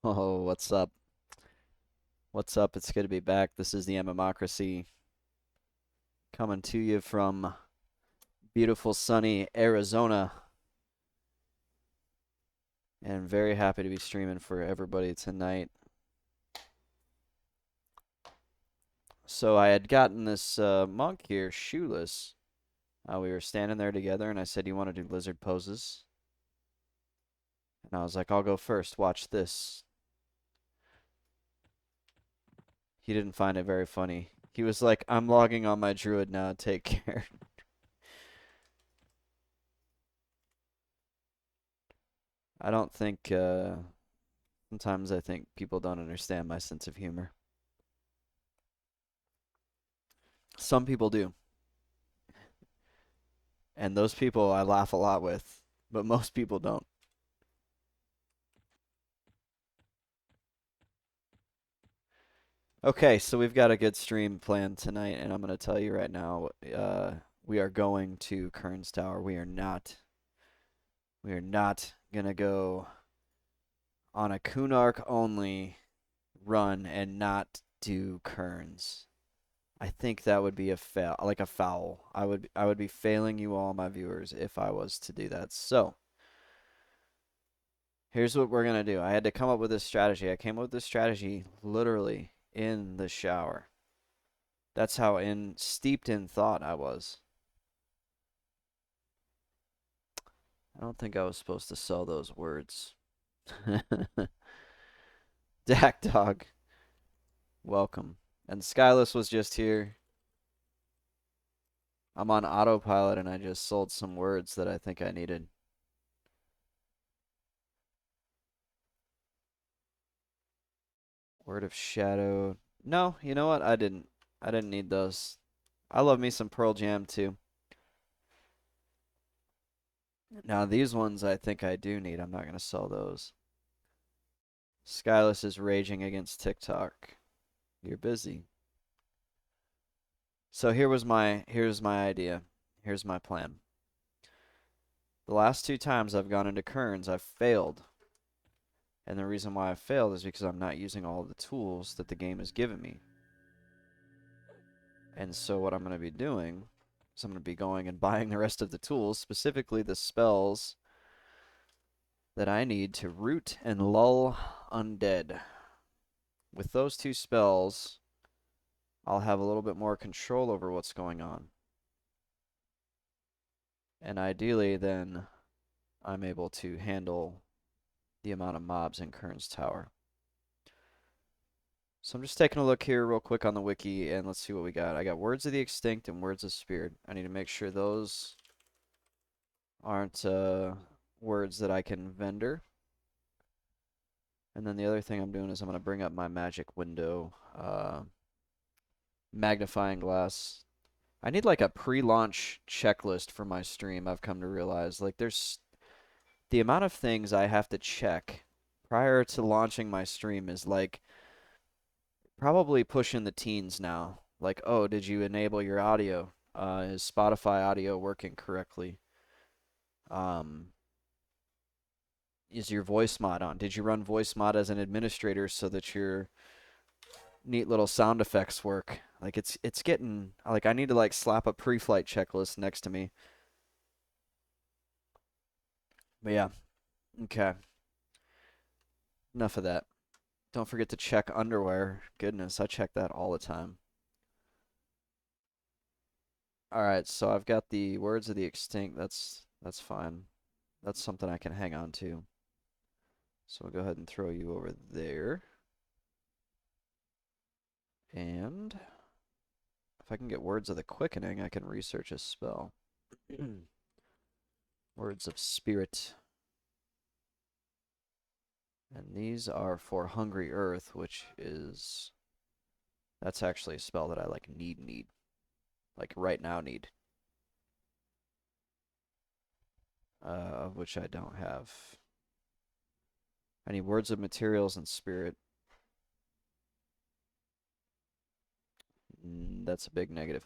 Oh, what's up? What's up? It's good to be back. This is the MMocracy coming to you from beautiful sunny Arizona, and very happy to be streaming for everybody tonight. So I had gotten this monk here, shoeless. We were standing there together, and I said, "You want to do lizard poses?" And I was like, "I'll go first. Watch this." He didn't find it very funny. He was like, "I'm logging on my druid now. Take care." I don't think. Sometimes I think people don't understand my sense of humor. Some people do, and those people I laugh a lot with, but most people don't. Okay, so we've got a good stream planned tonight, and I'm going to tell you right now, we are going to Kern's Tower. We are not going to go on a Kunark only run and not do Kern's. I think that would be a fail, like a foul. I would be failing you all, my viewers, if I was to do that. So, here's what we're gonna do. I had to come up with this strategy. I came up with this strategy literally in the shower. That's how steeped in thought I was. I don't think I was supposed to sell those words. Dak Dog, welcome. And Skyless was just here. I'm on autopilot and I just sold some words that I think I needed. Word of Shadow. No, you know what? I didn't. I didn't need those. I love me some Pearl Jam too. Now these ones I think I do need. I'm not gonna sell those. Skyless is raging against TikTok. You're busy. So here's my idea. Here's my plan. The last two times I've gone into Kerns, I've failed. And the reason why I failed is because I'm not using all of the tools that the game has given me. And so what I'm going to be doing is I'm going to be going and buying the rest of the tools, specifically the spells that I need to root and lull undead. With those two spells, I'll have a little bit more control over what's going on. And ideally, then I'm able to handle the amount of mobs in Kern's Tower. So I'm just taking a look here real quick on the wiki, and let's see what we got. I got Words of the Extinct and Words of Spirit. I need to make sure those aren't words that I can vendor. And then the other thing I'm doing is I'm going to bring up my magic window magnifying glass. I need like a pre-launch checklist for my stream, I've come to realize. Like there's the amount of things I have to check prior to launching my stream is like probably pushing the teens now. Like, oh, did you enable your audio? Is Spotify audio working correctly? Um, is your voice mod on? Did you run voice mod as an administrator so that your neat little sound effects work? Like it's getting like I need to like slap a pre-flight checklist next to me. But yeah, okay. Enough of that. Don't forget to check underwear. Goodness, I check that all the time. All right, so I've got the Words of the Extinct. That's fine. That's something I can hang on to. So we'll go ahead and throw you over there. And if I can get Words of the Quickening, I can research a spell. Words of Spirit. And these are for Hungry Earth, which is... That's actually a spell that I like need. Like right now need. Of which I don't have. I need Words of Materials and Spirit. That's a big negative.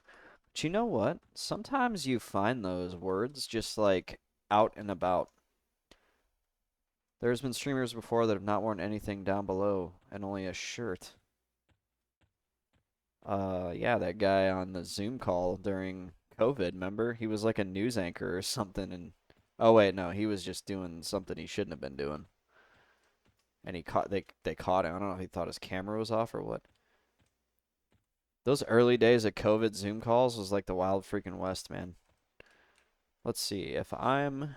But you know what? Sometimes you find those words just like out and about. There's been streamers before that have not worn anything down below and only a shirt. Yeah, that guy on the Zoom call during COVID, remember? He was like a news anchor or something and oh wait, no, he was just doing something he shouldn't have been doing. And they caught him. I don't know if he thought his camera was off or what. Those early days of COVID Zoom calls was like the wild freaking west, man. Let's see. If I'm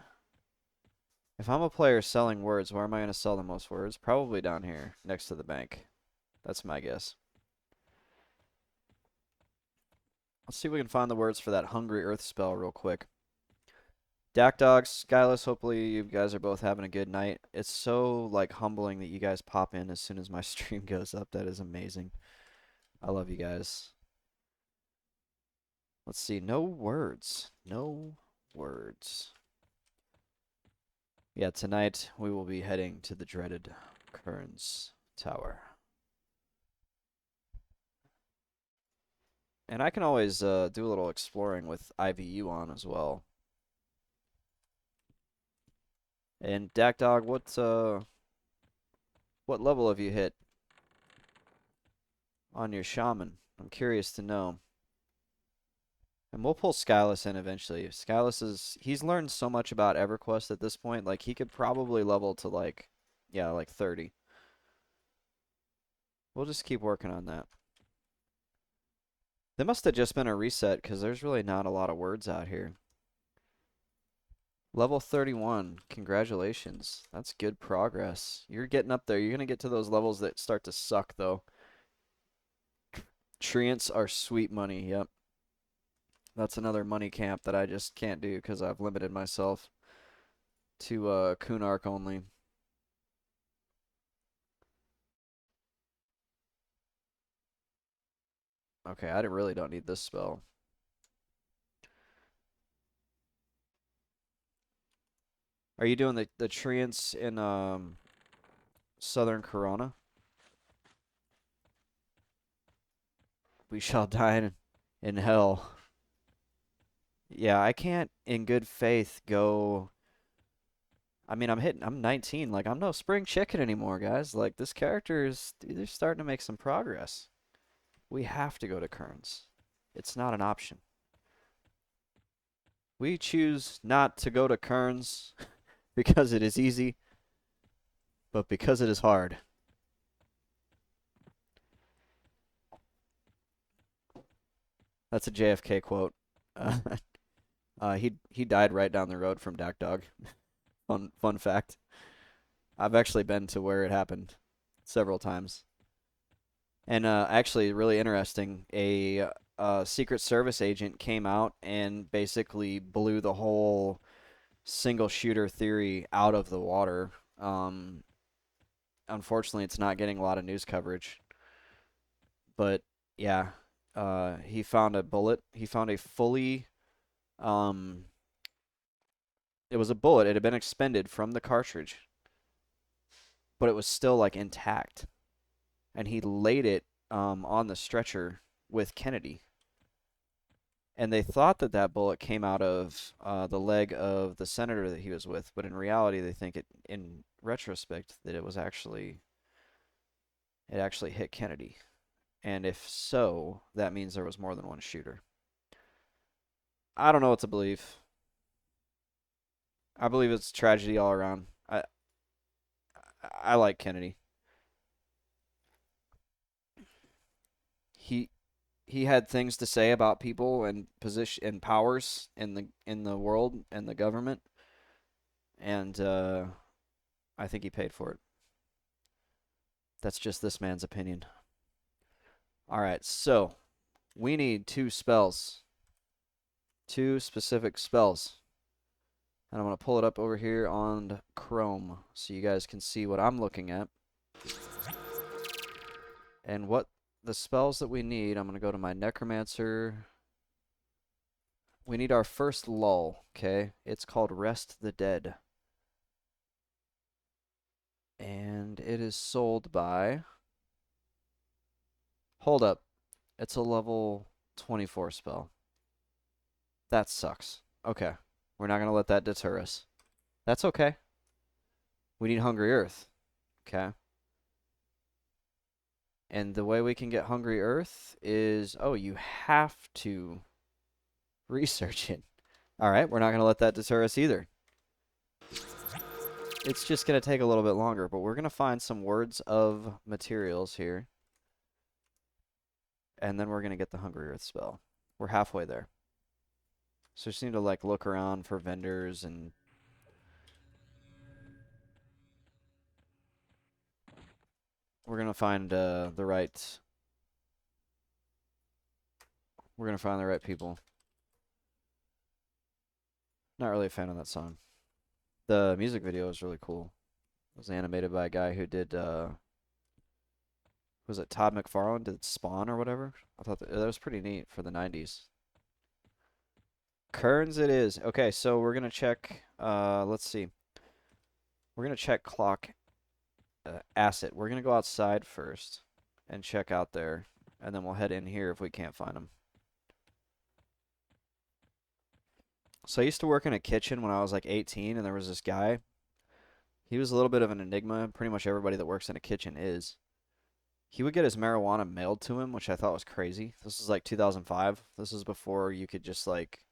a player selling words, where am I going to sell the most words? Probably down here next to the bank. That's my guess. Let's see if we can find the words for that Hungry Earth spell real quick. Dak Dogs, Skyless, hopefully you guys are both having a good night. It's so like humbling that you guys pop in as soon as my stream goes up. That is amazing. I love you guys. Let's see. No words. No words. Yeah, tonight we will be heading to the dreaded Kurn's Tower. And I can always do a little exploring with IVU on as well. And Dak Dog, what level have you hit on your shaman? I'm curious to know. And we'll pull Skyless in eventually. Skyless he's learned so much about EverQuest at this point, like he could probably level to like 30. We'll just keep working on that. There must have just been a reset because there's really not a lot of words out here. Level 31. Congratulations. That's good progress. You're getting up there. You're going to get to those levels that start to suck, though. Treants are sweet money. Yep. That's another money camp that I just can't do because I've limited myself to Kurn arc only. Okay, I really don't need this spell. Are you doing the treants in Southern Corona? We shall die in hell. Yeah, I can't in good faith go. I mean, I'm 19. Like, I'm no spring chicken anymore, guys. Like, this character is they're starting to make some progress. We have to go to Kurn's. It's not an option. We choose not to go to Kurn's because it is easy, but because it is hard. That's a JFK quote. He died right down the road from Dak Dog. Fun fact. I've actually been to where it happened several times. And actually, really interesting. A Secret Service agent came out and basically blew the whole single shooter theory out of the water. Unfortunately, it's not getting a lot of news coverage. But yeah, he found a bullet. He found a fully it was a bullet. It had been expended from the cartridge, but it was still like intact. And he laid it on the stretcher with Kennedy. And they thought that that bullet came out of the leg of the senator that he was with, but in reality, they think in retrospect, that it actually hit Kennedy. And if so, that means there was more than one shooter. I don't know what to believe. I believe it's tragedy all around. I like Kennedy. He he had things to say about people and position and powers in the world and the government, and I think he paid for it. That's just this man's opinion. All right, so we need two spells, two specific spells, and I'm gonna pull it up over here on Chrome so you guys can see what I'm looking at and what the spells that we need. I'm gonna go to my Necromancer. We need our first lull, okay? It's called Rest the Dead. And it is sold by... Hold up. It's a level 24 spell. That sucks. Okay. We're not going to let that deter us. That's okay. We need Hungry Earth. Okay. And the way we can get Hungry Earth is, oh, you have to research it. All right, we're not going to let that deter us either. It's just going to take a little bit longer, but we're going to find some words of materials here. And then we're going to get the Hungry Earth spell. We're halfway there. So we just need to like look around for vendors and we're going to find the right people. Not really a fan of that song. The music video is really cool. It was animated by a guy who did was it Todd McFarlane did Spawn or whatever? I thought that was pretty neat for the 90s. Kern's it is. Okay, so we're going to check let's see. We're going to check clock asset. We're going to go outside first and check out there and then we'll head in here if we can't find them. So I used to work in a kitchen when I was like 18 and there was this guy. He was a little bit of an enigma. Pretty much everybody that works in a kitchen is. He would get his marijuana mailed to him, which I thought was crazy. This is like 2005. This is before you could just like,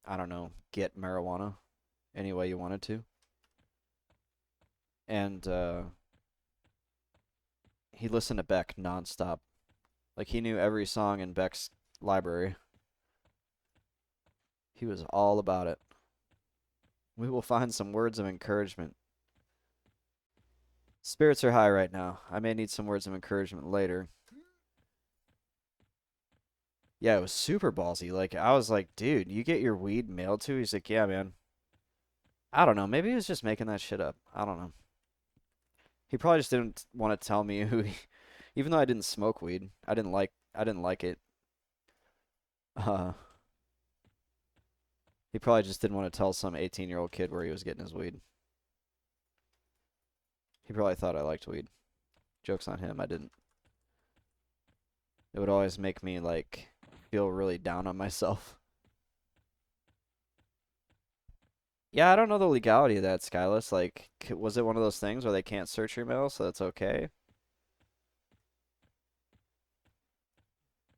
I don't know, get marijuana any way you wanted to. And he listened to Beck nonstop. Like he knew every song in Beck's library. He was all about it. We will find some words of encouragement. Spirits are high right now. I may need some words of encouragement later. Yeah, it was super ballsy. Like, I was like, dude, you get your weed mailed to? He's like, yeah, man. I don't know. Maybe he was just making that shit up. I don't know. He probably just didn't want to tell me who he, even though I didn't smoke weed. I didn't like it. Uh, he probably just didn't want to tell some 18-year-old kid where he was getting his weed. He probably thought I liked weed. Joke's on him. I didn't. It would always make me, like, feel really down on myself. Yeah, I don't know the legality of that, Skyless. Like, was it one of those things where they can't search your mail, so that's okay?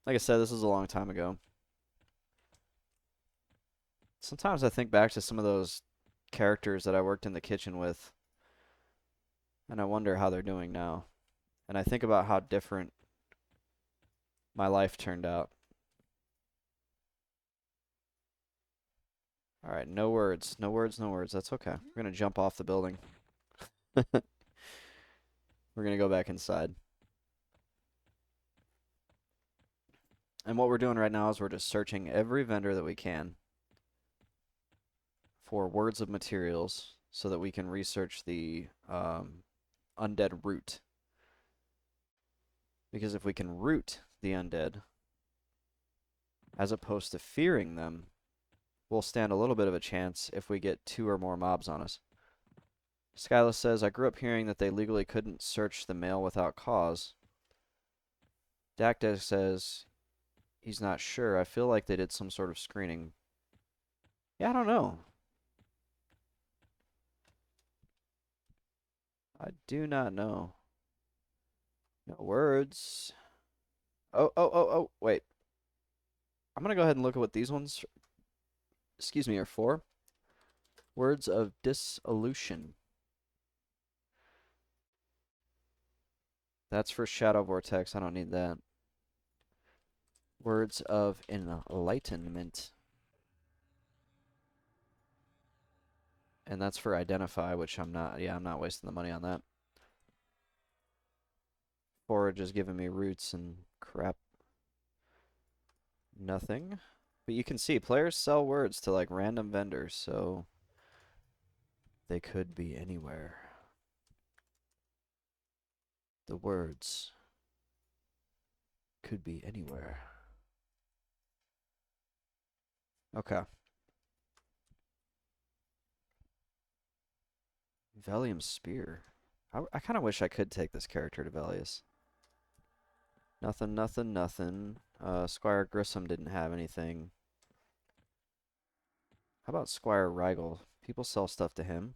Like I said, this was a long time ago. Sometimes I think back to some of those characters that I worked in the kitchen with, and I wonder how they're doing now. And I think about how different my life turned out. All right, no words. No words, no words. That's okay. We're going to jump off the building. We're going to go back inside. And what we're doing right now is we're just searching every vendor that we can for words of materials so that we can research the undead root. Because if we can root the undead, as opposed to fearing them, we'll stand a little bit of a chance if we get 2 or more mobs on us. Skyless says, I grew up hearing that they legally couldn't search the mail without cause. Dacta says he's not sure. I feel like they did some sort of screening. Yeah, I don't know. I do not know. No words. Oh, wait. I'm going to go ahead and look at what these ones, excuse me, are for. Words of dissolution. That's for Shadow Vortex. I don't need that. Words of enlightenment. And that's for identify, which I'm not, yeah, I'm not wasting the money on that. Forage is giving me roots and crap. Nothing. But you can see players sell words to like random vendors, so they could be anywhere. The words could be anywhere. Okay. Valium Spear. I kind of wish I could take this character to Velius. Nothing, nothing, nothing. Squire Grissom didn't have anything. How about Squire Rigel? People sell stuff to him.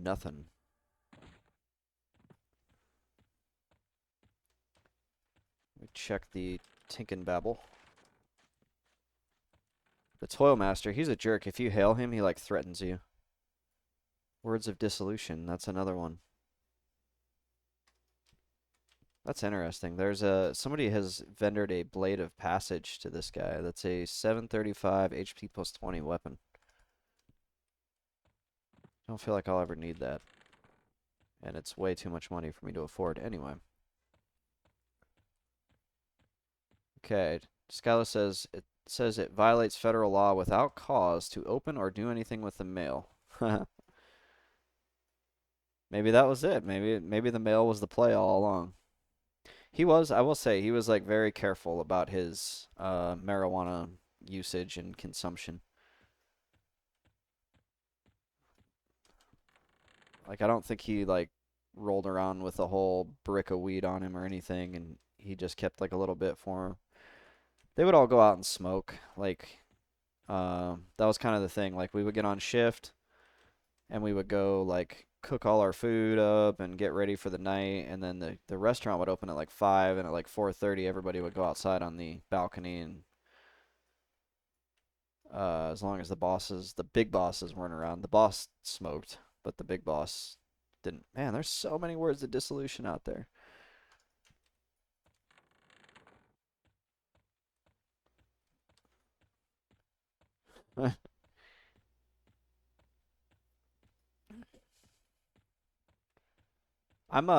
Nothing. We check the Tinkenbabble. The Toilmaster, he's a jerk. If you hail him, he like threatens you. Words of Dissolution, that's another one. That's interesting. There's somebody has vendored a Blade of Passage to this guy. That's a 735 HP plus 20 weapon. Don't feel like I'll ever need that. And it's way too much money for me to afford anyway. Okay, Skyla says it violates federal law without cause to open or do anything with the mail. Maybe that was it. Maybe the mail was the play all along. He was, I will say, he was like very careful about his marijuana usage and consumption. Like I don't think he like rolled around with a whole brick of weed on him or anything, and he just kept like a little bit for him. They would all go out and smoke. Like that was kind of the thing. Like we would get on shift and we would go like cook all our food up and get ready for the night, and then the restaurant would open at like 5, and at like 4:30 everybody would go outside on the balcony, and as long as the big bosses weren't around. The boss smoked, but the big boss didn't. Man, there's so many words of dissolution out there. I'm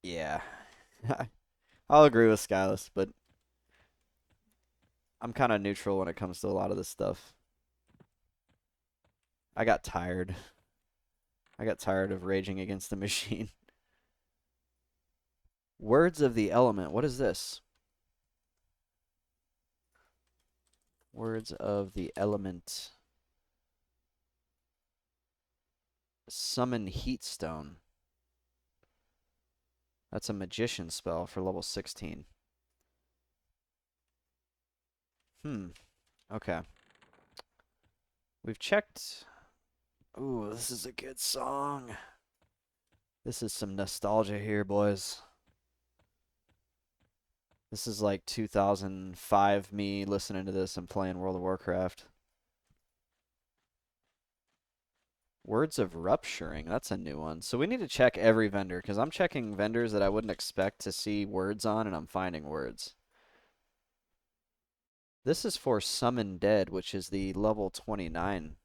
yeah. I'll agree with Skyless, but I'm kind of neutral when it comes to a lot of this stuff. I got tired. I got tired of raging against the machine. Words of the element. What is this? Words of the element. Summon Heatstone. That's a magician spell for level 16. Okay. We've checked. Ooh, this is a good song. This is some nostalgia here, boys. This is like 2005 me listening to this and playing World of Warcraft. Words of Rupturing. That's a new one. So we need to check every vendor, because I'm checking vendors that I wouldn't expect to see words on, and I'm finding words. This is for Summon Dead, which is the level 29.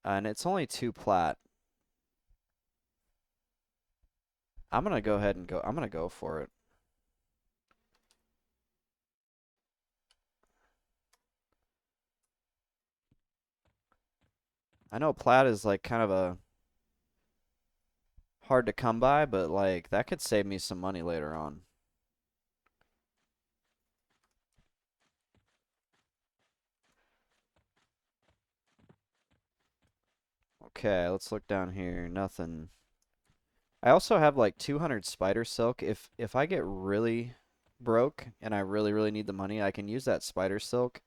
And it's only 2 plat. I'm going to go ahead and go. I'm going to go for it. I know plat is like kind of a hard to come by, but like that could save me some money later on. Okay, let's look down here. Nothing. I also have like 200 spider silk. If I get really broke and I really need the money, I can use that spider silk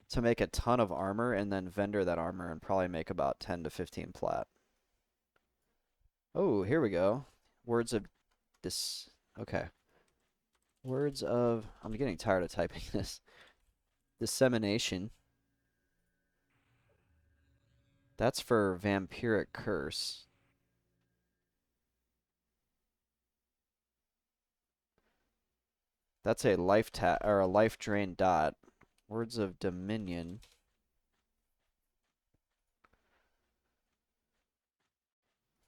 to make a ton of armor and then vendor that armor and probably make about 10 to 15 plat. Oh, here we go. Words of this. Okay. Words of. I'm getting tired of typing this. Dissemination. That's for Vampiric Curse. That's a life or a life drain dot. Words of Dominion.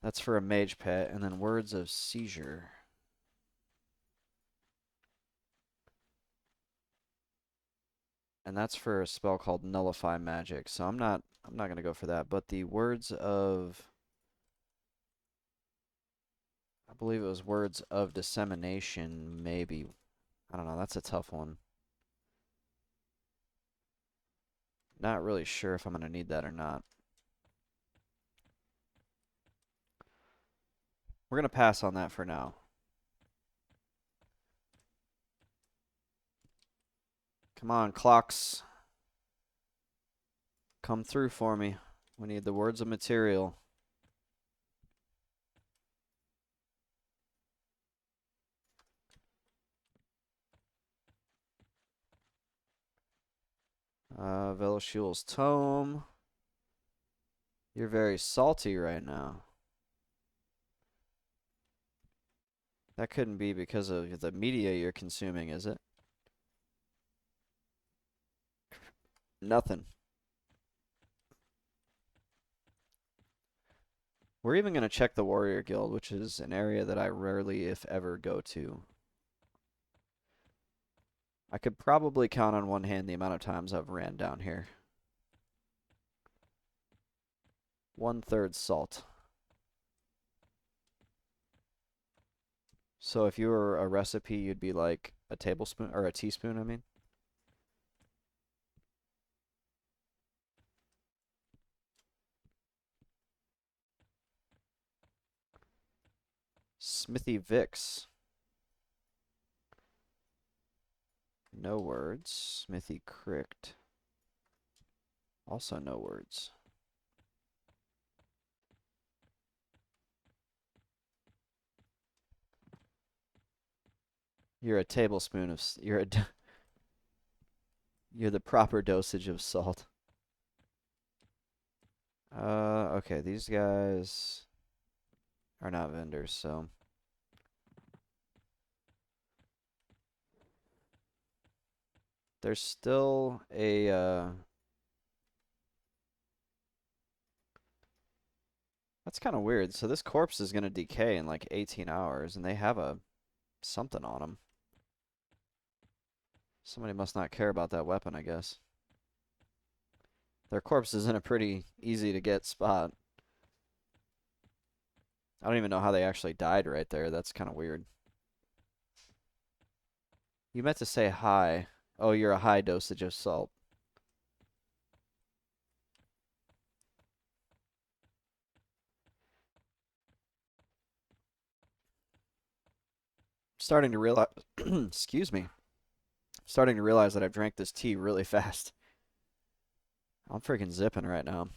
That's for a mage pet, and then Words of Seizure. And that's for a spell called Nullify Magic. So I'm not gonna go for that. But the Words of, I believe it was Words of Dissemination, maybe. I don't know, that's a tough one. Not really sure if I'm gonna need that or not. We're gonna pass on that for now. Come on, clocks. Come through for me. We need the words of material. Veloshul's tome. You're very salty right now. That couldn't be because of the media you're consuming, is it? Nothing. We're even going to check the Warrior Guild, which is an area that I rarely, if ever, go to. I could probably count on one hand the amount of times I've ran down here. 1/3 salt. So if you were a recipe, you'd be like a tablespoon, or a teaspoon, I mean. Smithy Vicks. No words. Smithy Cricked. Also no words. You're a tablespoon of you're you're the proper dosage of salt. Okay, these guys are not vendors, so there's still a that's kind of weird. So this corpse is gonna decay in like 18 hours, and they have a something on them. Somebody must not care about that weapon, I guess. Their corpse is in a pretty easy to get spot. I don't even know how they actually died right there. That's kind of weird. You meant to say high. Oh, you're a high dosage of salt. Starting to realize, excuse me, starting to realize that I've drank this tea really fast. I'm freaking zipping right now.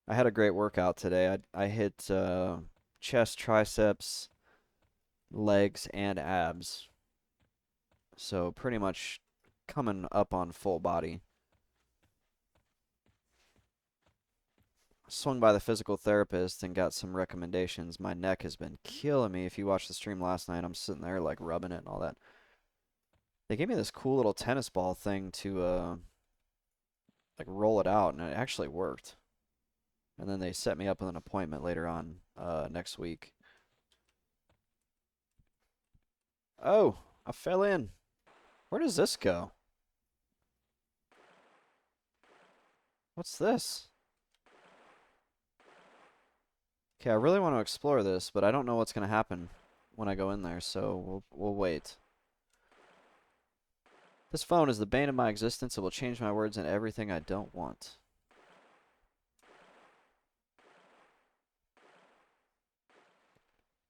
I had a great workout today. I hit chest, triceps, legs, and abs. So pretty much coming up on full body. Swung by the physical therapist and got some recommendations. My neck has been killing me. If you watched the stream last night, I'm sitting there like rubbing it and all that. They gave me this cool little tennis ball thing to like roll it out, and it actually worked. And then they set me up with an appointment later on next week. Oh, I fell in. Where does this go? What's this? Okay, I really want to explore this, but I don't know what's going to happen when I go in there, so we'll wait. This phone is the bane of my existence. It will change my words and everything I don't want.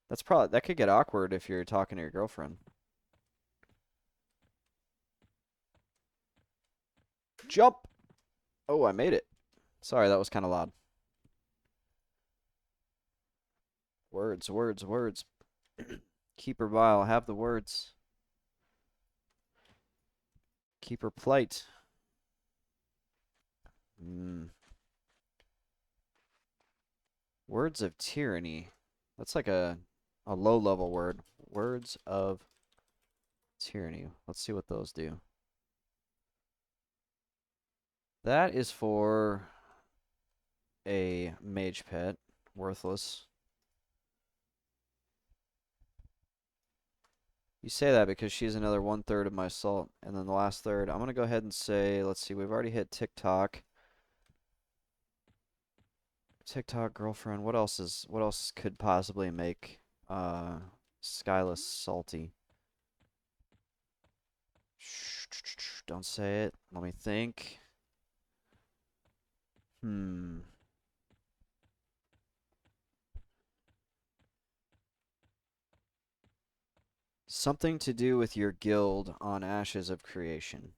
That could get awkward if you're talking to your girlfriend. Jump! Oh, I made it. Sorry, that was kind of loud. Words, words, words. Keeper Vile, have the words. Keeper Plight. Words of Tyranny. That's like a low-level word. Words of Tyranny. Let's see what those do. That is for a mage pet. Worthless. You say that because she's another 1/3 of my salt. And then the last third, I'm going to go ahead and say, let's see, we've already hit TikTok. TikTok girlfriend. What else could possibly make Skyless salty? Don't say it. Let me think. Something to do with your guild on Ashes of Creation.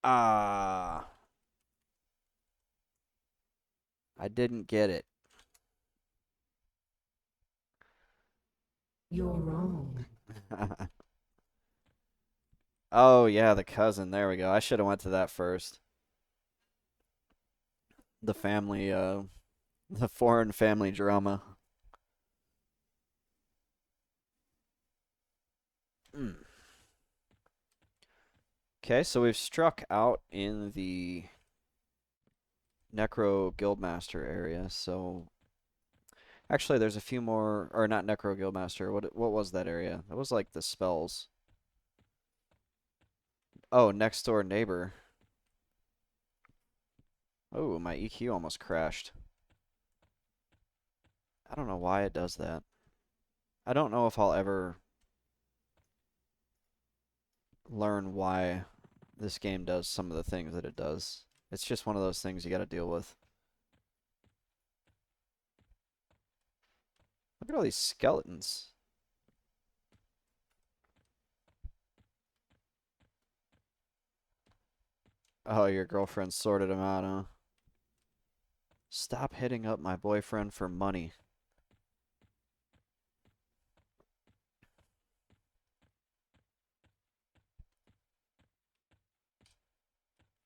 Ah, I didn't get it. You're wrong. Oh yeah, the cousin. There we go. I should have went to that first. The family, the foreign family drama. Mm. Okay, so we've struck out in the Necro Guildmaster area. So actually, there's a few more, or not Necro Guildmaster. What was that area? That was like the spells. Oh, next door neighbor. Oh, my EQ almost crashed. I don't know why it does that. I don't know if I'll ever learn why this game does some of the things that it does. It's just one of those things you got to deal with. Look at all these skeletons. Oh, your girlfriend sorted them out, huh? Stop hitting up my boyfriend for money.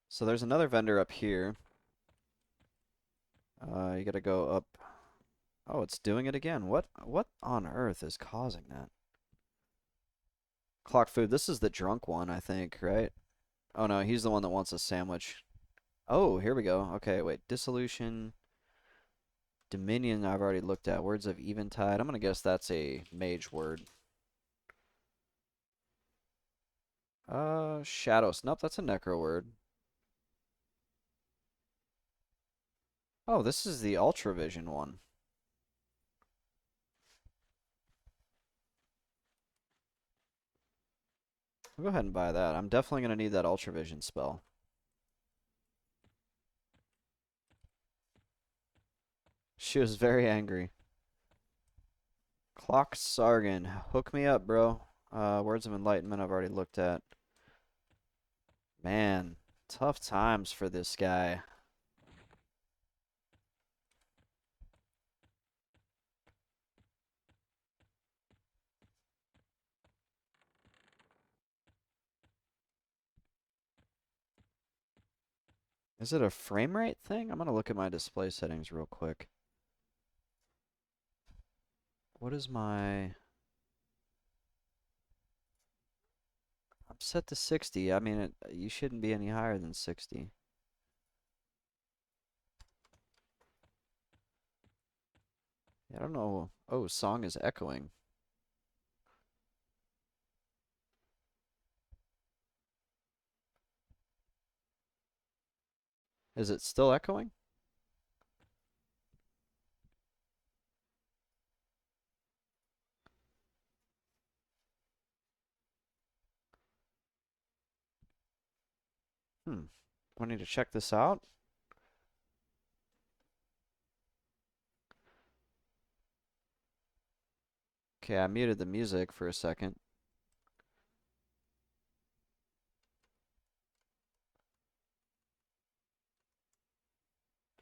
So there's another vendor up here. You gotta go up. Oh, it's doing it again. What on earth is causing that? Clock food. This is the drunk one, I think, right? Oh no, he's the one that wants a sandwich. Oh, here we go. Okay, wait. Dissolution. Dominion I've already looked at. Words of Eventide. I'm gonna guess that's a mage word. Shadows. Nope, that's a necro word. Oh, this is the Ultravision one. I'll go ahead and buy that. I'm definitely gonna need that Ultravision spell. She was very angry. Clock Sargon. Hook me up, bro. Words of Enlightenment I've already looked at. Man, tough times for this guy. Is it a frame rate thing? I'm gonna look at my display settings real quick. What is my... I'm set to 60. I mean, you shouldn't be any higher than 60. I don't know. Oh, song is echoing. Is it still echoing? Hmm. I need to check this out. Okay, I muted the music for a second.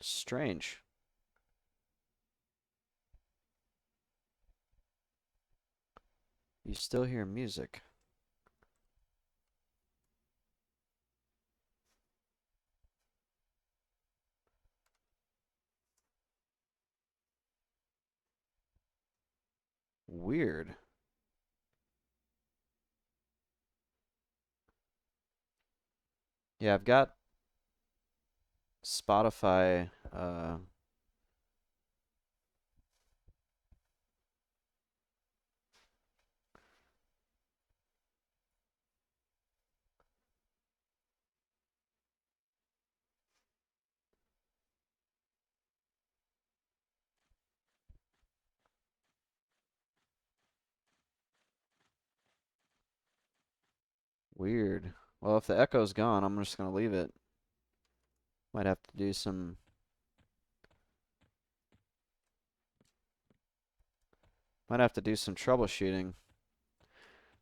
Strange. You still hear music. Weird. Yeah, I've got Spotify. Weird. Well, if the echo's gone, I'm just gonna leave it. Might have to do some Might have to do some troubleshooting.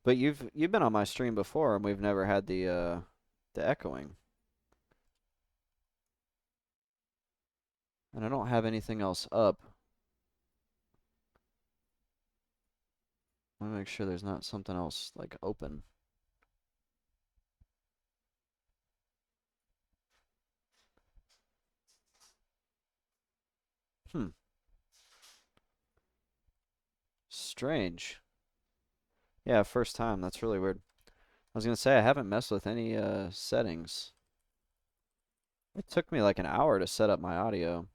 But you've been on my stream before and we've never had the echoing. And I don't have anything else up. Let me make sure there's not something else like open. Hmm. Strange. Yeah, first time. That's really weird. I was gonna say I haven't messed with any settings. It took me like an hour to set up my audio.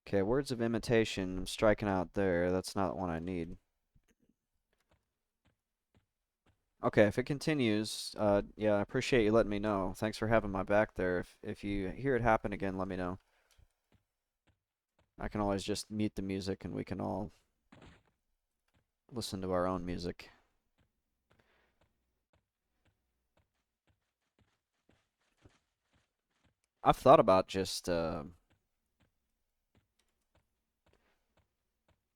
Okay, words of imitation. I'm striking out there. That's not one I need. Okay, if it continues, yeah, I appreciate you letting me know. Thanks for having my back there. If you hear it happen again, let me know. I can always just mute the music and we can all listen to our own music. I've thought about just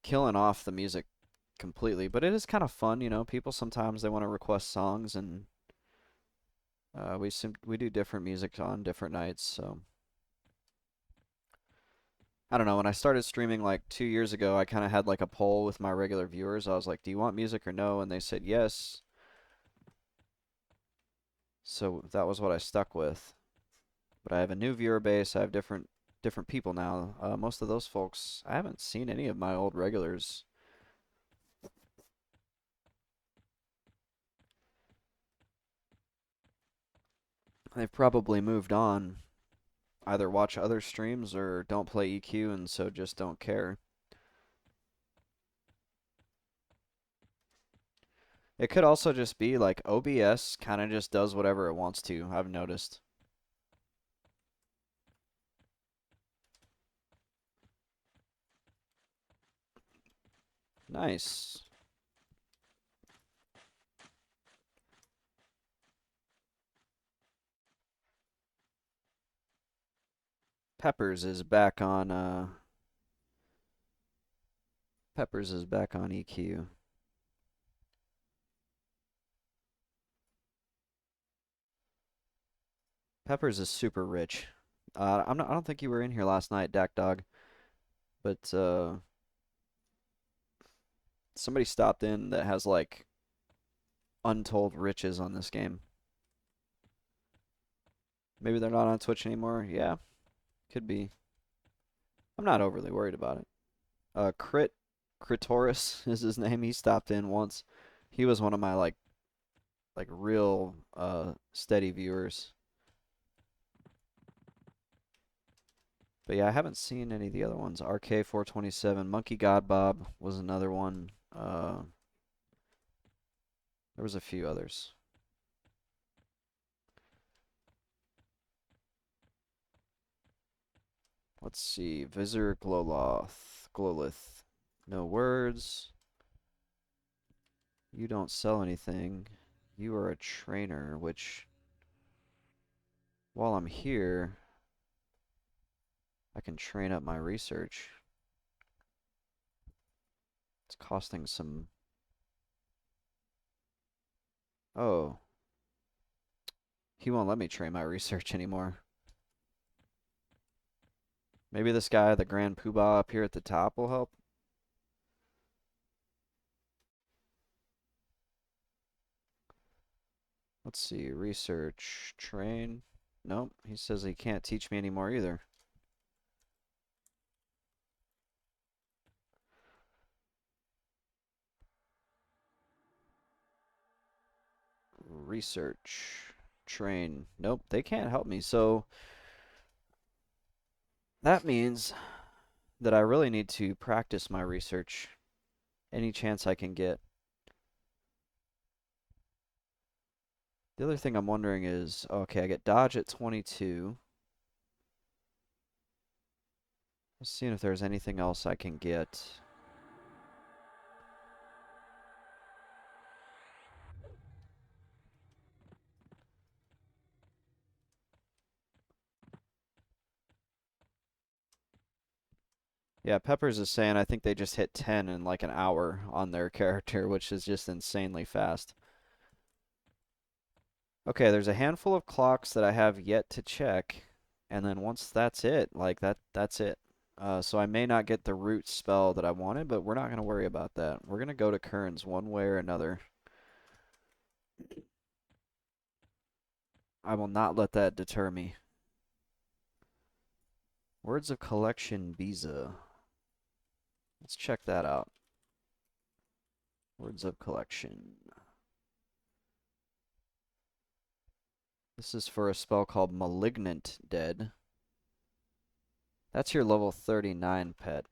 killing off the music completely, but it is kind of fun, you know. People sometimes they want to request songs, and we do different music on different nights. So I don't know. When I started streaming like 2 years ago, I kind of had like a poll with my regular viewers. I was like, "Do you want music or no?" And they said yes. So that was what I stuck with. But I have a new viewer base. I have different people now. Most of those folks, I haven't seen any of my old regulars. They've probably moved on. Either watch other streams or don't play EQ and so just don't care. It could also just be like OBS kind of just does whatever it wants to, I've noticed. Nice. Peppers is back on Peppers is back on EQ. Peppers is super rich. I don't think you were in here last night, Dak Dog, but somebody stopped in that has like untold riches on this game. Maybe they're not on Twitch anymore. Yeah, could be. I'm not overly worried about it. Critoris is his name. He stopped in once. He was one of my like real steady viewers. But yeah, I haven't seen any of the other ones. RK427, Monkey God Bob was another one. There was a few others. Let's see. Visor Glowlith. No words. You don't sell anything. You are a trainer, which while I'm here, I can train up my research. It's costing some. Oh, he won't let me train my research anymore. Maybe this guy, the Grand Poobah up here at the top, will help. Let's see. Research. Train. Nope. He says he can't teach me anymore either. Research. Train. Nope. They can't help me. So that means that I really need to practice my research any chance I can get. The other thing I'm wondering is, okay, I get dodge at 22. Let's see if there's anything else I can get. Yeah, Peppers is saying I think they just hit 10 in like an hour on their character, which is just insanely fast. Okay, there's a handful of clocks that I have yet to check, and then once that's it, like that's it. So I may not get the root spell that I wanted, but we're not going to worry about that. We're going to go to Kern's one way or another. I will not let that deter me. Words of Collection Visa. Let's check that out. Words of Collection. This is for a spell called Malignant Dead. That's your level 39 pet.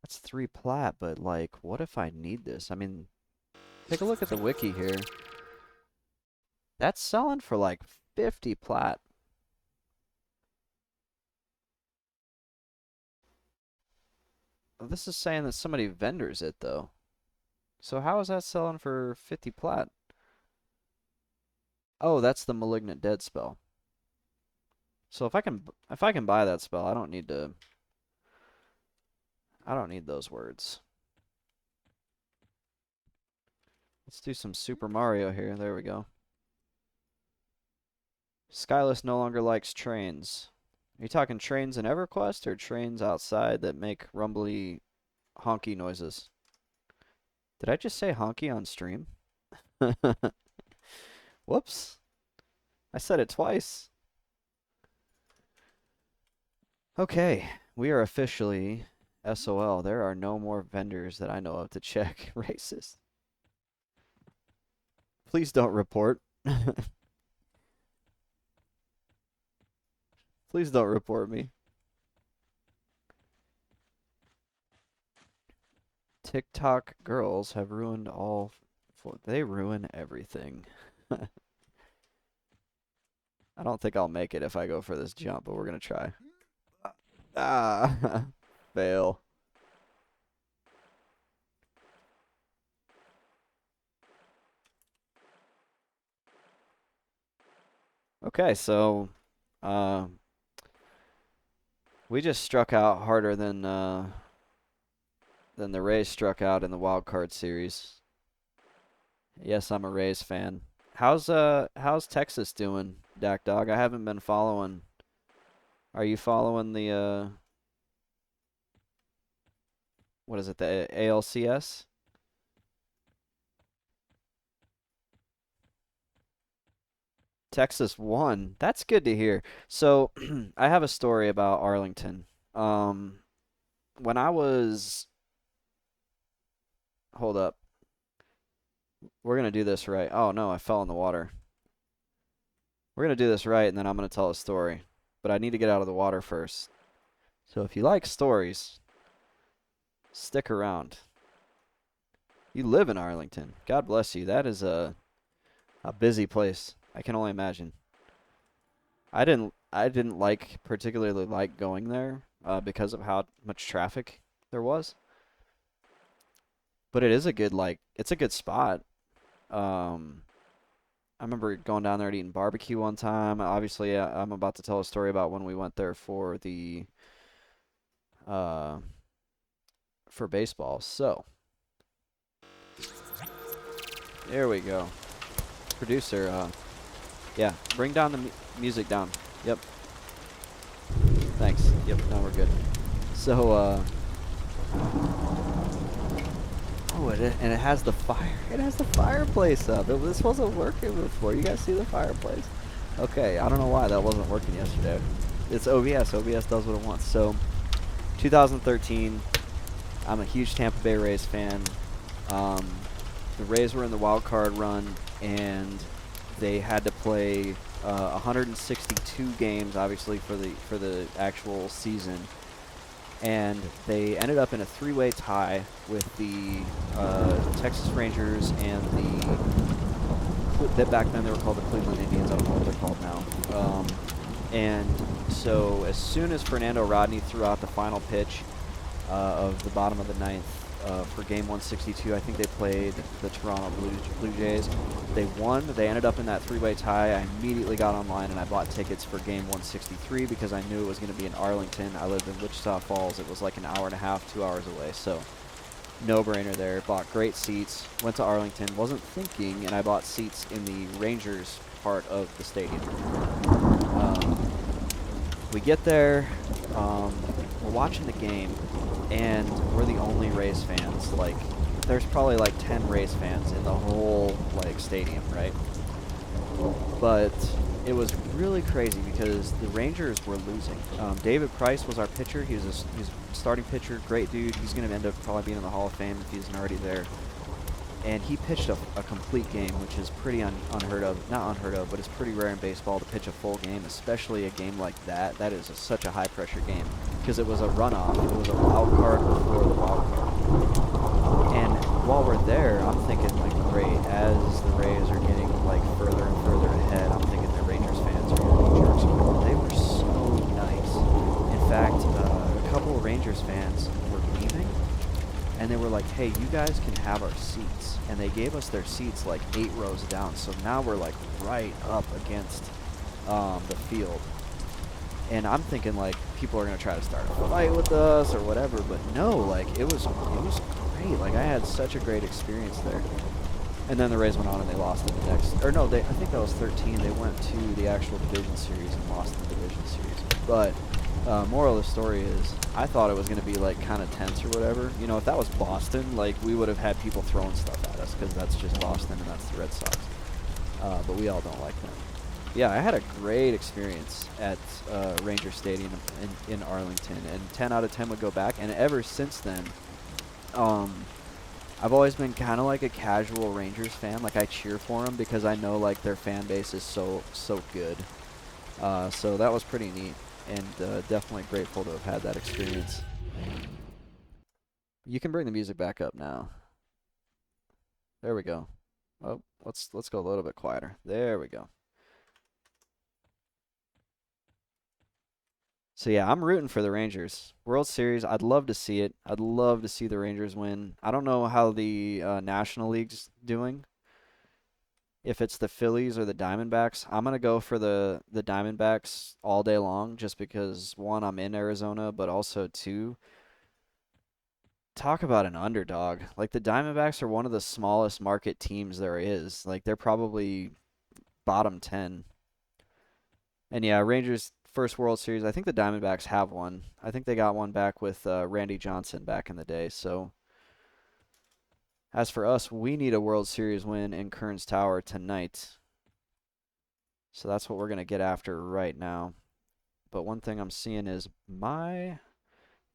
That's 3 plat, but like, what if I need this? I mean, take a look at the wiki here. That's selling for like 50 plat. This is saying that somebody vendors it though. So how is that selling for 50 plat? Oh, that's the Malignant Dead spell. So if I can buy that spell, I don't need those words. Let's do some Super Mario here. There we go. Skyless no longer likes trains. Are you talking trains in EverQuest or trains outside that make rumbly, honky noises? Did I just say honky on stream? Whoops. I said it twice. Okay, we are officially SOL. There are no more vendors that I know of to check. Racist. Please don't report. Please don't report me. TikTok girls have ruined all. They ruin everything. I don't think I'll make it if I go for this jump, but we're gonna try. Ah, fail. Okay, so uh, we just struck out harder than the Rays struck out in the wild card series. Yes, I'm a Rays fan. How's Texas doing, Dak Dog? I haven't been following. Are you following the what is it, the ALCS? Texas won. That's good to hear. So, I have a story about Arlington. Um, when I was, hold up. We're gonna do this right. Oh no, I fell in the water. We're gonna do this right, and then I'm gonna tell a story. But I need to get out of the water first. So if you like stories, stick around. You live in Arlington. God bless you. That is a busy place. I can only imagine. I didn't particularly like going there because of how much traffic there was. But it is a good it's a good spot. Um, I remember going down there and eating barbecue one time. Obviously, I'm about to tell a story about when we went there uh for baseball. So, there we go. Producer, yeah, bring down the music down. Yep. Thanks. Yep, now we're good. So, oh, and it has the fire. It has the fireplace up. This wasn't working before. You guys see the fireplace? Okay, I don't know why that wasn't working yesterday. It's OBS. OBS does what it wants. So, 2013, I'm a huge Tampa Bay Rays fan. The Rays were in the wild card run, and they had to play 162 games, obviously, for the actual season. And they ended up in a three-way tie with the Texas Rangers and that back then they were called the Cleveland Indians. I don't know what they're called now. And so as soon as Fernando Rodney threw out the final pitch of the bottom of the ninth, for Game 162. I think they played the Toronto Blue Jays. They won. They ended up in that three-way tie. I immediately got online and I bought tickets for Game 163 because I knew it was going to be in Arlington. I lived in Wichita Falls. It was like an hour and a half, 2 hours away. So no-brainer there. Bought great seats. Went to Arlington. Wasn't thinking, and I bought seats in the Rangers part of the stadium. We get there. We're watching the game, and we're the only Rays fans. Like, there's probably like 10 Rays fans in the whole like stadium, right? But it was really crazy because the Rangers were losing. David Price was our pitcher. He's a starting pitcher, great dude. He's going to end up probably being in the Hall of Fame if he's not already there. And he pitched a complete game, which is pretty unheard of. Not unheard of, but it's pretty rare in baseball to pitch a full game, especially a game like that. That is such a high-pressure game because it was a runoff. It was a wild card before the wild card. And while we're there, I'm thinking, like, great, as the Rays are getting, like, further and further ahead, I'm thinking the Rangers fans are going to be jerks. They were so nice. In fact, a couple of Rangers fans were leaving, and they were like, hey, you guys can have our seats. And they gave us their seats like 8 rows down. So now we're like right up against the field. And I'm thinking like people are going to try to start a fight with us or whatever. But no, like it was great. Like I had such a great experience there. And then the Rays went on and they lost in the next. Or no, I think that was 13. They went to the actual division series and lost the division series. But moral of the story is, I thought it was going to be like kind of tense or whatever. You know, if that was Boston, like we would have had people throwing stuff at us because that's just Boston and that's the Red Sox. But we all don't like them. Yeah, I had a great experience at Ranger Stadium in Arlington, and 10 out of 10 would go back. And ever since then, I've always been kind of like a casual Rangers fan. Like I cheer for them because I know like their fan base is so good. So that was pretty neat. And definitely grateful to have had that experience. You can bring the music back up now. There we go. Oh, let's go a little bit quieter. There we go. So yeah, I'm rooting for the Rangers. World Series, I'd love to see it. I'd love to see the Rangers win. I don't know how the National League's doing. If it's the Phillies or the Diamondbacks, I'm gonna go for the Diamondbacks all day long, just because one, I'm in Arizona, but also two, talk about an underdog. Like the Diamondbacks are one of the smallest market teams there is. Like they're probably bottom 10. And yeah, Rangers first World Series. I think the Diamondbacks have one. I think they got one back with Randy Johnson back in the day. So as for us, we need a World Series win in Kern's Tower tonight. So that's what we're going to get after right now. But one thing I'm seeing is my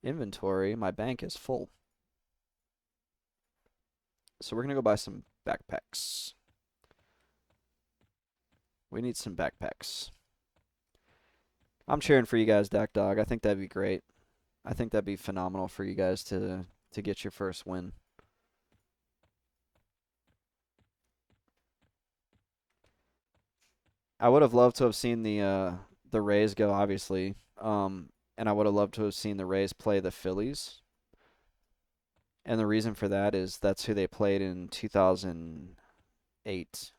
inventory, my bank is full. So we're going to go buy some backpacks. We need some backpacks. I'm cheering for you guys, Dak Dog. I think that'd be great. I think that'd be phenomenal for you guys to get your first win. I would have loved to have seen the Rays go, obviously. And I would have loved to have seen the Rays play the Phillies. And the reason for that is that's who they played in 2008.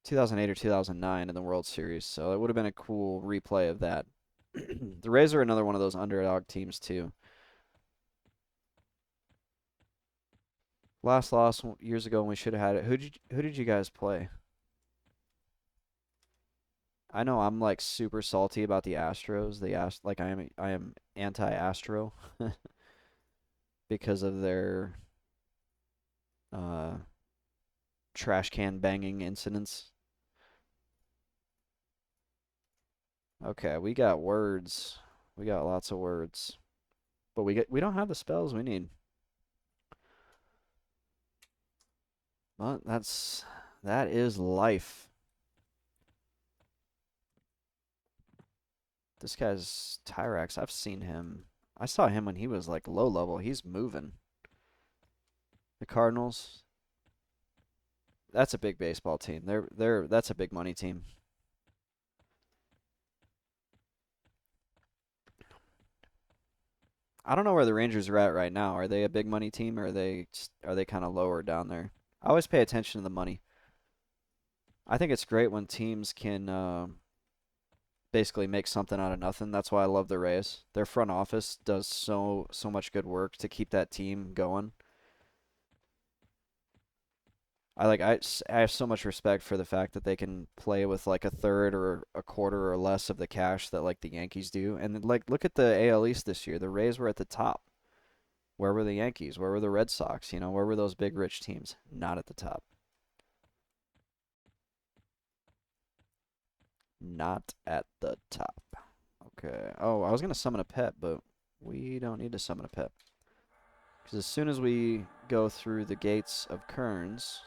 2008 or 2009 in the World Series. So it would have been a cool replay of that. The Rays are another one of those underdog teams too. Last loss years ago when we should have had it. Who did you guys play? I know I'm like super salty about the Astros. Like I am anti-Astro because of their uh trash can banging incidents. Okay, we got words. We got lots of words. But we don't have the spells we need. But that is life. This guy's Tyrax. I've seen him. I saw him when he was like low level. He's moving. The Cardinals. That's a big baseball team. That's a big money team. I don't know where the Rangers are at right now. Are they a big money team or are they kind of lower down there? I always pay attention to the money. I think it's great when teams can basically make something out of nothing. That's why I love the Rays. Their front office does so much good work to keep that team going. I have so much respect for the fact that they can play with like a third or a quarter or less of the cash that like the Yankees do. And then, like look at the AL East this year. The Rays were at the top. Where were the Yankees? Where were the Red Sox? Where were those big rich teams? Not at the top. Not at the top. Okay. Oh, I was gonna summon a pet, but we don't need to summon a pet. Because as soon as we go through the gates of Kern's,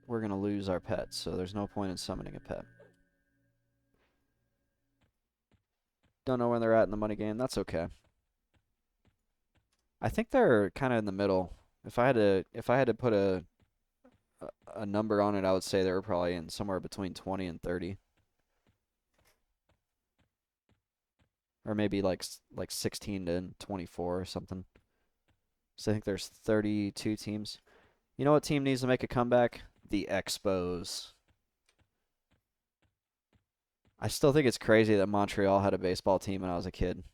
we're going to lose our pets, so there's no point in summoning a pet. Don't know where they're at in the money game. That's okay. I think they're kind of in the middle. If I had to put a number on it, I would say they were probably in somewhere between 20 and 30, or maybe like 16 to 24 or something. So I think there's 32 teams. You know what team needs to make a comeback? The Expos. I still think it's crazy that Montreal had a baseball team when I was a kid.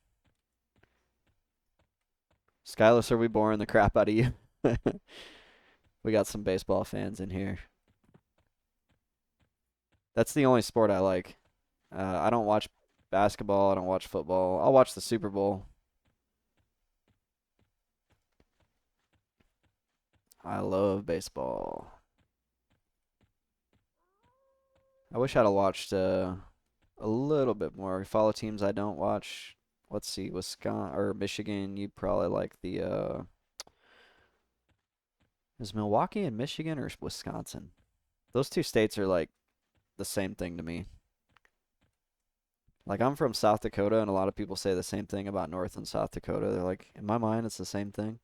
Skyless, are we boring the crap out of you? We got some baseball fans in here. That's the only sport I like. I don't watch basketball. I don't watch football. I'll watch the Super Bowl. I love baseball. I wish I'd have watched a little bit more. We follow teams I don't watch. Let's see, Wisconsin or Michigan. You probably like the is Milwaukee in Michigan or Wisconsin? Those two states are like the same thing to me. Like I'm from South Dakota, and a lot of people say the same thing about North and South Dakota. They're like, in my mind, it's the same thing.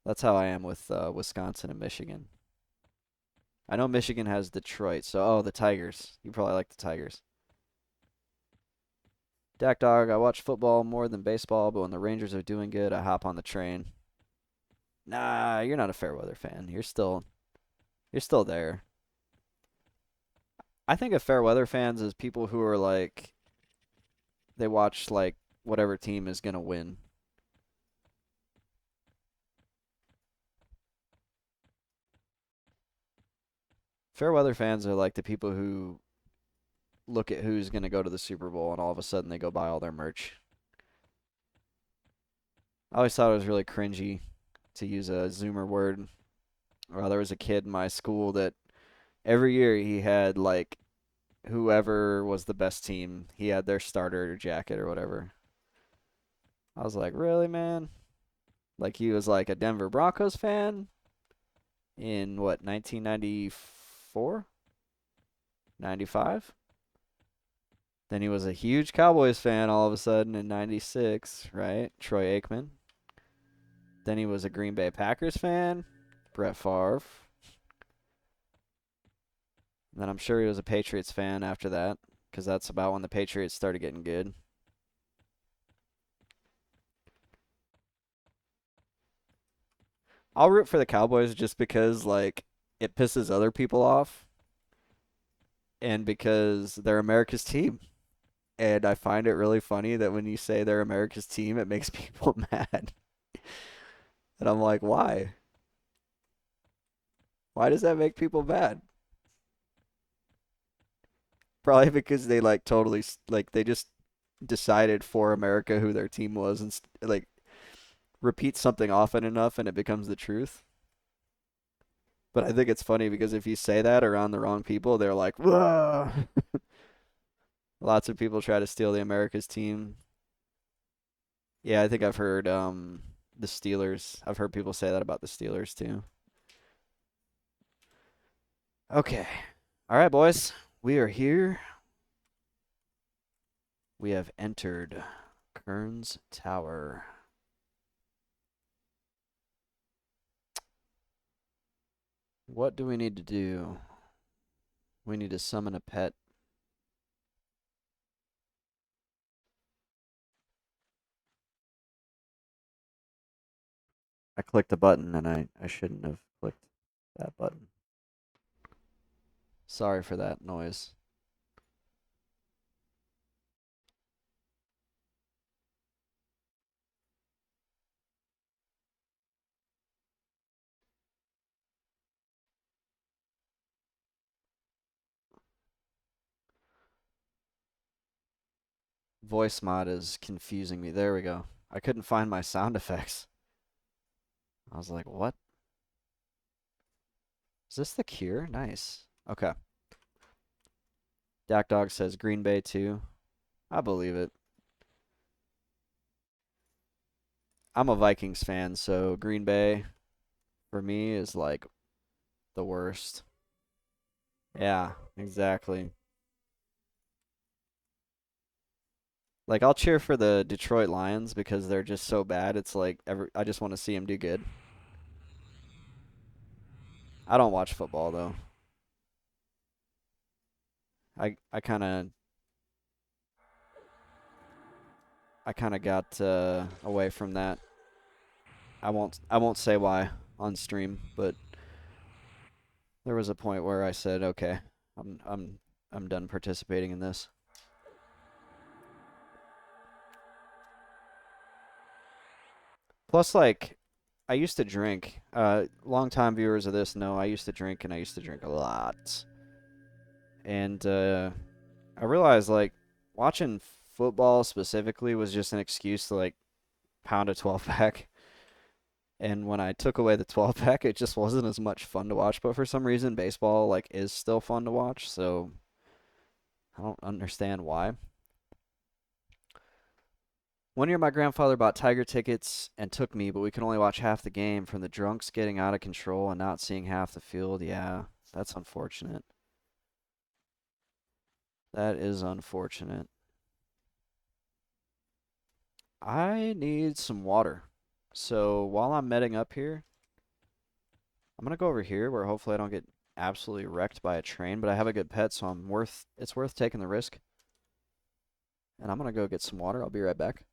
That's how I am with Wisconsin and Michigan. I know Michigan has Detroit, so the Tigers. You probably like the Tigers. Dak Dog, I watch football more than baseball, but when the Rangers are doing good, I hop on the train. Nah, you're not a Fairweather fan. You're still there. I think of Fairweather fans as people who are like they watch like whatever team is gonna win. Fairweather fans are like the people who look at who's gonna go to the Super Bowl and all of a sudden they go buy all their merch. I always thought it was really cringy, to use a Zoomer word. There was a kid in my school that every year he had like whoever was the best team, he had their starter jacket or whatever. I was like, really, man? Like he was like a Denver Broncos fan in what, 1994, 95? Then he was a huge Cowboys fan all of a sudden in 96, right? Troy Aikman. Then he was a Green Bay Packers fan, Brett Favre. And then I'm sure he was a Patriots fan after that, because that's about when the Patriots started getting good. I'll root for the Cowboys just because, like, it pisses other people off and because they're America's team. And I find it really funny that when you say they're America's team, it makes people mad. And I'm like, why? Why does that make people mad? Probably because they like totally like they just decided for America who their team was and like repeat something often enough and it becomes the truth. But I think it's funny because if you say that around the wrong people, they're like, "Whoa!" Lots of people try to steal the America's team. Yeah, I think I've heard the Steelers. I've heard people say that about the Steelers too. Okay. All right, boys. We are here. We have entered Kern's Tower. What do we need to do? We need to summon a pet. I clicked a button and I shouldn't have clicked that button. Sorry for that noise. Voice mod is confusing me. There we go. I couldn't find my sound effects. I was like, what? Is this the cure? Nice. Okay. Dak Dog says Green Bay too. I believe it. I'm a Vikings fan, so Green Bay for me is like the worst. Yeah, exactly. Like I'll cheer for the Detroit Lions because they're just so bad. It's like I just want to see them do good. I don't watch football though. I kind of got away from that. I won't say why on stream, but there was a point where I said, "Okay, I'm done participating in this." Plus, like, I used to drink. Long-time viewers of this know I used to drink, and I used to drink a lot. And I realized, like, watching football specifically was just an excuse to, like, pound a 12 pack. And when I took away the 12 pack, it just wasn't as much fun to watch. But for some reason, baseball, like, is still fun to watch. So I don't understand why. One year, my grandfather bought Tiger tickets and took me, but we could only watch half the game from the drunks getting out of control and not seeing half the field. Yeah, that's unfortunate. That is unfortunate. I need some water. So while I'm medding up here, I'm gonna go over here where hopefully I don't get absolutely wrecked by a train, but I have a good pet, so it's worth taking the risk. And I'm gonna go get some water. I'll be right back.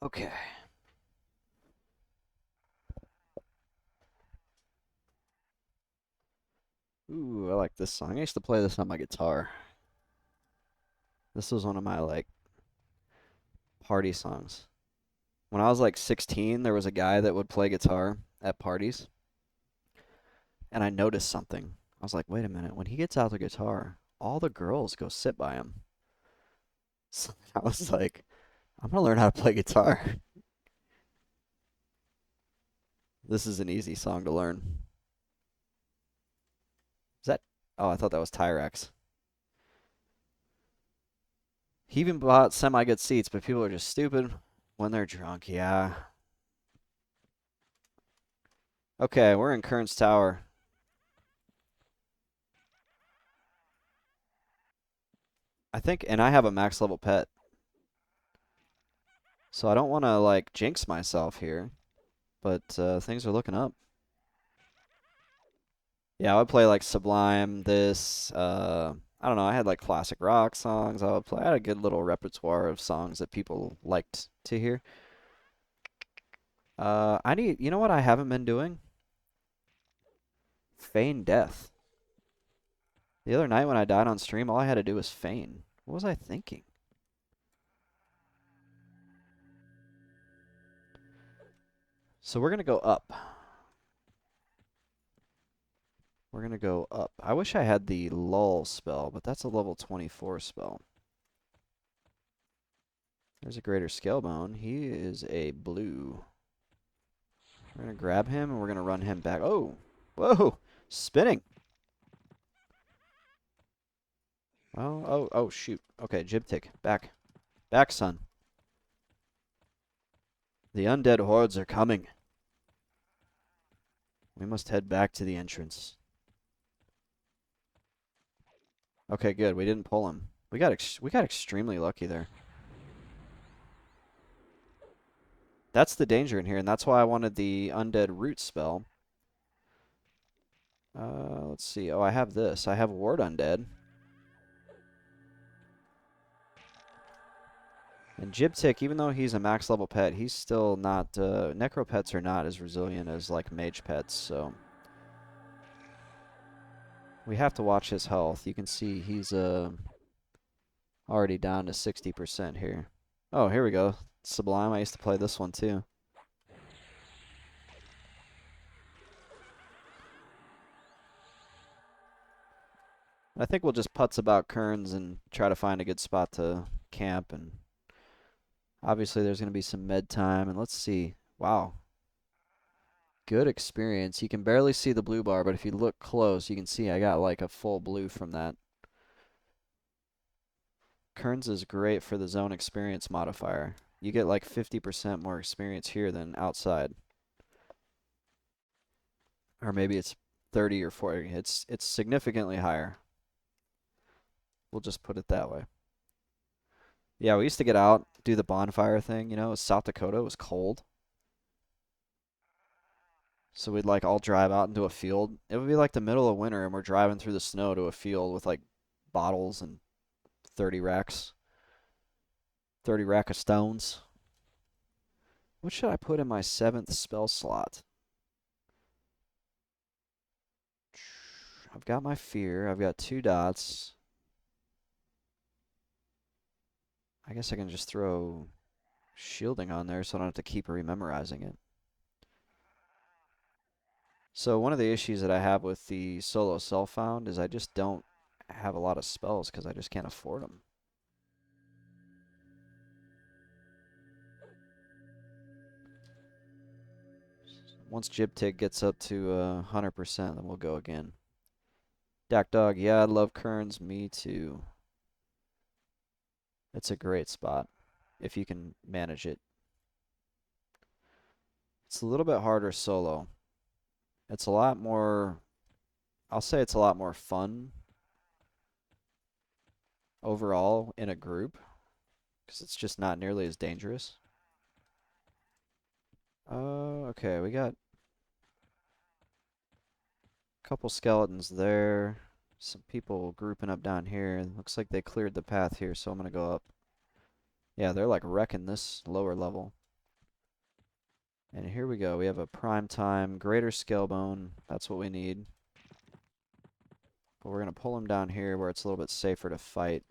Okay. Ooh, I like this song. I used to play this on my guitar. This was one of my like party songs. When I was like 16, there was a guy that would play guitar at parties, and I noticed something. I was like, wait a minute, when he gets out the guitar, all the girls go sit by him. So I was like, I'm gonna learn how to play guitar. This is an easy song to learn. Is that? Oh, I thought that was Tyrex. He even bought semi-good seats, but people are just stupid when they're drunk. Yeah. Okay, we're in Kern's Tower. I think, and I have a max level pet, so I don't want to like jinx myself here, but things are looking up. Yeah, I would play like Sublime, this, I don't know, I had like classic rock songs I would play. I had a good little repertoire of songs that people liked to hear. You know what I haven't been doing? Feign death. The other night when I died on stream, all I had to do was feign. What was I thinking? So we're gonna go up. We're gonna go up. I wish I had the lull spell, but that's a level 24 spell. There's a greater scalebone. He is a blue. We're gonna grab him and we're gonna run him back. Oh, whoa, spinning. Oh, shoot. Okay, jib tick. Back. Back, son. The undead hordes are coming. We must head back to the entrance. Okay, good. We didn't pull him. We got extremely lucky there. That's the danger in here, and that's why I wanted the undead root spell. Let's see. Oh, I have this. I have ward undead. And Jibtik, even though he's a max level pet, he's still not. Necro pets are not as resilient as like mage pets, so we have to watch his health. You can see he's already down to 60% here. Oh, here we go. Sublime. I used to play this one too. I think we'll just putz about Kurns and try to find a good spot to camp. And obviously, there's going to be some med time. And let's see. Wow. Good experience. You can barely see the blue bar, but if you look close, you can see I got like a full blue from that. Kurns is great for the zone experience modifier. You get like 50% more experience here than outside. Or maybe it's 30 or 40. It's significantly higher. We'll just put it that way. Yeah, we used to get out, do the bonfire thing, you know, South Dakota was cold. So we'd like all drive out into a field. It would be like the middle of winter and we're driving through the snow to a field with like bottles and 30 racks. 30 rack of stones. What should I put in my 7th spell slot? I've got my fear. I've got 2 dots. I guess I can just throw shielding on there so I don't have to keep rememorizing it. So one of the issues that I have with the solo self-found is I just don't have a lot of spells because I just can't afford them. Once Jibtig gets up to 100%, then we'll go again. Dak Dog, yeah, I love Kerns. Me too. It's a great spot if you can manage it. It's a little bit harder solo. It's a lot more, I'll say it's a lot more fun overall in a group because it's just not nearly as dangerous. Okay, we got a couple skeletons there. Some people grouping up down here. Looks like they cleared the path here, so I'm gonna go up. Yeah, they're like wrecking this lower level. And here we go. We have a prime time greater scale bone. That's what we need. But we're gonna pull him down here where it's a little bit safer to fight.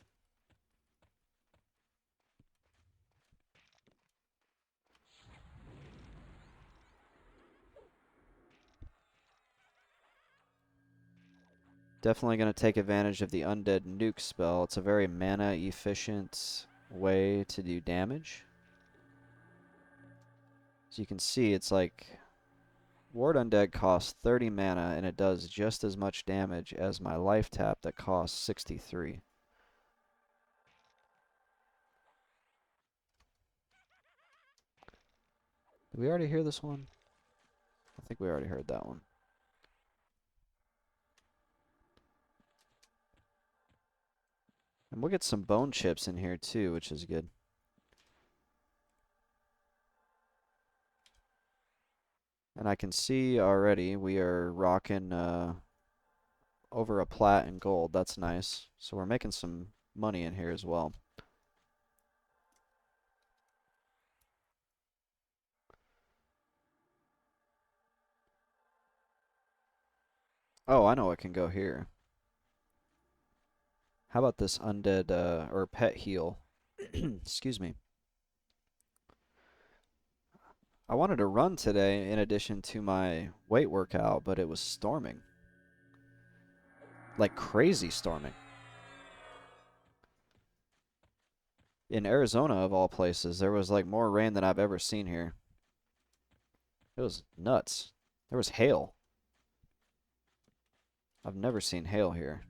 Definitely going to take advantage of the undead nuke spell. It's a very mana efficient way to do damage. As you can see, it's like Ward Undead costs 30 mana and it does just as much damage as my life tap that costs 63. Did we already hear this one? I think we already heard that one. And we'll get some bone chips in here too, which is good. And I can see already we are rocking over a plat and gold. That's nice. So we're making some money in here as well. Oh, I know what can go here. How about this undead or pet heal? Excuse me. I wanted to run today in addition to my weight workout, but it was storming. Like crazy storming. In Arizona, of all places, there was like more rain than I've ever seen here. It was nuts. There was hail. I've never seen hail here.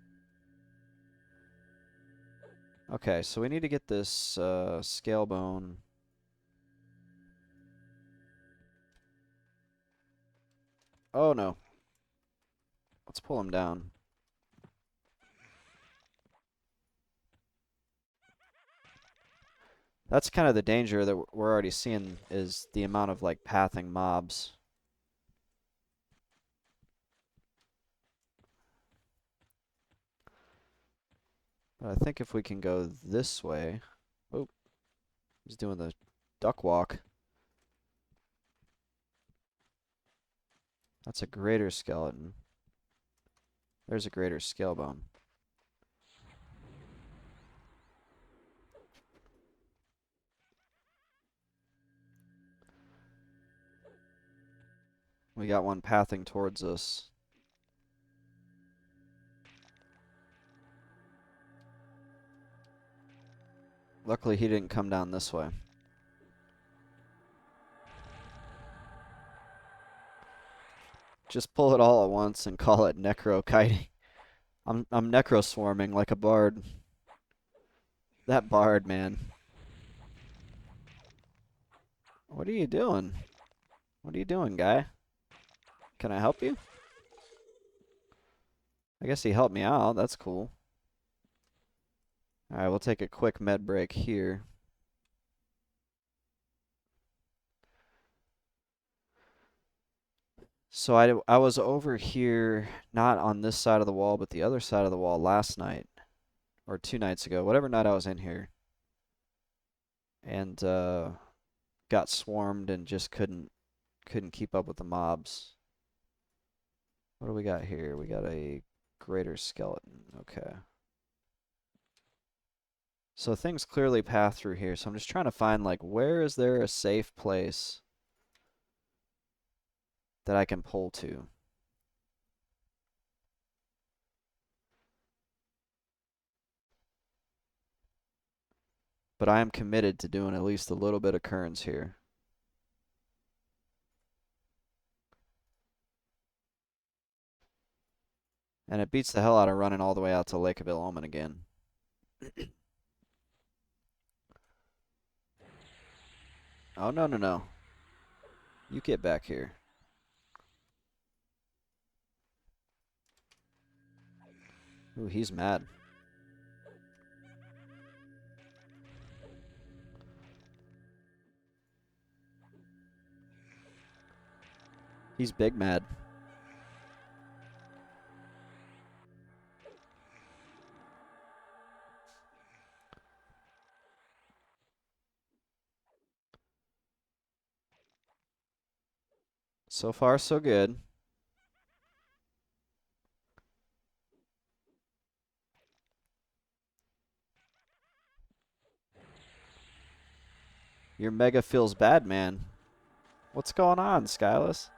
Okay, so we need to get this scale bone. Oh no. Let's pull him down. That's kind of the danger that we're already seeing is the amount of like pathing mobs. But I think if we can go this way. Oh, he's doing the duck walk. That's a greater skeleton. There's a greater scale bone. We got one pathing towards us. Luckily, he didn't come down this way. Just pull it all at once and call it necro kiting. I'm necro swarming like a bard. That bard, man. What are you doing? What are you doing, guy? Can I help you? I guess he helped me out. That's cool. Alright, we'll take a quick med break here. So I was over here, not on this side of the wall, but the other side of the wall last night. Or 2 nights ago. Whatever night I was in here. And got swarmed and just couldn't keep up with the mobs. What do we got here? We got a greater skeleton. Okay. So things clearly path through here. So I'm just trying to find, like, where is there a safe place that I can pull to? But I am committed to doing at least a little bit of Kurns here. And it beats the hell out of running all the way out to Lake of Ill-Omen again. Oh, no, no, no. You get back here. Ooh, he's mad. He's big mad. So far, so good. Your mega feels bad, man. What's going on, Skyless?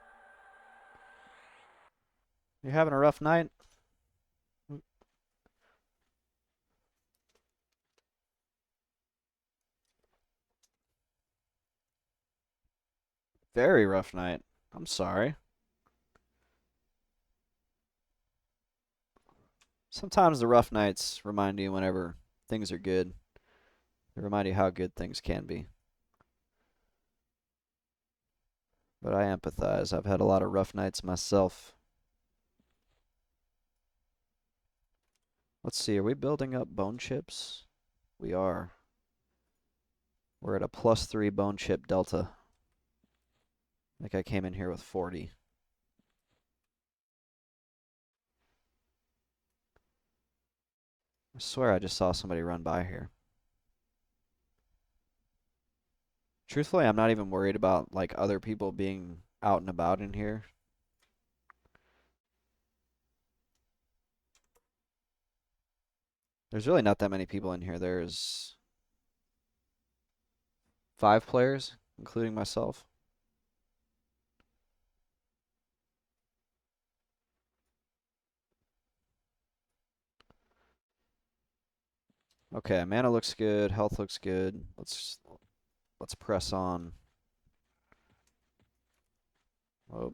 You having a rough night? Very rough night. I'm sorry. Sometimes the rough nights remind you whenever things are good. They remind you how good things can be. But I empathize. I've had a lot of rough nights myself. Let's see, are we building up bone chips? We are. We're at a +3 bone chip delta. I think I came in here with 40. I swear I just saw somebody run by here. Truthfully, I'm not even worried about like other people being out and about in here. There's really not that many people in here. There's 5 players, including myself. Okay, mana looks good, health looks good. Let's press on. Oh,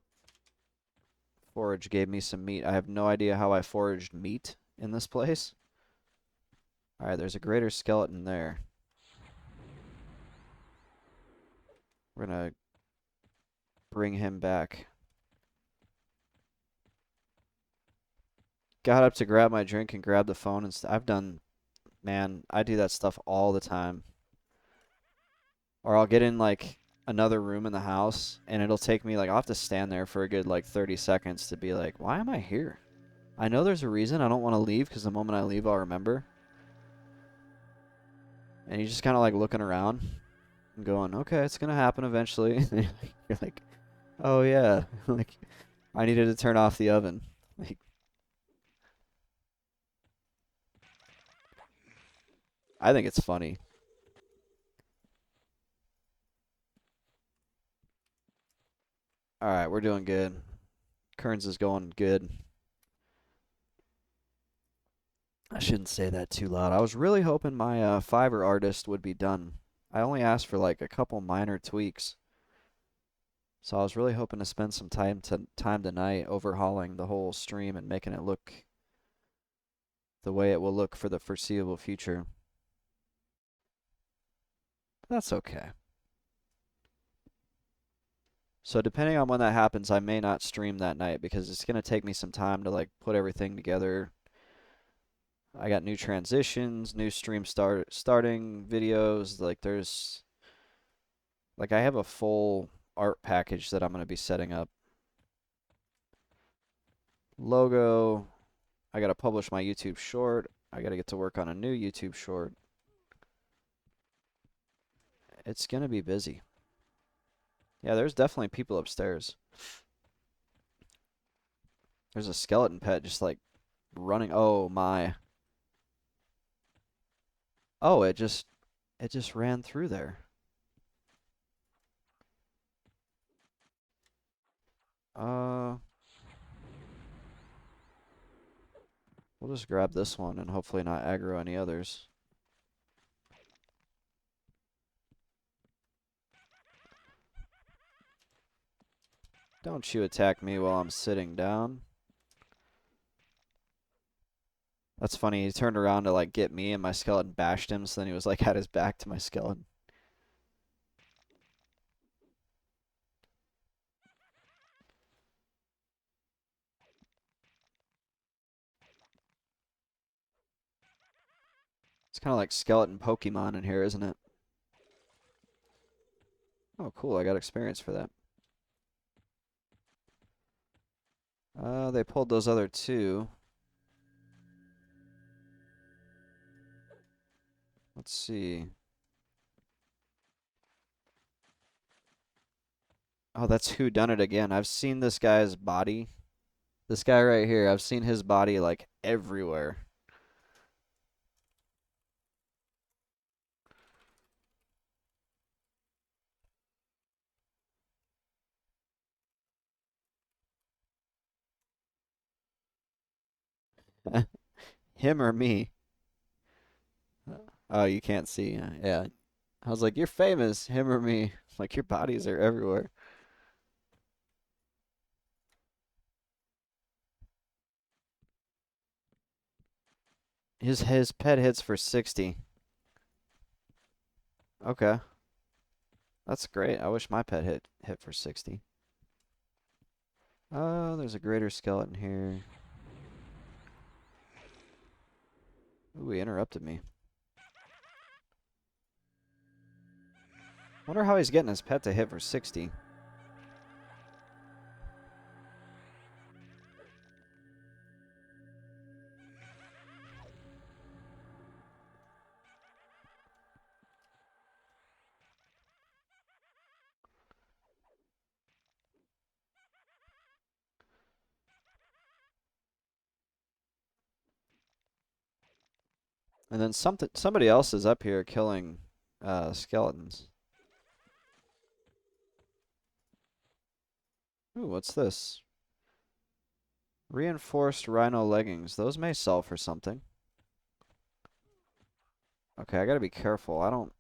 forage gave me some meat. I have no idea how I foraged meat in this place. Alright, there's a greater skeleton there. We're gonna bring him back. got up to grab my drink and grab the phone and I've done, man, I do that stuff all the time. Or I'll get in like another room in the house and it'll take me like I'll have to stand there for a good like 30 seconds to be like, why am I here? I know there's a reason. I don't want to leave because the moment I leave, I'll remember. And you just kind of like looking around and going, okay, it's gonna happen eventually. You're like, oh yeah, like I needed to turn off the oven. Like, I think it's funny. All right, we're doing good. Kearns is going good. I shouldn't say that too loud. I was really hoping my Fiverr artist would be done. I only asked for like a couple minor tweaks. So I was really hoping to spend some time tonight overhauling the whole stream and making it look the way it will look for the foreseeable future. That's okay. So depending on when that happens, I may not stream that night because it's gonna take me some time to like put everything together. I got new transitions, new starting videos. I have a full art package that I'm gonna be setting up. Logo. I gotta publish my YouTube short. I gotta get to work on a new YouTube short. It's gonna be busy. Yeah, there's definitely people upstairs. There's a skeleton pet just like running. Oh my. Oh, it just ran through there. Uh, we'll just grab this one and hopefully not aggro any others. Don't you attack me while I'm sitting down. That's funny. He turned around to like get me and my skeleton bashed him, so then he was like had his back to my skeleton. It's kind of like skeleton Pokemon in here, isn't it? Oh, cool. I got experience for that. They pulled those other two. Let's see. Oh, that's who done it again. I've seen this guy's body. This guy right here, I've seen his body like everywhere. Him or me? Oh, you can't see. Yeah. I was like, you're famous, him or me? Like your bodies are everywhere. His pet hits for 60. Okay. That's great. I wish my pet hit for 60. Oh, there's a greater skeleton here. Ooh, he interrupted me. Wonder how he's getting his pet to hit for 60. And then somebody else is up here killing skeletons. Ooh, what's this? Reinforced rhino leggings. Those may sell for something. Okay, I gotta be careful. I don't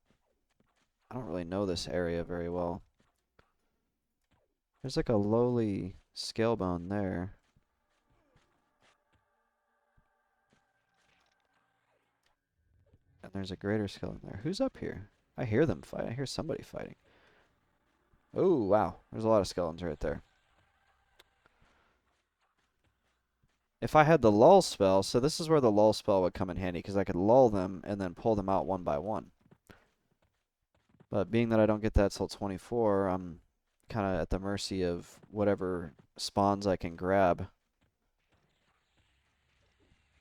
really know this area very well. There's like a lowly scale bone there. And there's a greater skeleton there. Who's up here? I hear them fight. I hear somebody fighting. Oh, wow. There's a lot of skeletons right there. If I had the lull spell, so this is where the lull spell would come in handy, because I could lull them and then pull them out one by one. But being that I don't get that till 24, I'm kind of at the mercy of whatever spawns I can grab.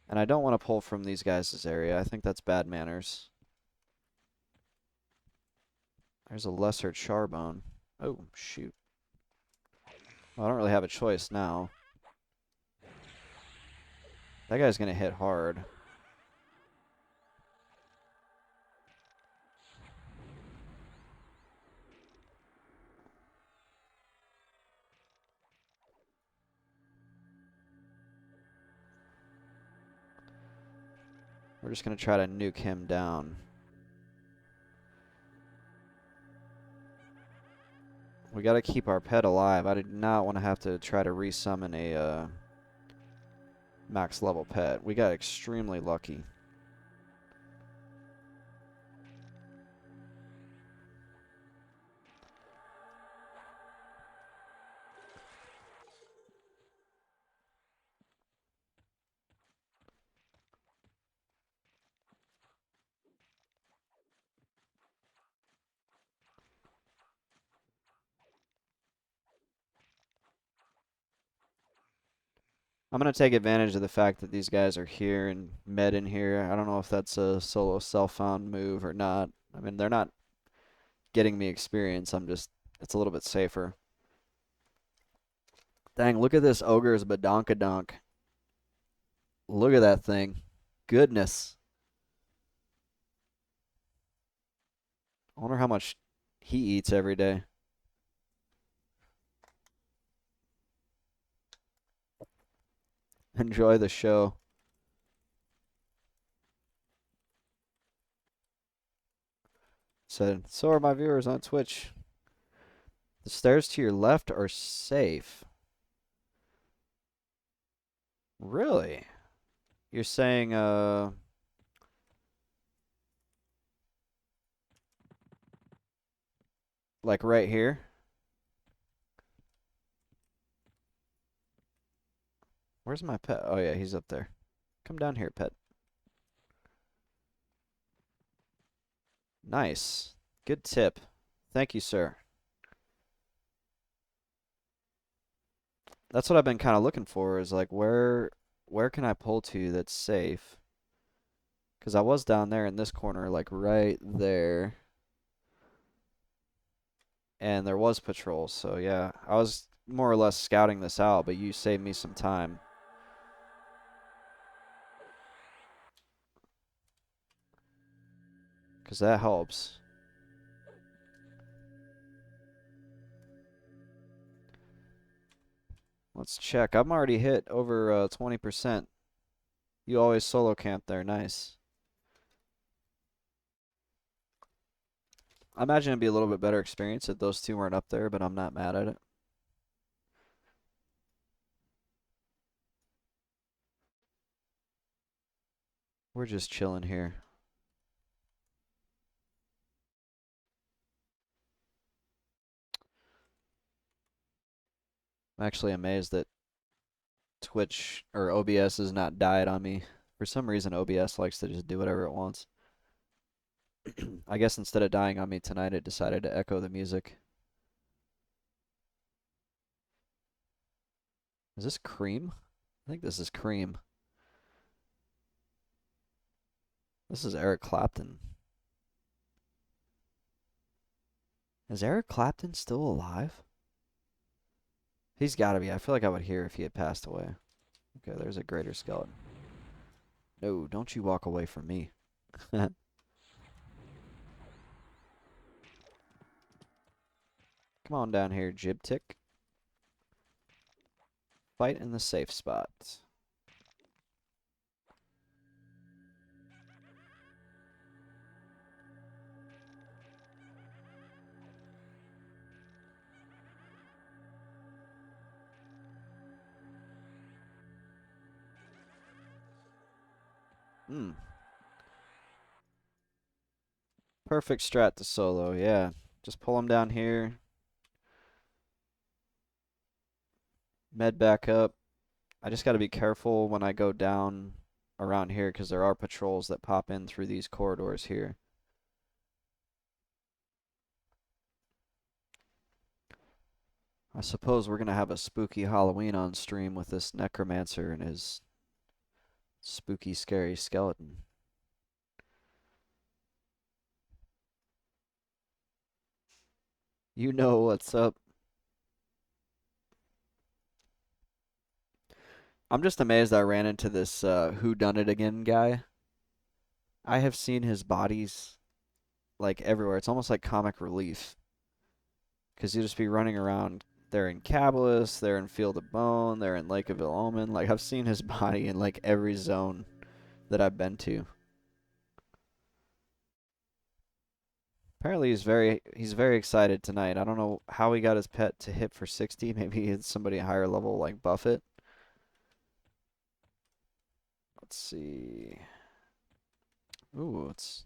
And I don't want to pull from these guys' area. I think that's bad manners. There's a lesser charbone. Oh, shoot. Well, I don't really have a choice now. That guy's going to hit hard. We're just going to try to nuke him down. We got to keep our pet alive. I did not want to have to try to resummon a max level pet. We got extremely lucky. I'm going to take advantage of the fact that these guys are here and med in here. I don't know if that's a solo self-found move or not. I mean, they're not getting me experience. It's a little bit safer. Dang, look at this ogre's badonkadonk. Look at that thing. Goodness. I wonder how much he eats every day. Enjoy the show. Said, so are my viewers on Twitch. The stairs to your left are safe. Really? You're saying, like right here? Where's my pet? Oh yeah, he's up there. Come down here, pet. Nice. Good tip. Thank you, sir. That's what I've been kind of looking for is like where can I pull to that's safe? Because I was down there in this corner, like right there. And there was patrols, so yeah. I was more or less scouting this out, but you saved me some time. Because that helps. Let's check. I'm already hit over 20%. You always solo camp there. Nice. I imagine it'd be a little bit better experience if those two weren't up there, but I'm not mad at it. We're just chilling here. I'm actually amazed that Twitch or OBS has not died on me. For some reason, OBS likes to just do whatever it wants. I guess instead of dying on me tonight, it decided to echo the music. Is this Cream? I think this is Cream. This is Eric Clapton. Is Eric Clapton still alive? He's got to be. I feel like I would hear if he had passed away. Okay, there's a greater skeleton. No, don't you walk away from me. Come on down here, Jibtick. Fight in the safe spot. Hmm. Perfect strat to solo, yeah. Just pull him down here. Med back up. I just got to be careful when I go down around here because there are patrols that pop in through these corridors here. I suppose we're gonna have a spooky Halloween on stream with this necromancer and his spooky, scary skeleton. You know what's up. I'm just amazed I ran into this Who Done It Again guy. I have seen his bodies like everywhere. It's almost like comic relief. Because you just be running around. They're in Cabalus, they're in Field of Bone, they're in Lake of Ill-Omen. Like, I've seen his body in like every zone that I've been to. Apparently he's very excited tonight. I don't know how he got his pet to hit for 60. Maybe it's somebody higher level like Buffett. Let's see. Ooh, it's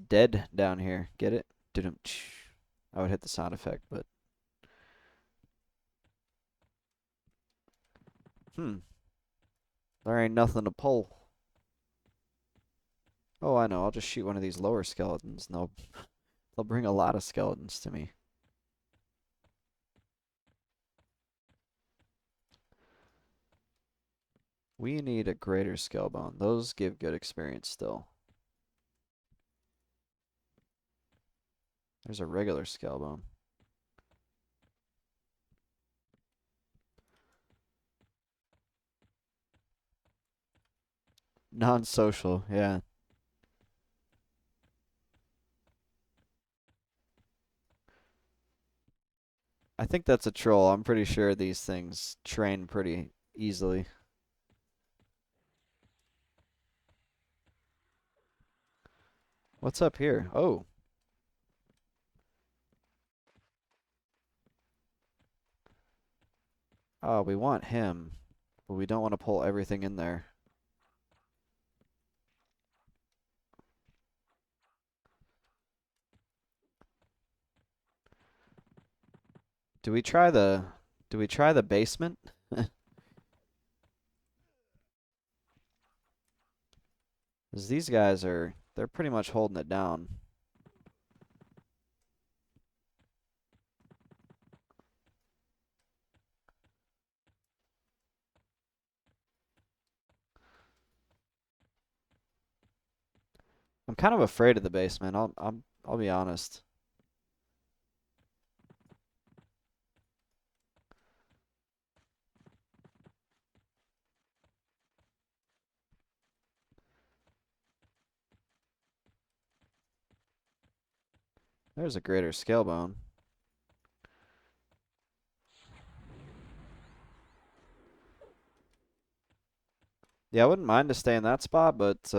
dead down here. Get it? Didn't. I would hit the sound effect, but there ain't nothing to pull. Oh, I know. I'll just shoot one of these lower skeletons, and they'll bring a lot of skeletons to me. We need a greater scale bone. Those give good experience still. There's a regular scale bone. Non-social, yeah. I think that's a troll. I'm pretty sure these things train pretty easily. What's up here? Oh. Oh, we want him, but we don't want to pull everything in there. Do we try the do we try the basement? 'Cause these guys they're pretty much holding it down. I'm kind of afraid of the basement. I'll be honest. There's a greater scale bone. Yeah, I wouldn't mind to stay in that spot, but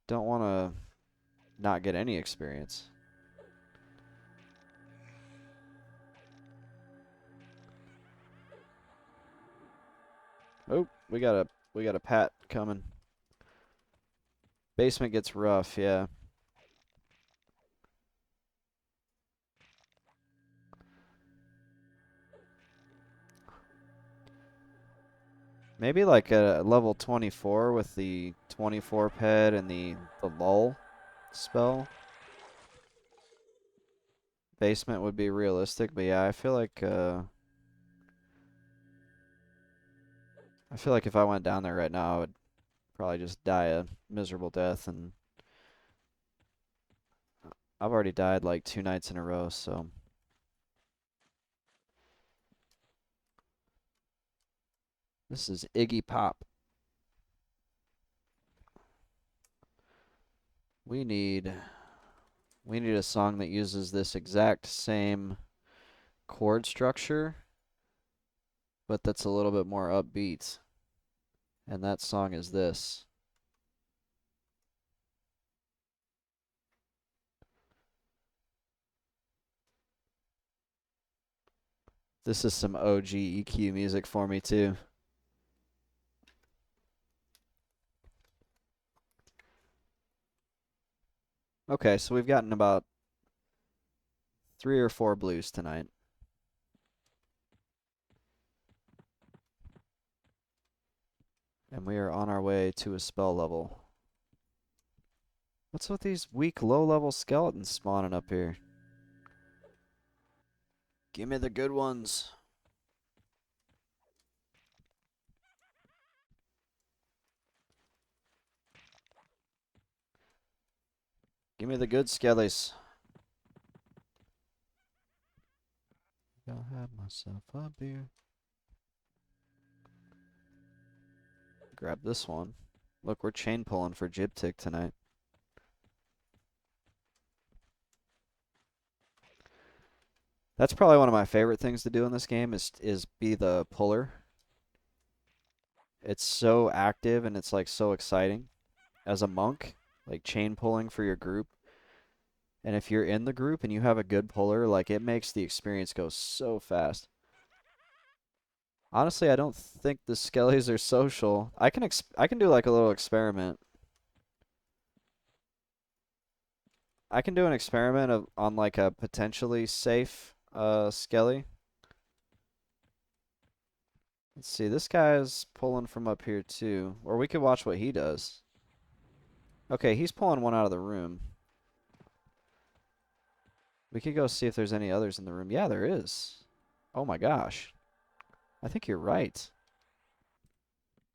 don't want to not get any experience. Oh, we got a pat coming. Basement gets rough, yeah. Maybe like a level 24 with the 24 ped and the lull spell. Basement would be realistic, but yeah, I feel like if I went down there right now, I would probably just die a miserable death, and I've already died like 2 nights in a row, so this is Iggy Pop. We need we need a song that uses this exact same chord structure, but that's a little bit more upbeat. And that song is this. This is some OG EQ music for me too. Okay, so we've gotten about 3 or 4 blues tonight. And we are on our way to a spell level. What's with these weak low-level skeletons spawning up here? Give me the good ones. Give me the good skellies. I'll have myself a beer. Grab this one. Look, we're chain pulling for Jibtic tonight. That's probably one of my favorite things to do in this game is be the puller. It's so active and it's like so exciting. As a monk, like chain pulling for your group. And if you're in the group and you have a good puller, like it makes the experience go so fast. Honestly, I don't think the skellies are social. I can do like a little experiment. I can do an experiment on like a potentially safe skelly. Let's see, this guy's pulling from up here too. Or we could watch what he does. Okay, he's pulling one out of the room. We could go see if there's any others in the room. Yeah, there is. Oh my gosh. I think you're right.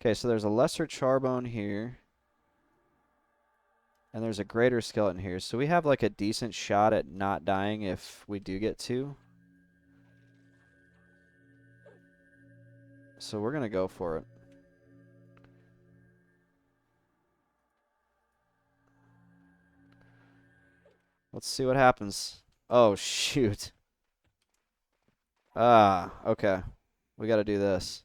Okay, so there's a lesser charbone here. And there's a greater skeleton here. So we have like a decent shot at not dying if we do get two. So we're going to go for it. Let's see what happens. Oh, shoot. Ah, okay. We got to do this.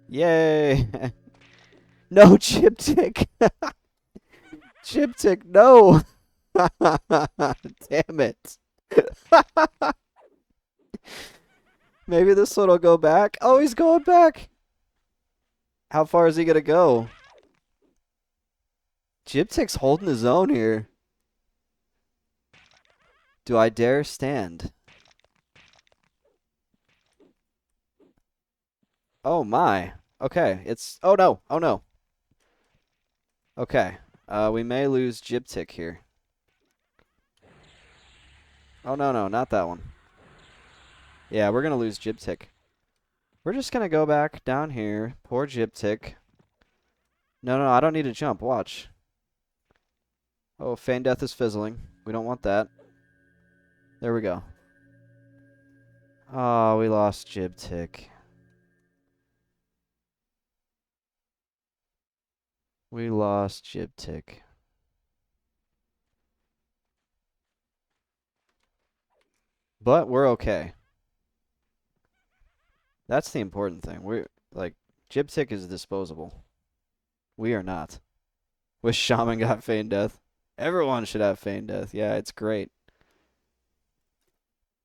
Yay! No, Chiptick! Chiptick, no! Damn it. Maybe this one will go back. Oh, he's going back! How far is he going to go? Chiptick's holding his own here. Do I dare stand? Oh my. Okay, it's... Oh no, oh no. Okay, we may lose Jibtic here. Oh no, no, not that one. Yeah, we're gonna lose Jibtic. We're just gonna go back down here. Poor Jibtic. No, no, I don't need to jump. Watch. Oh, Feign Death is fizzling. We don't want that. There we go. Oh, we lost Jibtic. We lost Jibtic. But we're okay. That's the important thing. We're like Jibtic is disposable. We are not. Wish Shaman got Feign Death. Everyone should have Feign Death. Yeah, it's great.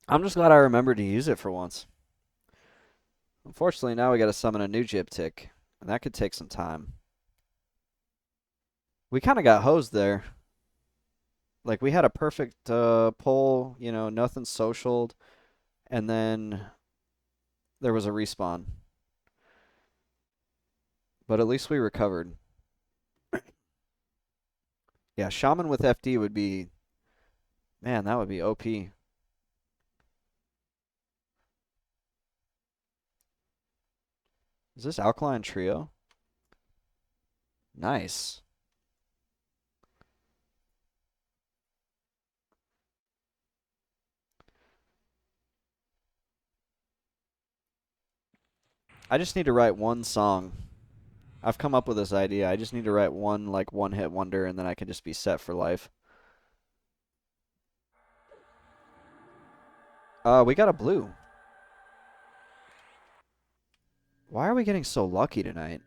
I'm just glad I remembered to use it for once. Unfortunately, now we gotta summon a new Jibtic, and that could take some time. We kind of got hosed there. Like, we had a perfect pull, you know, nothing socialed, and then there was a respawn. But at least we recovered. Yeah, Shaman with FD would be... Man, that would be OP. Is this Alkaline Trio? Nice. I just need to write one song. I've come up with this idea. I just need to write one, like, one-hit wonder, and then I can just be set for life. We got a blue. Why are we getting so lucky tonight?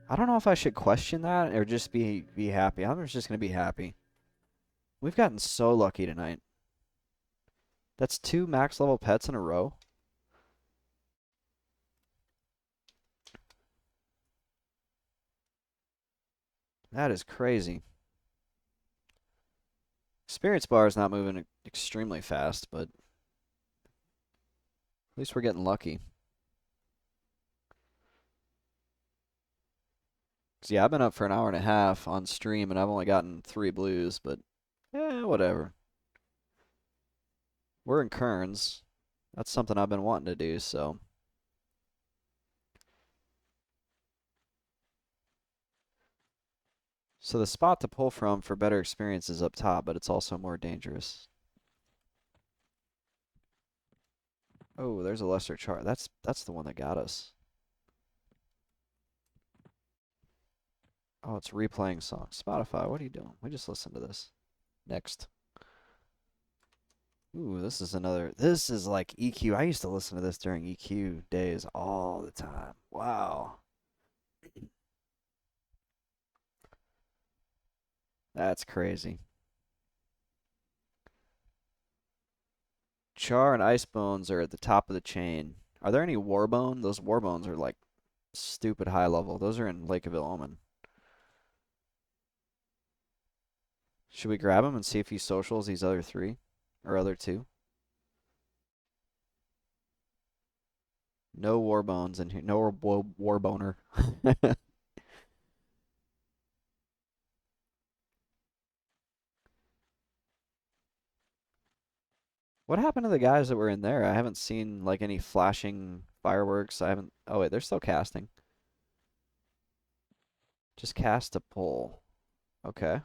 I don't know if I should question that or just be happy. I'm just going to be happy. We've gotten so lucky tonight. That's 2 max level pets in a row. That is crazy. Experience bar is not moving extremely fast, but least we're getting lucky. 'Cause yeah, I've been up for an hour and a half on stream and I've only gotten 3 blues, but whatever. We're in Kern's. That's something I've been wanting to do, so. So the spot to pull from for better experience is up top, but it's also more dangerous. Oh, there's a lesser chart. That's the one that got us. Oh, it's replaying songs. Spotify, what are you doing? We just listened to this. Next. Ooh, this is like EQ. I used to listen to this during EQ days all the time. Wow. That's crazy. Char and Ice Bones are at the top of the chain. Are there any Warbone? Those Warbones are like stupid high level. Those are in Lake of Ill-Omen. Should we grab him and see if he socials these other 3? Or other 2? No Warbones in here. No Warboner. What happened to the guys that were in there? I haven't seen like any flashing fireworks. I haven't. Oh wait, they're still casting. Just cast a pull. Okay.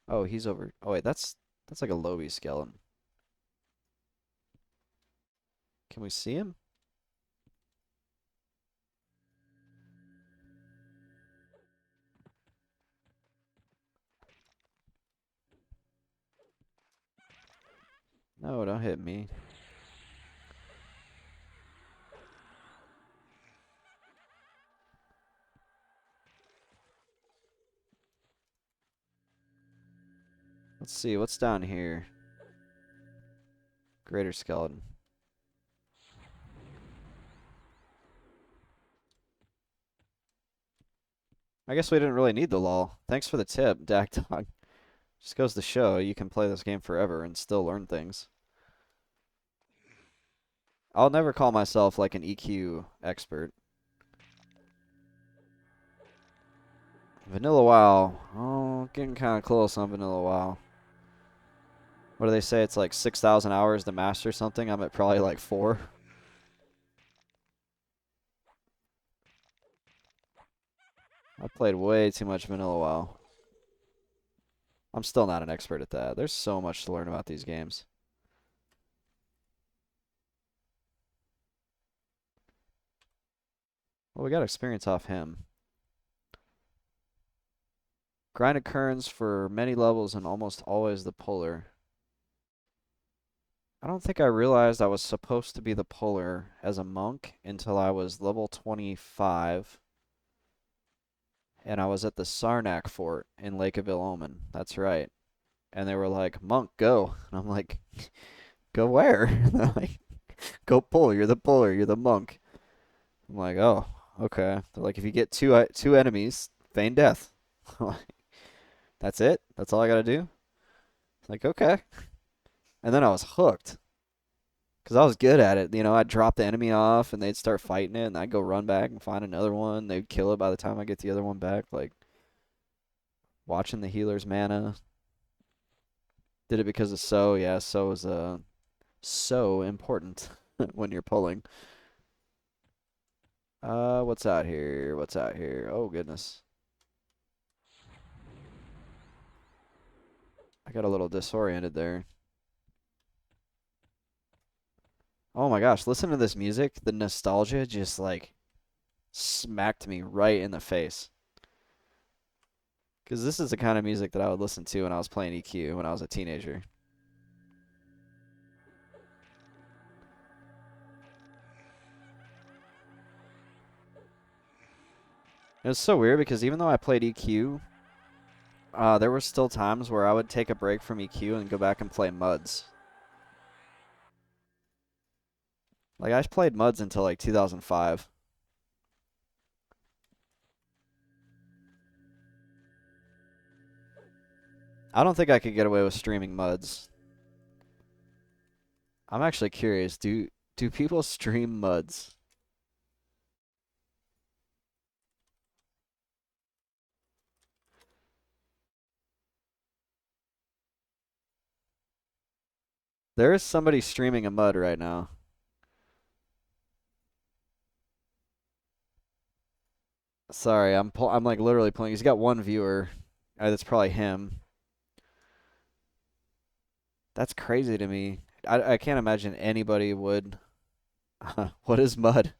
Oh, he's over. Oh wait, that's like a Lobie skeleton. Can we see him? No, don't hit me. Let's see, what's down here? Greater skeleton. I guess we didn't really need the lull. Thanks for the tip, Dak Dog. Just goes to show you can play this game forever and still learn things. I'll never call myself like an EQ expert. Vanilla WoW. Oh, getting kind of close on Vanilla WoW. What do they say? It's like 6,000 hours to master something. I'm at probably like 4. I played way too much Vanilla WoW. I'm still not an expert at that. There's so much to learn about these games. Well, we got experience off him. Grinded Kurns for many levels and almost always the puller. I don't think I realized I was supposed to be the puller as a monk until I was level 25. And I was at the Sarnak fort in Lake of Ill-Omen. That's right. And they were like, "Monk, go." And I'm like, "Go where?" And they're like, "Go pull. You're the puller. You're the monk." I'm like, "Oh, okay." They're like, "If you get two enemies, feign death." I'm like, "That's it? That's all I gotta do?" Like, okay. And then I was hooked. Because I was good at it. You know, I'd drop the enemy off and they'd start fighting it, and I'd go run back and find another one. They'd kill it by the time I get the other one back. Like, watching the healer's mana. Did it because of So. Yeah, So is so important when you're pulling. What's out here? What's out here? Oh, goodness. I got a little disoriented there. Oh my gosh, listen to this music. The nostalgia just like smacked me right in the face. Because this is the kind of music that I would listen to when I was playing EQ when I was a teenager. It was so weird because even though I played EQ, there were still times where I would take a break from EQ and go back and play MUDs. Like, I played MUDs until like 2005. I don't think I could get away with streaming MUDs. I'm actually curious. Do people stream muds? There is somebody streaming a mud right now. Sorry, I'm like literally playing. He's got one viewer. That's probably him. That's crazy to me. I can't imagine anybody would. What is mud?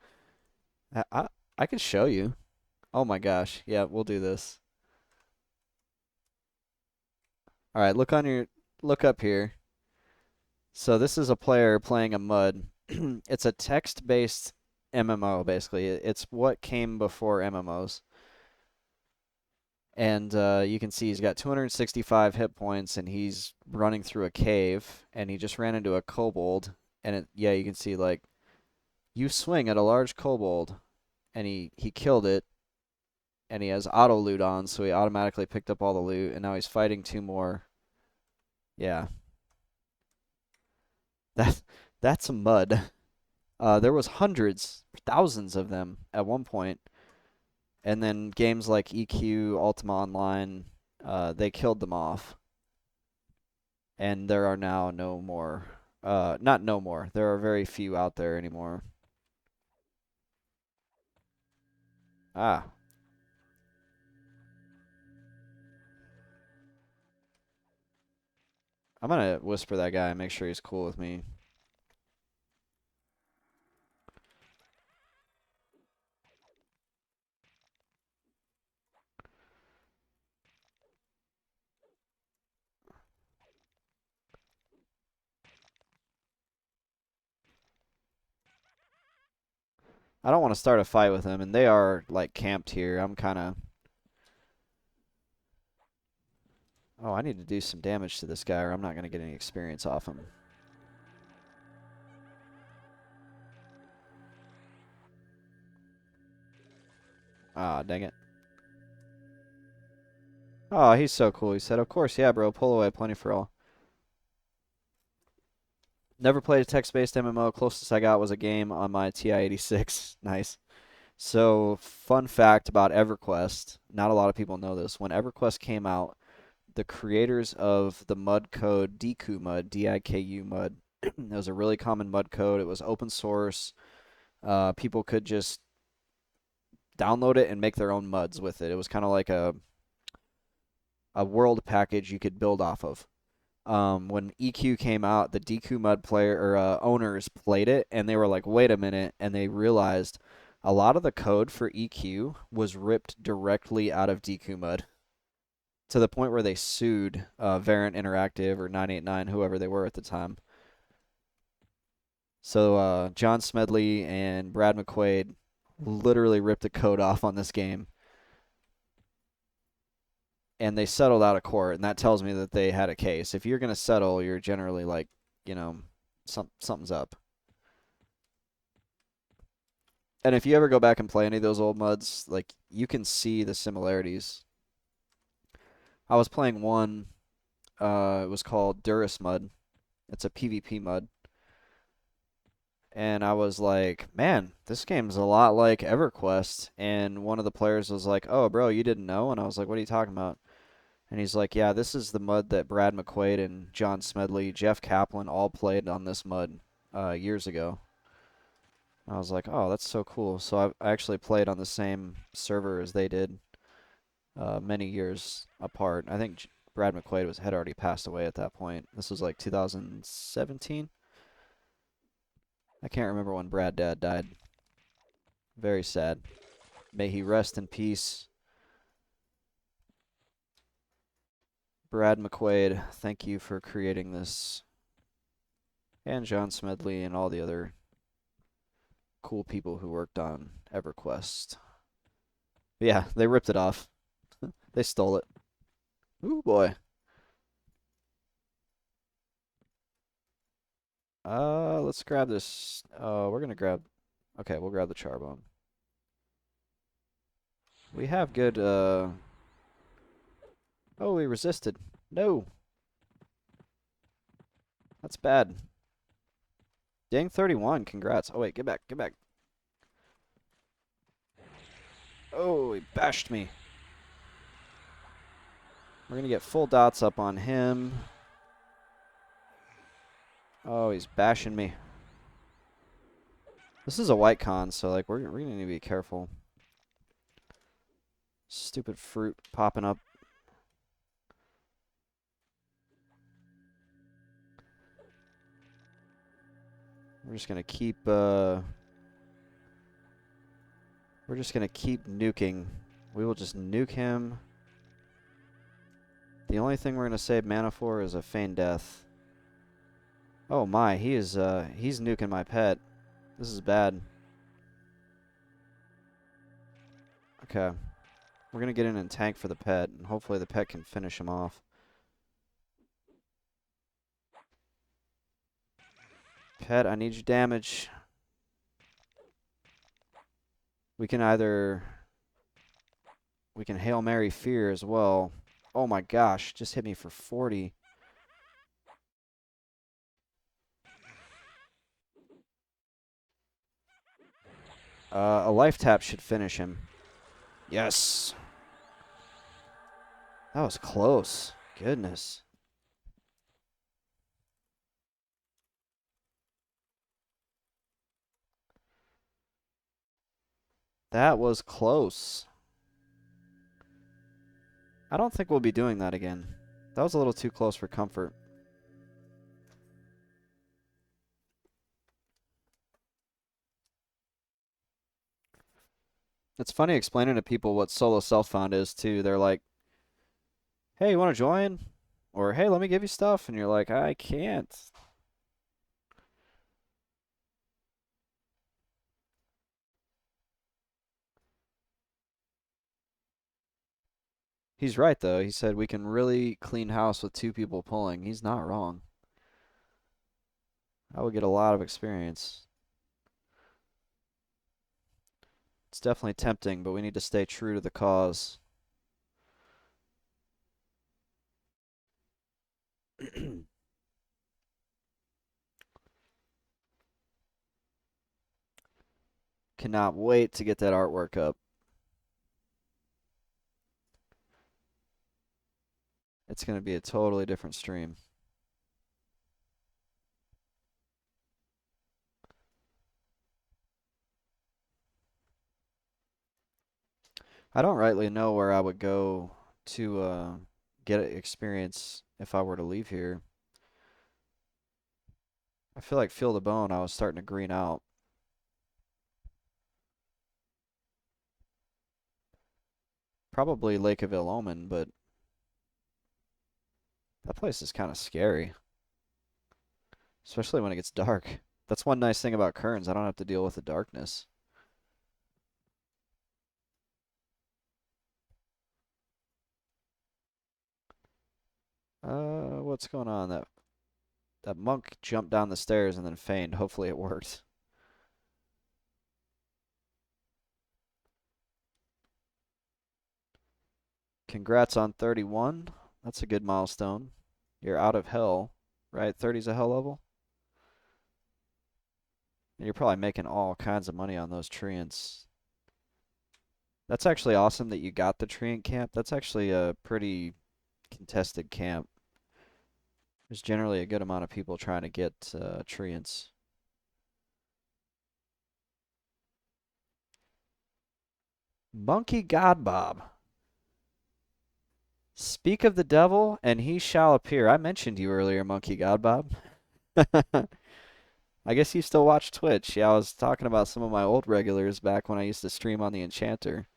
I, I I can show you. Oh my gosh. Yeah, we'll do this. All right, look up here. So this is a player playing a mud. It's a text-based MMO basically. It's what came before MMOs. And you can see he's got 265 hit points and he's running through a cave and he just ran into a kobold and yeah, you can see like you swing at a large kobold and he killed it and he has auto loot on, so he automatically picked up all the loot and now he's fighting two more. Yeah. That that's a mud. There was hundreds, thousands of them at one point, and then games like EQ, Ultima Online, they killed them off, and there are now no more. Not no more. There are very few out there anymore. Ah, I'm gonna whisper that guy and make sure he's cool with me. I don't want to start a fight with him, and they are like camped here. I'm kind of. Oh, I need to do some damage to this guy, or I'm not gonna get any experience off him. Ah, dang it. Oh, he's so cool. He said, "Of course, yeah, bro. Pull away, plenty for all." Never played a text-based MMO. Closest I got was a game on my TI-86. Nice. So, fun fact about EverQuest. Not a lot of people know this. When EverQuest came out, the creators of the mud code Diku mud, D-I-K-U mud, it was a really common mud code. It was open source. People could just download it and make their own muds with it. It was kind of like a world package you could build off of. When EQ came out, the Deku Mud player or owners played it and they were like, "Wait a minute!" And they realized a lot of the code for EQ was ripped directly out of Deku Mud to the point where they sued Variant Interactive or 989, whoever they were at the time. So John Smedley and Brad McQuaid literally ripped the code off on this game and they settled out of court, and that tells me that they had a case. If you're going to settle, you're generally like, you know, something's up. And if you ever go back and play any of those old muds, like you can see the similarities. I was playing one. It was called Durus Mud. It's a PvP mud, and I was like, man, this game's a lot like EverQuest. And one of the players was like, oh, bro, you didn't know? And I was like, what are you talking about? And he's like, yeah, this is the mud that Brad McQuaid and John Smedley, Jeff Kaplan all played on this mud years ago. I was like, oh, that's so cool. So I actually played on the same server as they did many years apart. I think Brad McQuaid had already passed away at that point. This was like 2017. I can't remember when Brad Dad died. Very sad. May he rest in peace. Brad McQuaid, thank you for creating this. And John Smedley and all the other cool people who worked on EverQuest. Yeah, they ripped it off. They stole it. Ooh boy. Let's grab this. We're gonna grab. Okay, we'll grab the charbone. We have good. Oh, we resisted. No, that's bad. Dang 31, congrats. Oh wait, get back, get back. Oh, he bashed me. We're gonna get full dots up on him. Oh, he's bashing me. This is a white con, so like we're gonna need to be careful. Stupid fruit popping up. We're just gonna keep nuking. We will just nuke him. The only thing we're gonna save mana for is a feign death. Oh my, he's nuking my pet. This is bad. Okay. We're gonna get in and tank for the pet, and hopefully the pet can finish him off. Pet, I need your damage. We can Hail Mary Fear as well. Oh my gosh, just hit me for 40. A life tap should finish him. Yes. That was close. Goodness. That was close. I don't think we'll be doing that again. That was a little too close for comfort. It's funny explaining to people what solo self-found is, too. They're like, hey, you want to join? Or, hey, let me give you stuff. And you're like, I can't. He's right, though. He said we can really clean house with 2 people pulling. He's not wrong. I would get a lot of experience. It's definitely tempting, but we need to stay true to the cause. Cannot wait to get that artwork up. It's going to be a totally different stream. I don't rightly know where I would go to get experience if I were to leave here. I feel like Feel the Bone, I was starting to green out. Probably Lake of Ill Omen, but that place is kind of scary. Especially when it gets dark. That's one nice thing about Kern's. I don't have to deal with the darkness. What's going on? That monk jumped down the stairs and then feigned. Hopefully it worked. Congrats on 31. That's a good milestone. You're out of hell, right? 30's a hell level? And you're probably making all kinds of money on those treants. That's actually awesome that you got the treant camp. That's actually a pretty contested camp. There's generally a good amount of people trying to get treants. Monkey God Bob. Speak of the devil, and he shall appear. I mentioned you earlier, Monkey God Bob. I guess you still watch Twitch. Yeah, I was talking about some of my old regulars back when I used to stream on the Enchanter.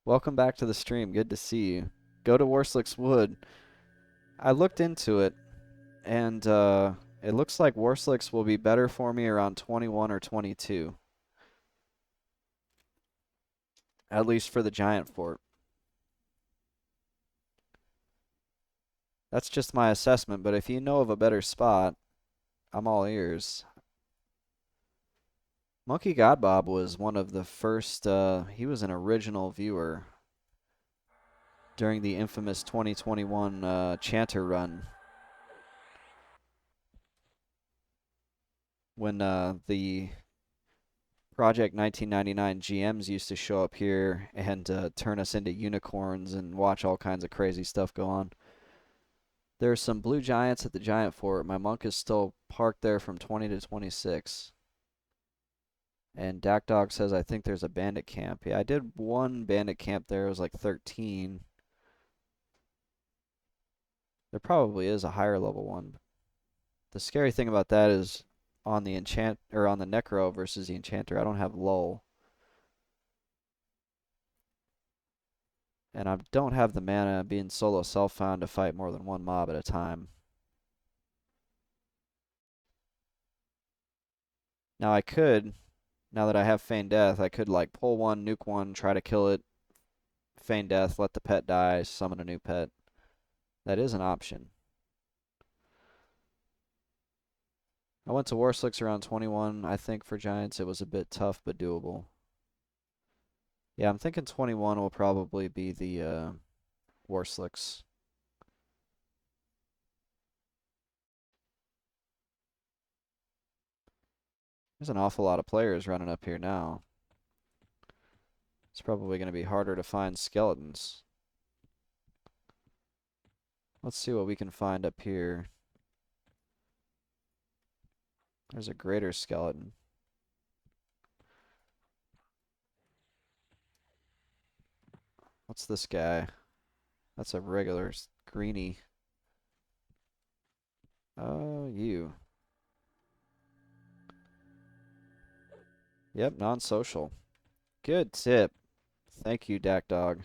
Welcome back to the stream. Good to see you. Go to Warslick's Wood. I looked into it, and it looks like Warslick's will be better for me around 21 or 22. At least for the Giant Fort. That's just my assessment, but if you know of a better spot, I'm all ears. Monkey God Bob was one of the first, he was an original viewer during the infamous 2021 Chanter run. when the Project 1999 GMs used to show up here and turn us into unicorns and watch all kinds of crazy stuff go on. There are some blue giants at the giant fort. My monk is still parked there from 20 to 26. And Dak Dog says, I think there's a bandit camp. Yeah, I did one bandit camp there. It was like 13. There probably is a higher level one. The scary thing about that is on the on the Necro versus the Enchanter, I don't have lull. And I don't have the mana being solo self-found to fight more than one mob at a time. Now I could, now that I have Feign Death, I could like pull one, nuke one, try to kill it, Feign Death, let the pet die, summon a new pet. That is an option. I went to Warslicks around 21. I think for Giants it was a bit tough but doable. Yeah, I'm thinking 21 will probably be the Warslicks. There's an awful lot of players running up here now. It's probably going to be harder to find skeletons. Let's see what we can find up here. There's a greater skeleton. What's this guy? That's a regular greenie. Oh, you. Yep, non-social. Good tip. Thank you, Dak Dog.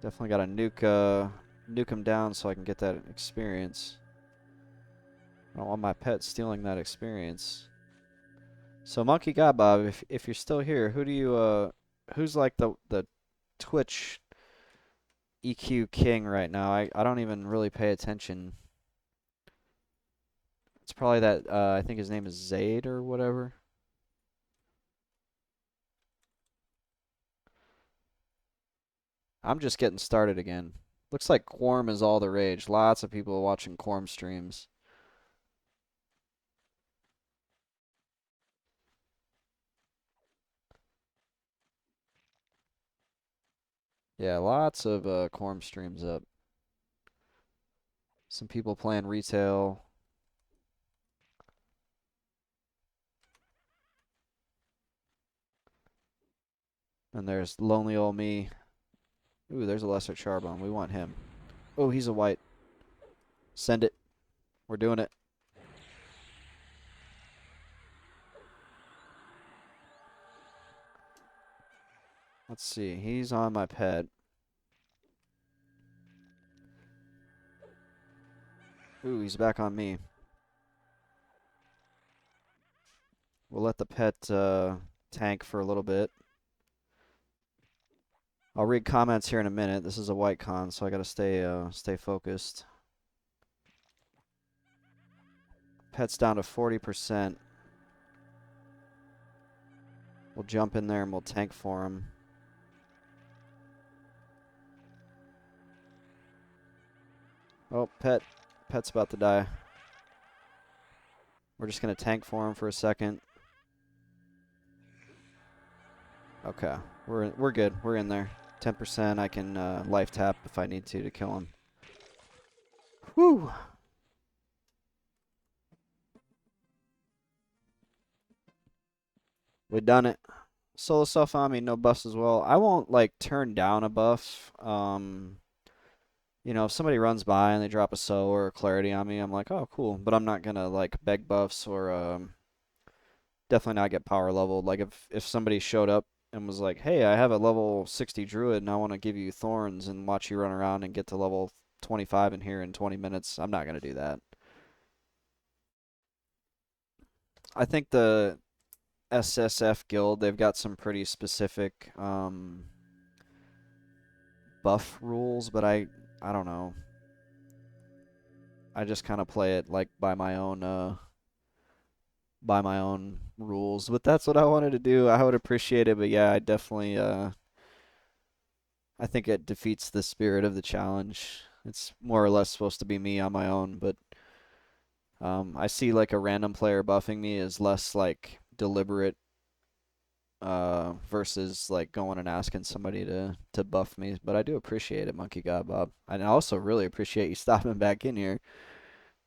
Definitely got to nuke him down so I can get that experience. I don't want my pet stealing that experience. So Monkey God Bob, if you're still here, who's like the Twitch EQ king right now? I don't even really pay attention. It's probably that I think his name is Zaid or whatever. I'm just getting started again. Looks like Quorm is all the rage. Lots of people watching Quorm streams. Yeah, lots of Quorm streams up. Some people playing retail. And there's lonely old me. Ooh, there's a lesser charbone. We want him. Oh, he's a white. Send it. We're doing it. Let's see. He's on my pet. Ooh, he's back on me. We'll let the pet tank for a little bit. I'll read comments here in a minute. This is a white con, so I gotta stay focused. Pet's down to 40%. We'll jump in there and we'll tank for him. Oh, pet's about to die. We're just gonna tank for him for a second. Okay, we're good. We're in there. 10%. I can life tap if I need to kill him. Whew. We done it. Solo self on me, no buffs as well. I won't like turn down a buff. You know, if somebody runs by and they drop a soul or a clarity on me, I'm like, oh cool. But I'm not gonna like beg buffs or definitely not get power leveled. Like if somebody showed up and was like, hey, I have a level 60 druid and I want to give you thorns and watch you run around and get to level 25 in here in 20 minutes, I'm not gonna do that. I think the SSF guild, they've got some pretty specific buff rules, but I don't know. I just kind of play it like by my own rules. But that's what I wanted to do. I would appreciate it, but yeah, I definitely I think it defeats the spirit of the challenge. It's more or less supposed to be me on my own, but I see like a random player buffing me is less like deliberate versus like going and asking somebody to buff me. But I do appreciate it, Monkey God Bob. And I also really appreciate you stopping back in here.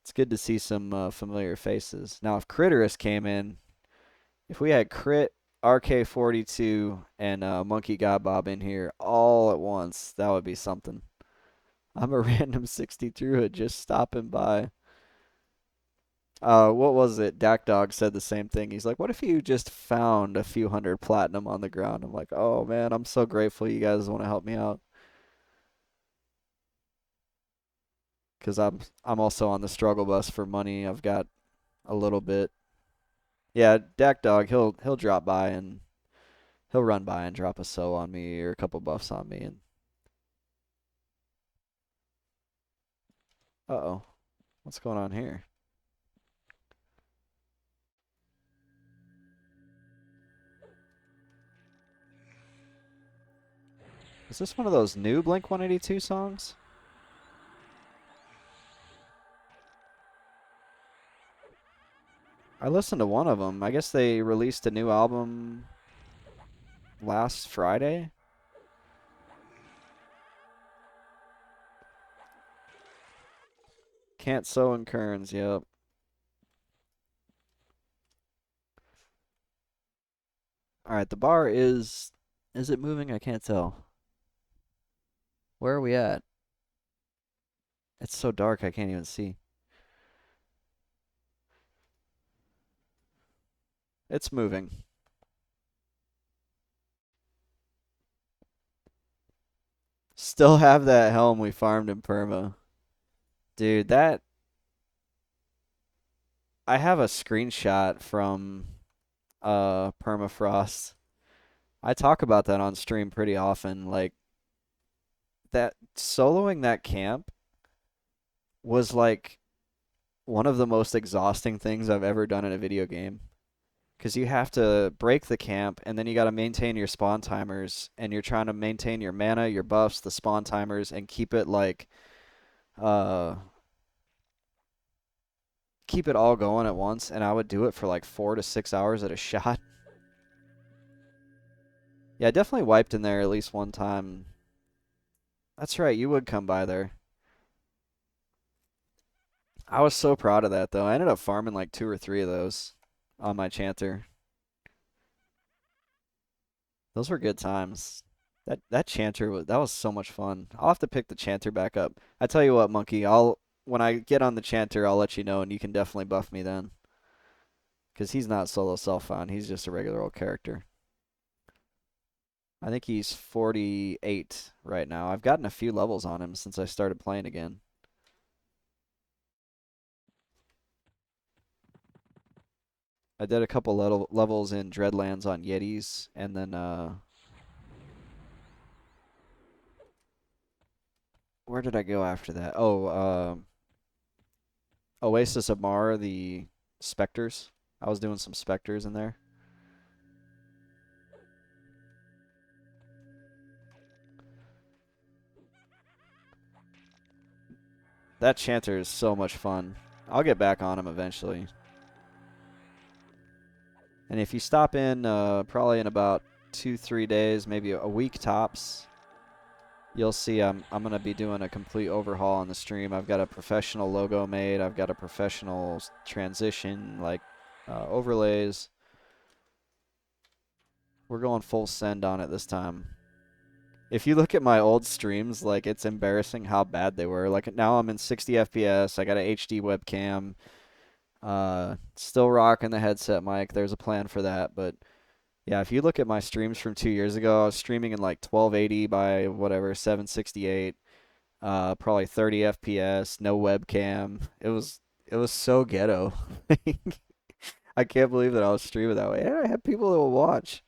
It's good to see some familiar faces. Now, if Critterus came in, if we had Crit, RK42, and Monkey God Bob in here all at once, that would be something. I'm a random 60 druid just stopping by. What was it? Dak Dog said the same thing. He's like, "What if you just found a few hundred platinum on the ground?" I'm like, "Oh man, I'm so grateful you guys want to help me out." Because I'm also on the struggle bus for money. I've got a little bit. Yeah, Dak Dog, he'll drop by and he'll run by and drop a soul on me or a couple buffs on me. And uh-oh, what's going on here? Is this one of those new Blink 182 songs? I listened to one of them. I guess they released a new album last Friday. Can't Sew and Kerns, yep. Alright, the bar is it moving? I can't tell. Where are we at? It's so dark I can't even see. It's moving. Still have that helm we farmed in Perma. Dude, that I have a screenshot from Permafrost. I talk about that on stream pretty often. Like that soloing that camp was like one of the most exhausting things I've ever done in a video game. Because you have to break the camp, and then you got to maintain your spawn timers, and you're trying to maintain your mana, your buffs, the spawn timers, and uh, keep it all going at once. And I would do it for like 4 to 6 hours at a shot. Yeah, I definitely wiped in there at least one time. That's right, you would come by there. I was so proud of that though. I ended up farming like 2 or 3 of those on my chanter. Those were good times. That chanter was that was so much fun. I'll have to pick the chanter back up. I tell you what, Monkey, I'll when I get on the chanter, I'll let you know, and you can definitely buff me then. Because he's not solo self-found. He's just a regular old character. I think he's 48 right now. I've gotten a few levels on him since I started playing again. I did a couple levels in Dreadlands on Yetis, and then where did I go after that? Oh, Oasis of Mara, the Spectres. I was doing some Spectres in there. That Chanter is so much fun. I'll get back on him eventually. And if you stop in probably in about 2, 3 days, maybe a week tops, you'll see I'm gonna be doing a complete overhaul on the stream. I've got a professional logo made. I've got a professional transition like overlays. We're going full send on it this time. If you look at my old streams, like it's embarrassing how bad they were. Like now I'm in 60 FPS. I got an HD webcam. Still rocking the headset mic. There's a plan for that, but yeah, if you look at my streams from 2 years ago, I was streaming in like 1280 by whatever 768, probably 30 FPS, no webcam. It was so ghetto. I can't believe that I was streaming that way. And I had people that will watch.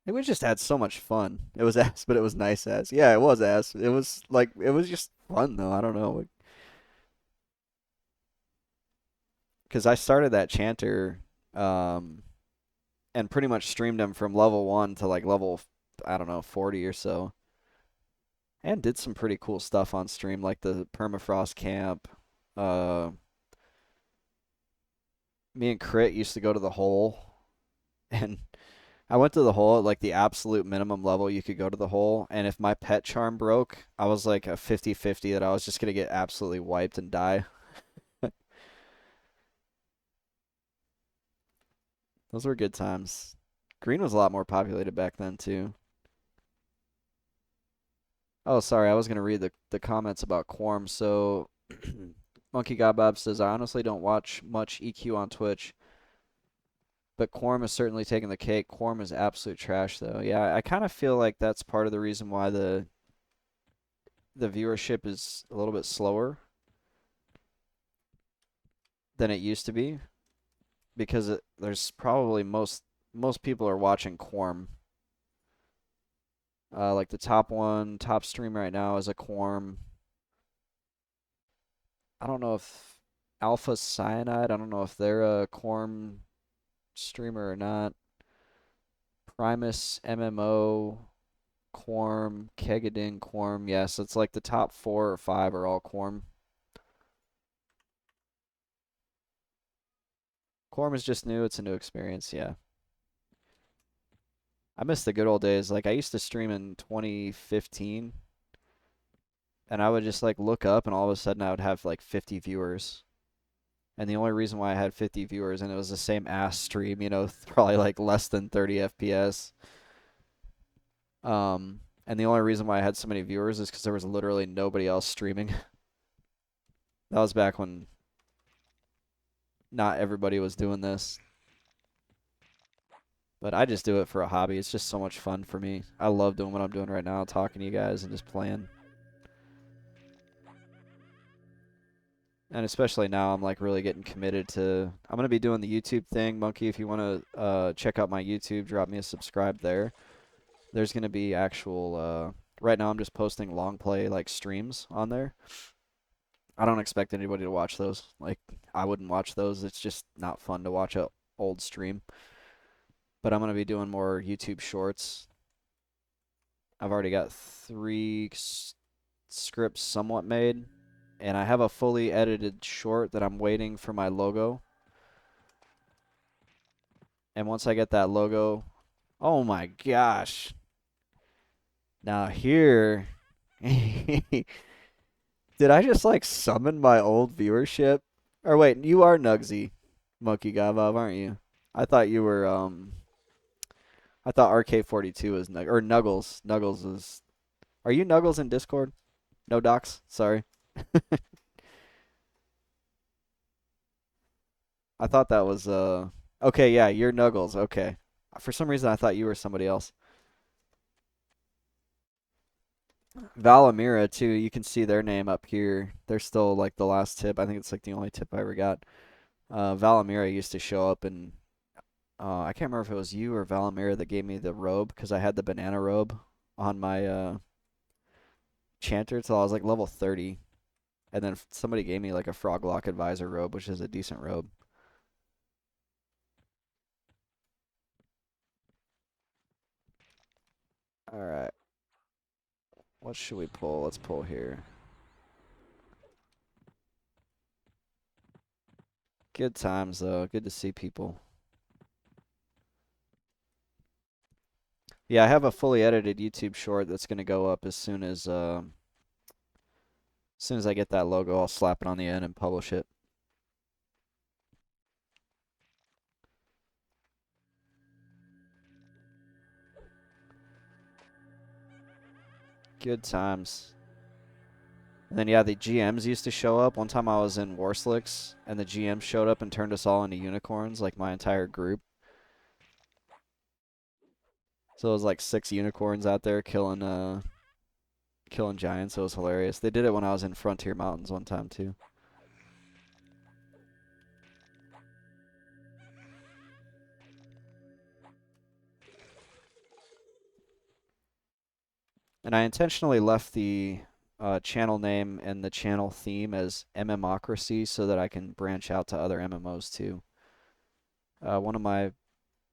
We just had so much fun. It was ass, but it was nice ass. Yeah, it was ass. It was like it was just fun though. I don't know, because I started that chanter, um, and pretty much streamed him from level 1 to like level, I don't know, 40 or so, and did some pretty cool stuff on stream, like the permafrost camp. Uh, Me and Crit used to go to the hole, and I went to the hole at like the absolute minimum level you could go to the hole, and if my pet charm broke, I was like a 50-50 that I was just gonna get absolutely wiped and die. Those were good times. Green was a lot more populated back then too. Oh, sorry, I was gonna read the comments about Quorum. So, Monkey God Bob says, I honestly don't watch much EQ on Twitch, but Quorum is certainly taking the cake. Quorum is absolute trash, though. Yeah, I kind of feel like that's part of the reason why the viewership is a little bit slower than it used to be, because there's probably most people are watching Quorum. Like the top stream right now is a Quorum. I don't know if Alpha Cyanide, I don't know if they're a Quorum streamer or not. Primus, MMO, Quorum, Kegadin, Quorum. Yes, it's like the top 4 or 5 are all Quorum. Quorum is just new. It's a new experience. Yeah. I miss the good old days. Like I used to stream in 2015, and I would just like look up, and all of a sudden I would have like 50 viewers. And the only reason why I had 50 viewers, and it was the same ass stream, probably like less than 30 FPS. And the only reason why I had so many viewers is because there was literally nobody else streaming. That was back when not everybody was doing this. But I just do it for a hobby. It's just so much fun for me. I love doing what I'm doing right now, talking to you guys and just playing. And especially now, I'm like really getting committed to. I'm gonna be doing the YouTube thing, Monkey. If you want to check out my YouTube, drop me a subscribe there. There's gonna be actual. Right now, I'm just posting long play like streams on there. I don't expect anybody to watch those. Like I wouldn't watch those. It's just not fun to watch a old stream. But I'm gonna be doing more YouTube shorts. I've already got 3 scripts somewhat made, and I have a fully edited short that I'm waiting for my logo. And once I get that logo, oh my gosh. Now here, did I just like summon my old viewership? Or wait, you are Nugsy, Monkey Gavav, aren't you? I thought you were I thought RK42 was or Nuggles. Nuggles is. Are you Nuggles in Discord? No docs. Sorry. I thought that was okay, yeah, you're Nuggles. Okay. For some reason I thought you were somebody else. Valamira too, you can see their name up here. They're still like the last tip. I think it's like the only tip I ever got. Valamira used to show up, and I can't remember if it was you or Valamira that gave me the robe, because I had the banana robe on my chanter till I was like level 30. And then somebody gave me like a Froglock Advisor robe, which is a decent robe. Alright. What should we pull? Let's pull here. Good times, though. Good to see people. Yeah, I have a fully edited YouTube short that's going to go up as soon as I get that logo. I'll slap it on the end and publish it. Good times. And then, yeah, the GMs used to show up. One time I was in Warslicks, and the GM showed up and turned us all into unicorns, like my entire group. So it was like 6 unicorns out there killing giants. It was hilarious. They did it when I was in Frontier Mountains one time, too. And I intentionally left the channel name and the channel theme as MMocracy so that I can branch out to other MMOs too. One of my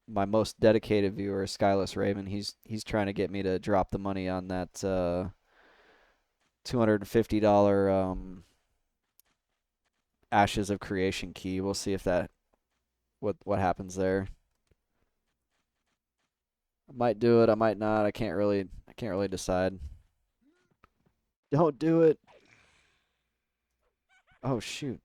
most dedicated viewer, Skyless Raven, he's trying to get me to drop the money on that $250 Ashes of Creation key. We'll see if that what happens there. I might do it, I might not. I can't really decide. Don't do it. Oh shoot.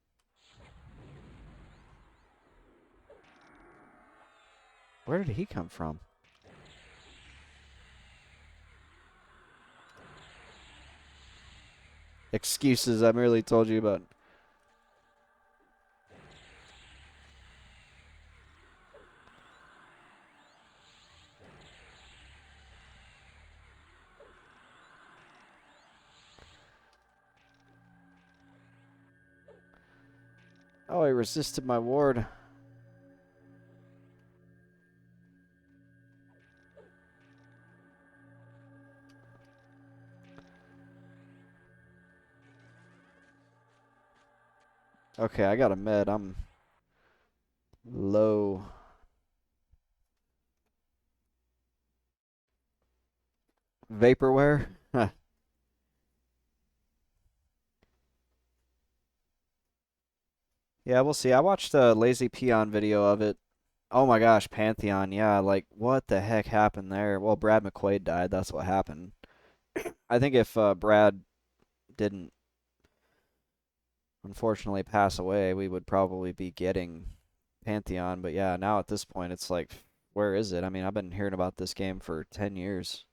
Where did he come from? Excuses, I merely told you about. Oh, he resisted my ward. Okay, I got a med. I'm low. Vaporware? Huh. Yeah, we'll see. I watched a Lazy Peon video of it. Oh my gosh, Pantheon. Yeah, like what the heck happened there? Well, Brad McQuaid died. That's what happened. I think if Brad didn't unfortunately pass away, we would probably be getting Pantheon. But yeah, now at this point, it's like, where is it? I mean, I've been hearing about this game for 10 years,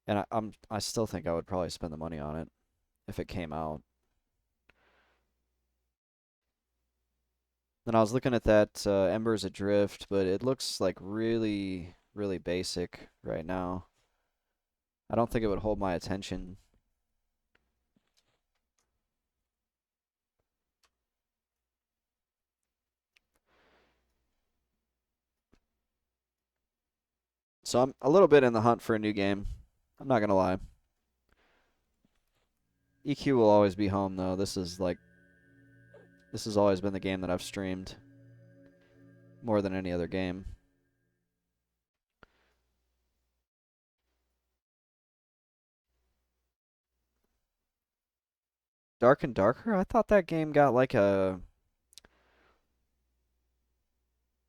and I still think I would probably spend the money on it if it came out. Then I was looking at that Embers Adrift, but it looks like really, really basic right now. I don't think it would hold my attention. So I'm a little bit in the hunt for a new game. I'm not gonna lie. EQ will always be home though. This has always been the game that I've streamed more than any other game. Dark and Darker? I thought that game got like a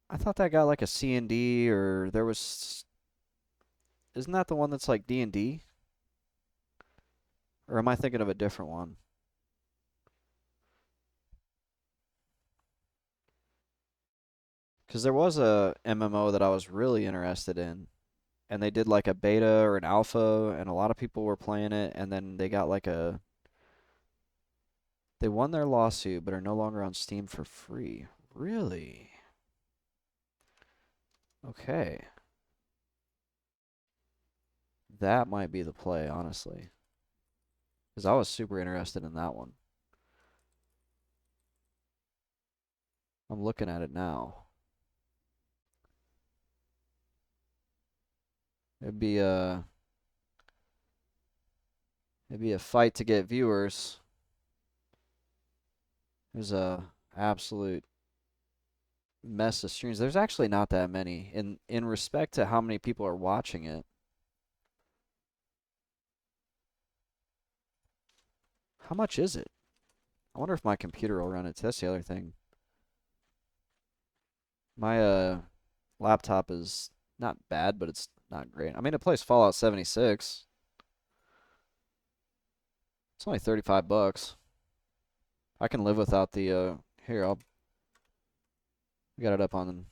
I thought that got like a C&D or there was isn't that the one that's like D&D? Or am I thinking of a different one? Because there was a MMO that I was really interested in, and they did like a beta or an alpha, and a lot of people were playing it, and then they got like a they won their lawsuit, but are no longer on Steam for free. Really? Okay. That might be the play, honestly. Because I was super interested in that one. I'm looking at it now. It'd be a it'd be a fight to get viewers. There's a absolute mess of streams. There's actually not that many in respect to how many people are watching it. How much is it? I wonder if my computer will run it. That's the other thing. My laptop is not bad, but it's not great. I mean, it plays Fallout 76. It's only 35 bucks. I can live without the here, I'll got it up on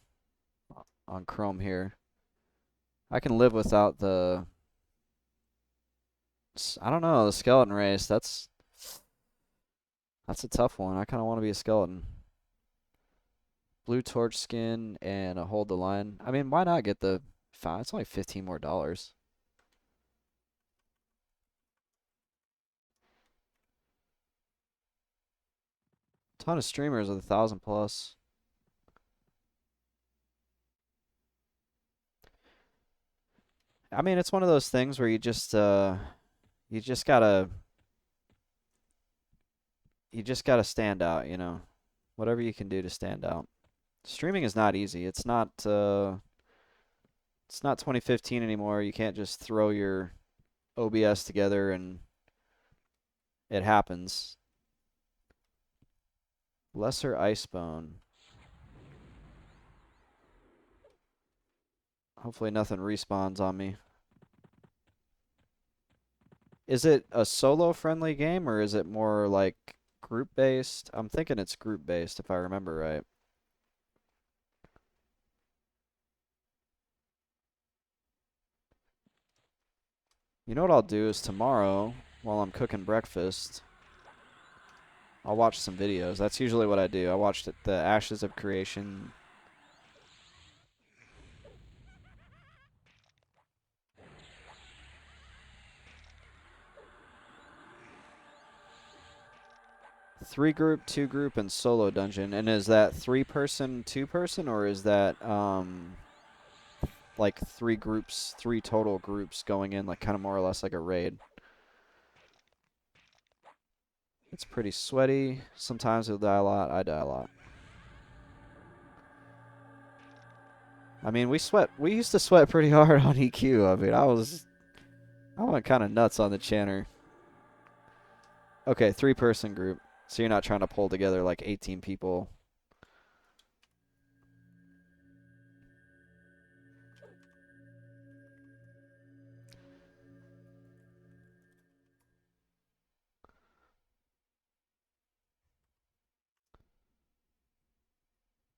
Chrome here. I can live without the I don't know, the skeleton race. That's a tough one. I kind of want to be a skeleton. Blue torch skin and a hold the line. I mean, why not get the five? It's only 15 more dollars. Ton of streamers with 1,000 plus. I mean, it's one of those things where you just gotta you just gotta stand out, you know. Whatever you can do to stand out. Streaming is not easy. It's not 2015 anymore. You can't just throw your OBS together and it happens. Lesser Icebone. Hopefully nothing respawns on me. Is it a solo friendly game or is it more like group based? I'm thinking it's group based if I remember right. You know what I'll do is tomorrow while I'm cooking breakfast, I'll watch some videos. That's usually what I do. I watched the Ashes of Creation. Three group, two group, and solo dungeon. And is that three person, two person, or is that like three groups, three total groups going in, like kind of more or less like a raid? It's pretty sweaty. Sometimes it'll die a lot. I die a lot. I mean, we used to sweat pretty hard on EQ. I mean, I went kind of nuts on the Channer. Okay, three-person group. So you're not trying to pull together like 18 people.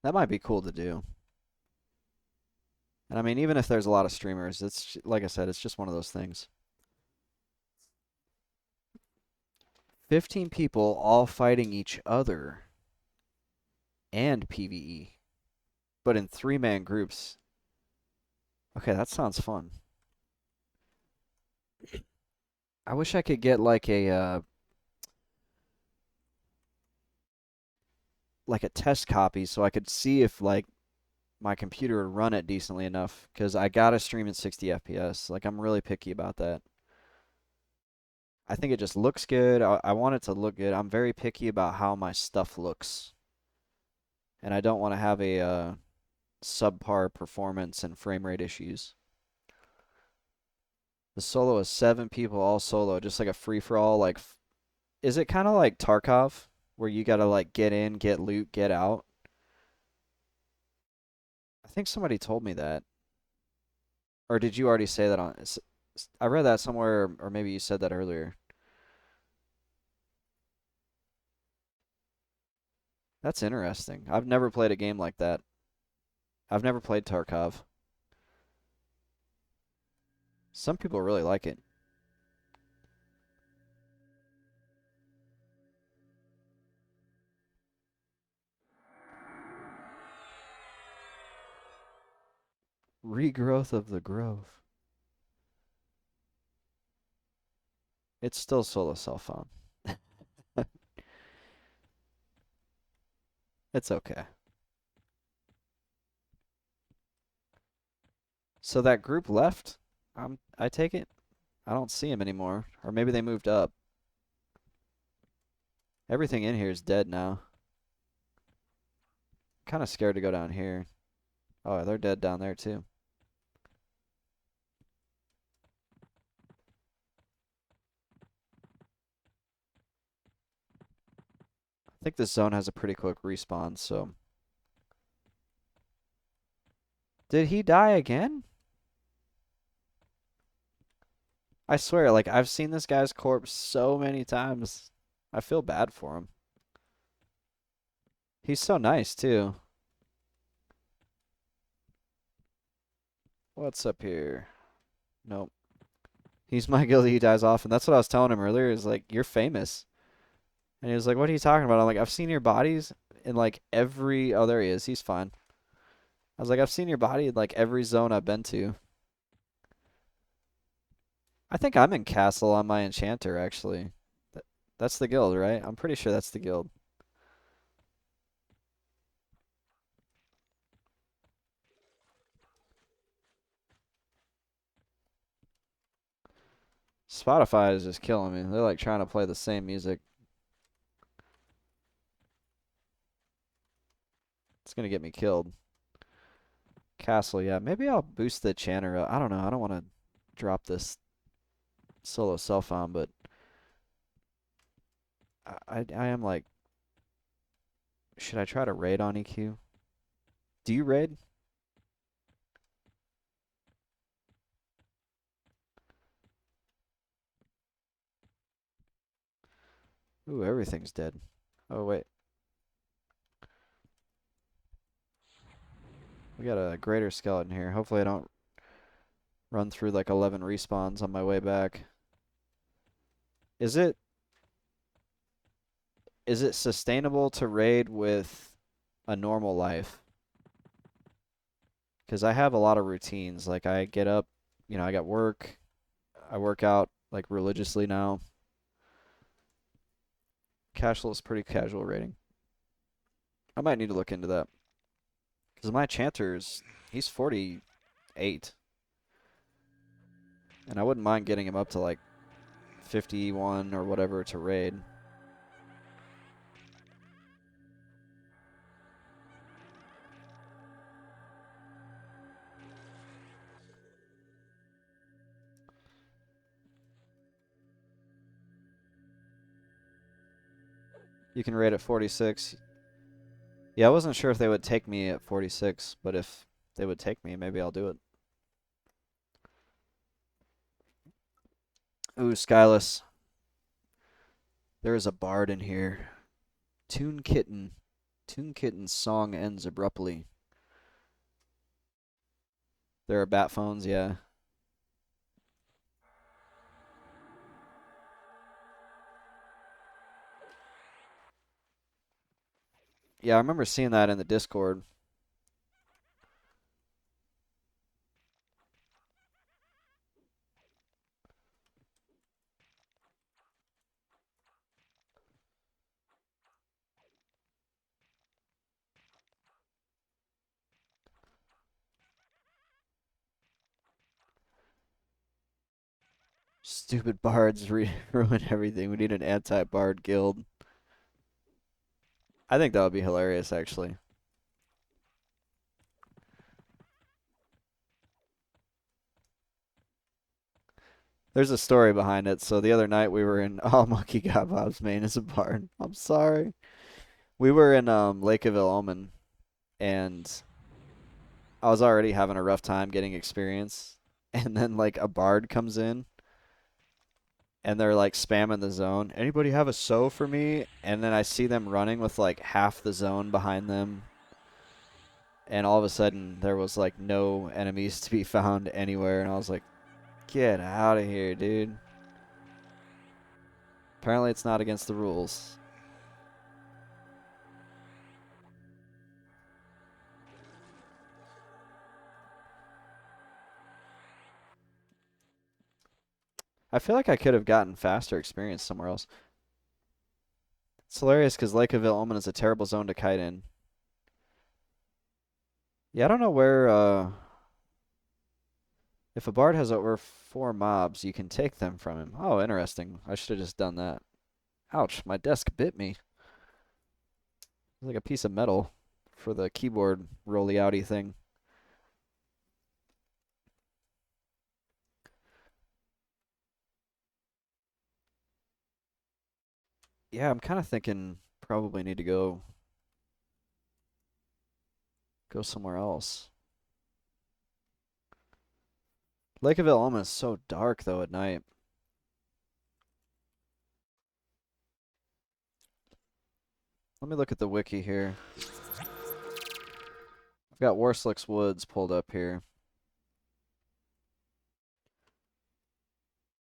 That might be cool to do. And I mean, even if there's a lot of streamers, it's like I said, it's just one of those things. 15 people all fighting each other and PvE, but in three-man groups. Okay, that sounds fun. I wish I could get like a test copy so I could see if like my computer would run it decently enough because I gotta stream at 60 FPS. Like I'm really picky about that. I think it just looks good. I want it to look good. I'm very picky about how my stuff looks, and I don't want to have a subpar performance and frame rate issues. The solo is seven people all solo, just like a free for all. Like, is it kind of like Tarkov, where you gotta like get in, get loot, get out? I think somebody told me that, or did you already say that on? I read that somewhere, or maybe you said that earlier. That's interesting. I've never played a game like that. I've never played Tarkov. Some people really like it. Regrowth of the Grove. It's still solo cell phone. It's okay. So that group left? I take it? I don't see him anymore. Or maybe they moved up. Everything in here is dead now. Kind of scared to go down here. Oh, they're dead down there too. I think this zone has a pretty quick respawn, so. Did he die again? I swear, like, I've seen this guy's corpse so many times. I feel bad for him. He's so nice, too. What's up here? Nope. He's my guilty. He dies often. That's what I was telling him earlier. Is like, you're famous. And he was like, what are you talking about? I'm like, I've seen your bodies in like every. Oh, there he is. He's fine. I was like, I've seen your body in like every zone I've been to. I think I'm in Castle on my Enchanter, actually. That's the guild, right? I'm pretty sure that's the guild. Spotify is just killing me. They're like trying to play the same music. It's gonna get me killed. Castle, yeah. Maybe I'll boost the chanter up. I don't know. I don't want to drop this solo cell phone, but I am like, should I try to raid on EQ? Do you raid? Ooh, everything's dead. Oh wait, we got a greater skeleton here. Hopefully I don't run through like 11 respawns on my way back. Is it is it sustainable to raid with a normal life? Because I have a lot of routines. Like I get up, I got work. I work out like religiously now. Casual is pretty casual rating. I might need to look into that. Because my chanter's, he's 48. And I wouldn't mind getting him up to like 51 or whatever to raid. You can raid at 46. Yeah, I wasn't sure if they would take me at 46, but if they would take me, maybe I'll do it. Ooh, Skyless. There is a bard in here. Toon Kitten. Toon Kitten's song ends abruptly. There are bat phones, yeah. Yeah, I remember seeing that in the Discord. Stupid bards ruin everything. We need an anti-bard guild. I think that would be hilarious, actually. There's a story behind it. So the other night we were in Oh Monkey God Bob's main is a bard. I'm sorry. We were in Lake of Omen, and I was already having a rough time getting experience. And then like a bard comes in and they're like spamming the zone. Anybody have a sow for me? And then I see them running with like half the zone behind them. And all of a sudden there was like no enemies to be found anywhere. And I was like, get out of here, dude. Apparently it's not against the rules. I feel like I could have gotten faster experience somewhere else. It's hilarious because Lake of Omen is a terrible zone to kite in. Yeah, I don't know where, if a bard has over 4 mobs, you can take them from him. Oh, interesting. I should have just done that. Ouch, my desk bit me. It's like a piece of metal for the keyboard rolly outy thing. Yeah, I'm kind of thinking probably need to go somewhere else. Lake of Omen is so dark though at night. Let me look at the wiki here. I've got Warslick's Woods pulled up here.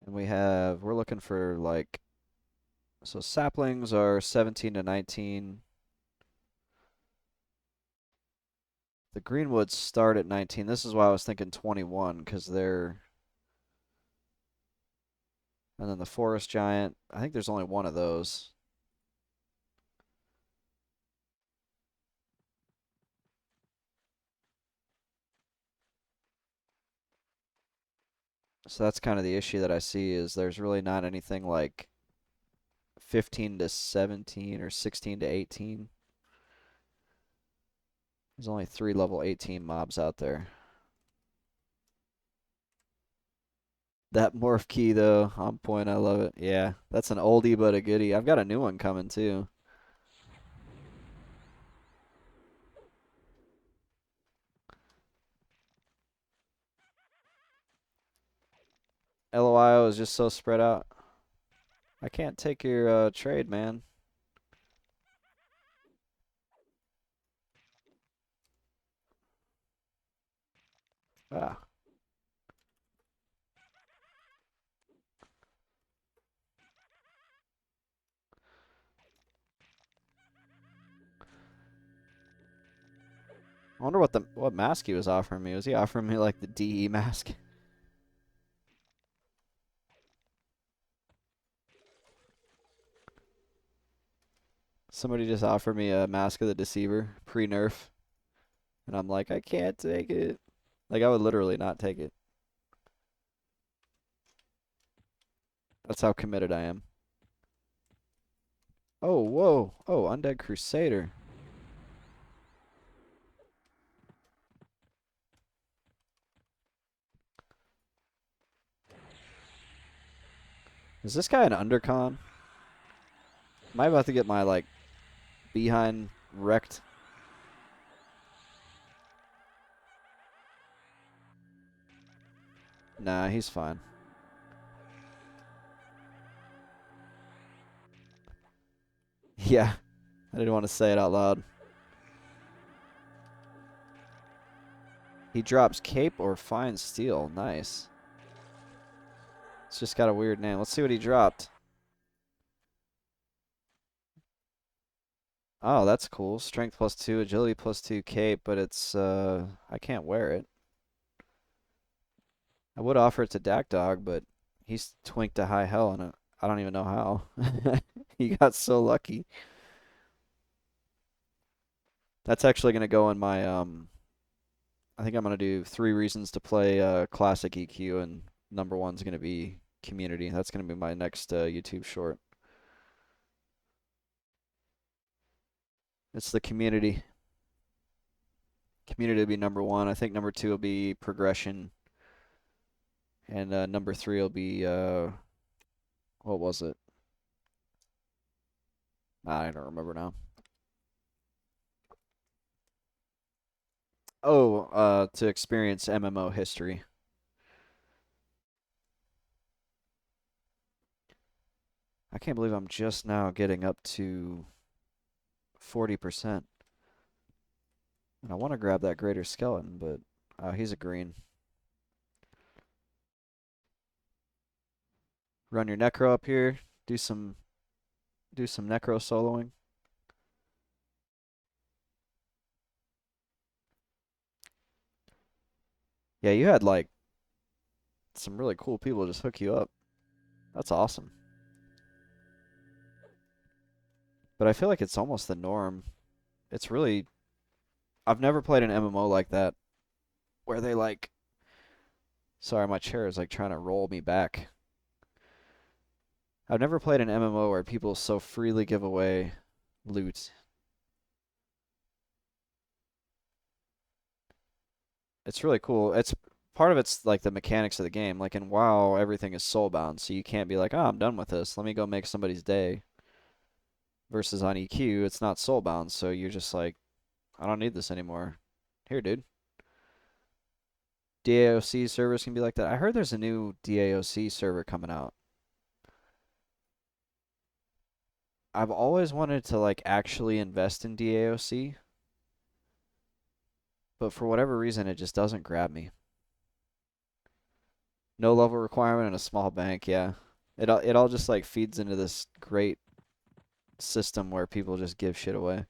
And we're looking for like, so saplings are 17 to 19. The greenwoods start at 19. This is why I was thinking 21, because they're, and then the forest giant, I think there's only one of those. So that's kind of the issue that I see is there's really not anything like 15 to 17 or 16 to 18. There's only 3 level 18 mobs out there. That morph key though, on point, I love it. Yeah, that's an oldie but a goodie. I've got a new one coming too. LOIO is just so spread out. I can't take your trade, man. Ah. I wonder what mask he was offering me. Was he offering me like the DE mask? Somebody just offered me a Mask of the Deceiver pre-nerf, and I'm like, I can't take it. Like I would literally not take it. That's how committed I am. Oh, whoa. Oh, Undead Crusader. Is this guy an undercon? Am I about to get my like behind wrecked? Nah, he's fine. Yeah, I didn't want to say it out loud. He drops cape or fine steel. Nice. It's just got a weird name. Let's see what he dropped. Oh, that's cool. Strength +2, agility +2 cape, but it's I can't wear it. I would offer it to Dak Dog, but he's twinked to high hell and I don't even know how. He got so lucky. That's actually gonna go in my I think I'm gonna do 3 reasons to play classic EQ, and number one's gonna be community. That's gonna be my next YouTube short. It's the community. Community will be number one. I think number two will be progression, and number three will be what was it? I don't remember now. Oh, to experience MMO history. I can't believe I'm just now getting up to 40%. And I want to grab that greater skeleton, but he's a green. Run your Necro up here. Do some Necro soloing. Yeah, you had like some really cool people just hook you up. That's awesome. But I feel like it's almost the norm. It's really I've never played an MMO like that where they like sorry, my chair is like trying to roll me back. I've never played an MMO where people so freely give away loot. It's really cool. It's part of it's like the mechanics of the game. Like in WoW, everything is soulbound, so you can't be like, "Oh, I'm done with this. Let me go make somebody's day." Versus on EQ, it's not soulbound, so you're just like, "I don't need this anymore." Here, dude. DAOC servers can be like that. I heard there's a new DAOC server coming out. I've always wanted to like actually invest in DAOC, but for whatever reason, it just doesn't grab me. No level requirement and a small bank, yeah. It all just like feeds into this great system where people just give shit away.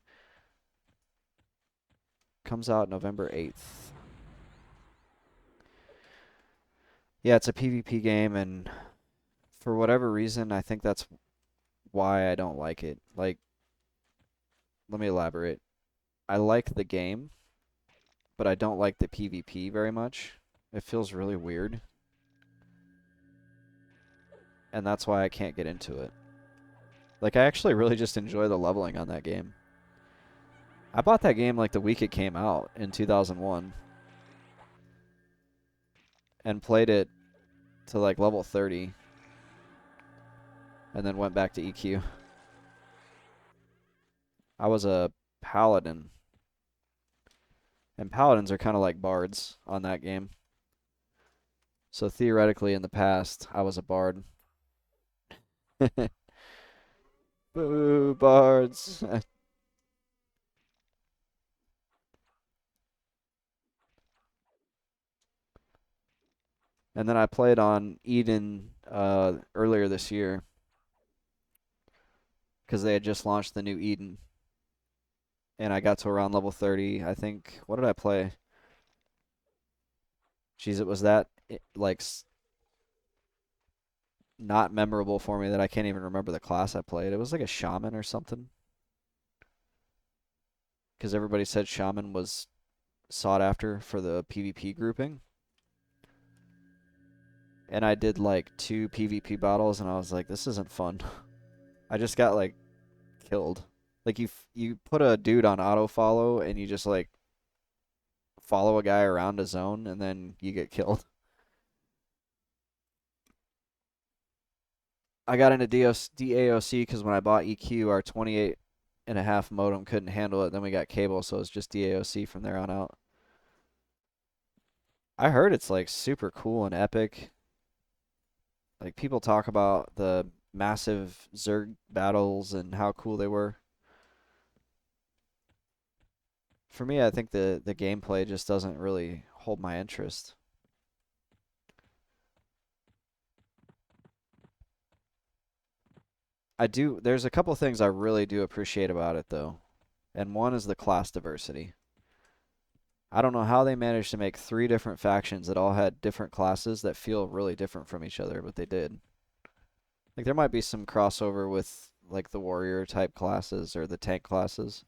Comes out November 8th. Yeah, it's a PvP game, and for whatever reason, I think that's why I don't like it. Like, let me elaborate. I like the game, but I don't like the PvP very much. It feels really weird. and that's why I can't get into it. Like, I actually really just enjoy the leveling on that game. I bought that game like the week it came out in 2001 and played it to like level 30 and then went back to EQ. I was a paladin, and paladins are kind of like bards on that game. So theoretically, in the past, I was a bard. Boo, bards. And then I played on Eden earlier this year because they had just launched the new Eden. And I got to around level 30. I think, what did I play? Jeez, it was that like not memorable for me that I can't even remember the class I played. It was like a shaman or something. Because everybody said shaman was sought after for the PvP grouping. And I did like 2 PvP battles, and I was like, this isn't fun. I just got like killed. Like you put a dude on auto follow, and you just like follow a guy around a zone, and then you get killed. I got into DAOC because when I bought EQ, our 28.5 modem couldn't handle it. Then we got cable, so it's just DAOC from there on out. I heard it's like super cool and epic. Like people talk about the massive Zerg battles and how cool they were. For me, I think the gameplay just doesn't really hold my interest. There's a couple things I really do appreciate about it though. And one is the class diversity. I don't know how they managed to make 3 different factions that all had different classes that feel really different from each other, but they did. Like there might be some crossover with like the warrior type classes or the tank classes,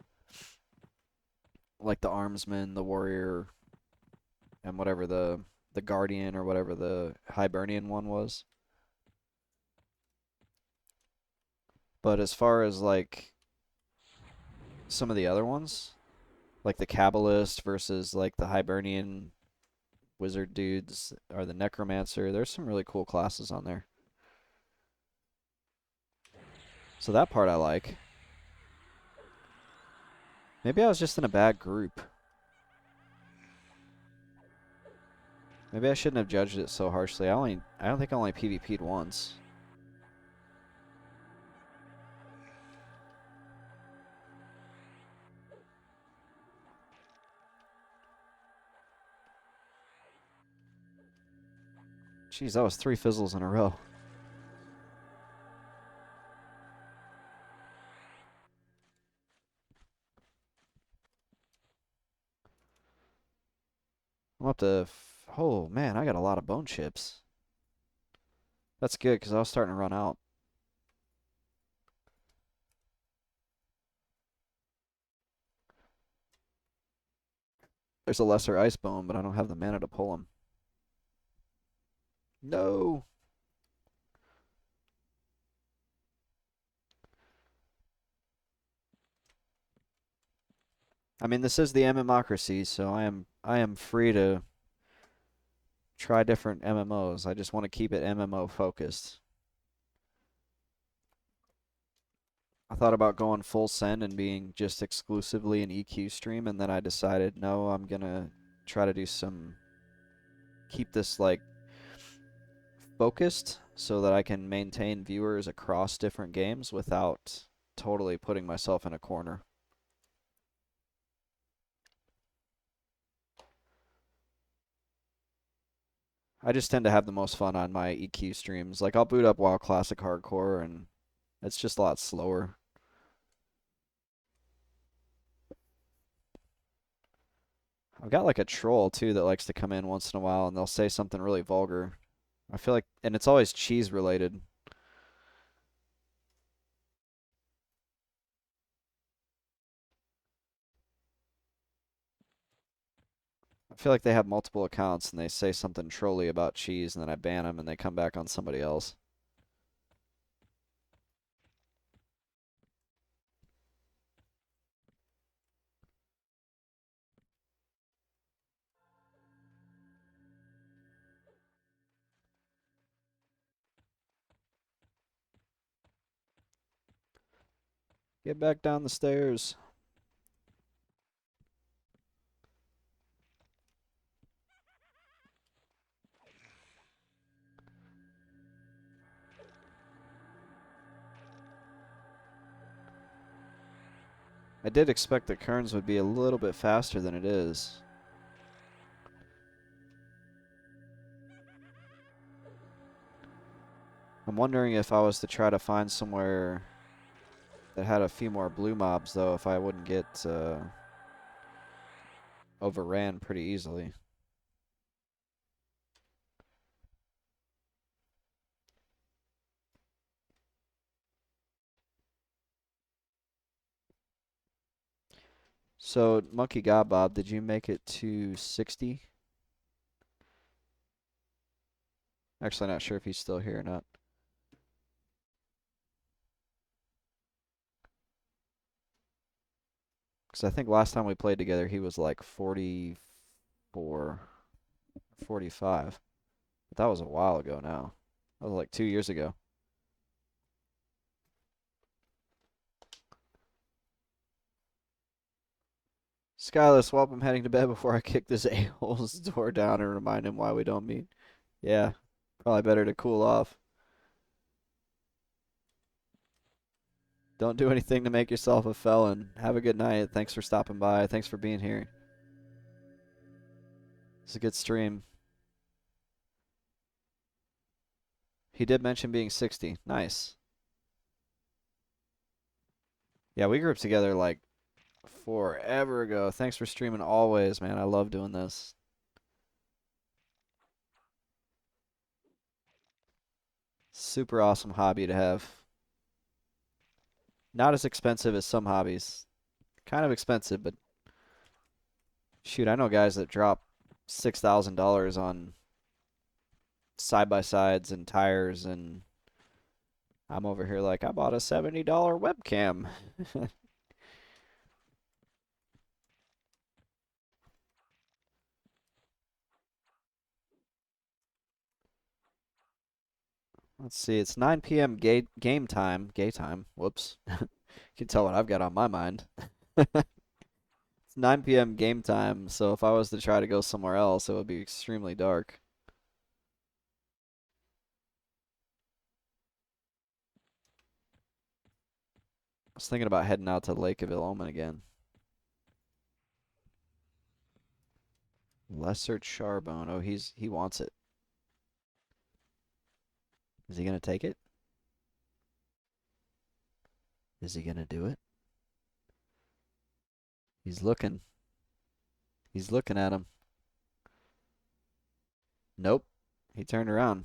like the armsman, the warrior, and whatever the guardian or whatever the Hibernian one was. But as far as like some of the other ones, like the Kabbalist versus like the Hibernian wizard dudes or the Necromancer, there's some really cool classes on there. So that part I like. Maybe I was just in a bad group. Maybe I shouldn't have judged it so harshly. I don't think I only PvP'd once. Jeez, that was 3 fizzles in a row. I'm up to... Oh, man, I got a lot of bone chips. That's good, because I was starting to run out. There's a lesser ice bone, but I don't have the mana to pull him. No! I mean, this is the MMocracy, so I am free to try different MMOs. I just want to keep it MMO focused. I thought about going full send and being just exclusively an EQ stream, and then I decided, no, I'm gonna try to do some, keep this like focused so that I can maintain viewers across different games without totally putting myself in a corner. I just tend to have the most fun on my EQ streams. Like I'll boot up WoW Classic Hardcore and it's just a lot slower. I've got like a troll too that likes to come in once in a while and they'll say something really vulgar. I feel like, and it's always cheese related. I feel like they have multiple accounts and they say something trolly about cheese and then I ban them and they come back on somebody else. Get back down the stairs. I did expect the Kurns would be a little bit faster than it is. I'm wondering if I was to try to find somewhere that had a few more blue mobs, though, if I wouldn't get overran pretty easily. So, Monkey God Bob, did you make it to 60? Actually, not sure if he's still here or not. Because I think last time we played together, he was like 44, 45. But that was a while ago now. That was like 2 years ago. Skylar, swap, I'm heading to bed before I kick this a-hole's door down and remind him why we don't meet. Yeah, probably better to cool off. Don't do anything to make yourself a felon. Have a good night. Thanks for stopping by. Thanks for being here. It's a good stream. He did mention being 60. Nice. Yeah, we grouped together like forever ago. Thanks for streaming always, man. I love doing this. Super awesome hobby to have. Not as expensive as some hobbies. Kind of expensive, but shoot, I know guys that drop $6,000 on side-by-sides and tires, and I'm over here like, I bought a $70 webcam. Let's see, it's 9 p.m. Game time. Gay time. Whoops. You can tell what I've got on my mind. It's 9 p.m. game time, so if I was to try to go somewhere else, it would be extremely dark. I was thinking about heading out to Lake of Ilomen again. Lesser Charbone. Oh, he wants it. Is he gonna take it? Is he gonna do it? He's looking. He's looking at him. Nope. He turned around.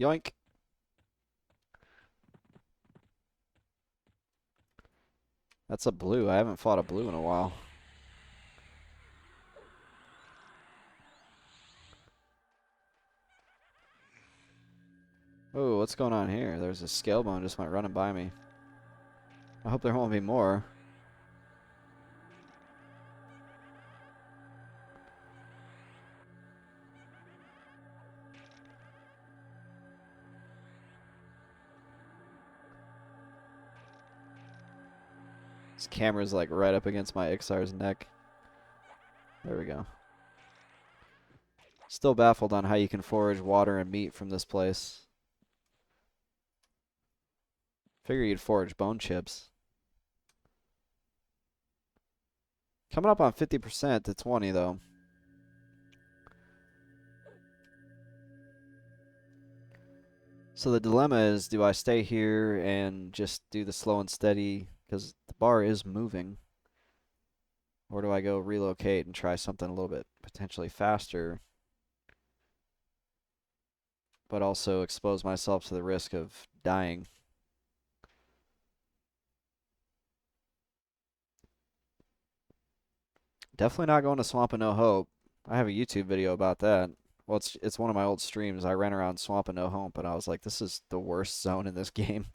Yoink. That's a blue. I haven't fought a blue in a while. Oh, what's going on here? There's a scalebone just went running by me. I hope there won't be more. This camera's like right up against my Ixar's neck. There we go. Still baffled on how you can forage water and meat from this place. Figure you'd forage bone chips. Coming up on 50% to 20 though. So the dilemma is, do I stay here and just do the slow and steady because the bar is moving? Or do I go relocate and try something a little bit potentially faster, but also expose myself to the risk of dying? Definitely not going to Swamp of No Hope. I have a YouTube video about that. Well, it's one of my old streams. I ran around Swamp of No Hope, and I was like, this is the worst zone in this game.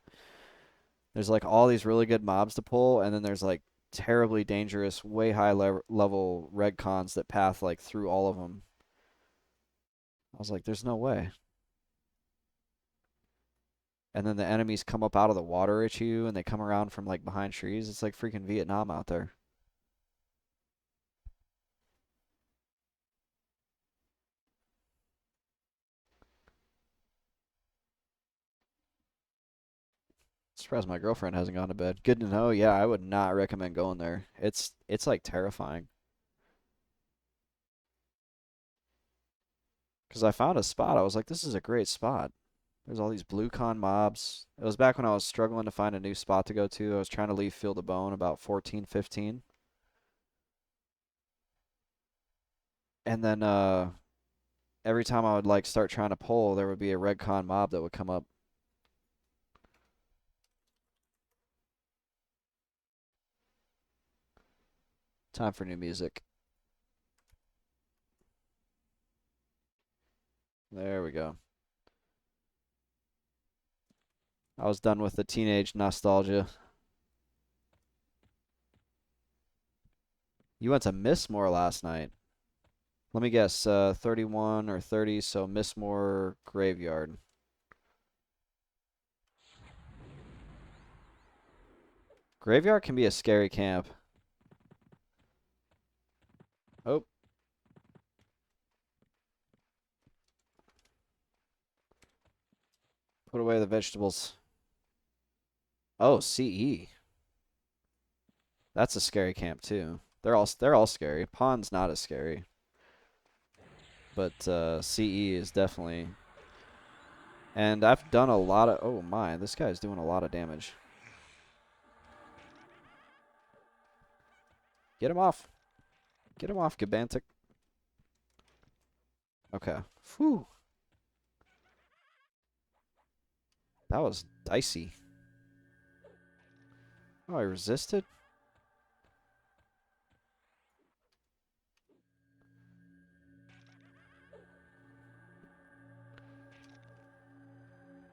There's like all these really good mobs to pull, and then there's like terribly dangerous, way high level red cons that path like through all of them. I was like, there's no way. And then the enemies come up out of the water at you and they come around from like behind trees. It's like freaking Vietnam out there. Surprised my girlfriend hasn't gone to bed. Good to know. Yeah, I would not recommend going there. It's like terrifying. Because I found a spot. I was like, this is a great spot. There's all these blue con mobs. It was back when I was struggling to find a new spot to go to. I was trying to leave Field of Bone about 14, 15. And then every time I would like start trying to pull, there would be a red con mob that would come up. Time for new music. There we go. I was done with the teenage nostalgia. You went to Mistmore last night. Let me guess, 31 or 30, so Mistmore Graveyard. Graveyard can be a scary camp. Oh, put away the vegetables. Oh, CE. That's a scary camp too. They're all scary. Pond's not as scary, but CE is definitely. And I've done a lot of. Oh my, this guy's doing a lot of damage. Get him off. Get him off, Gabantic. Okay. Whew. That was dicey. Oh, I resisted?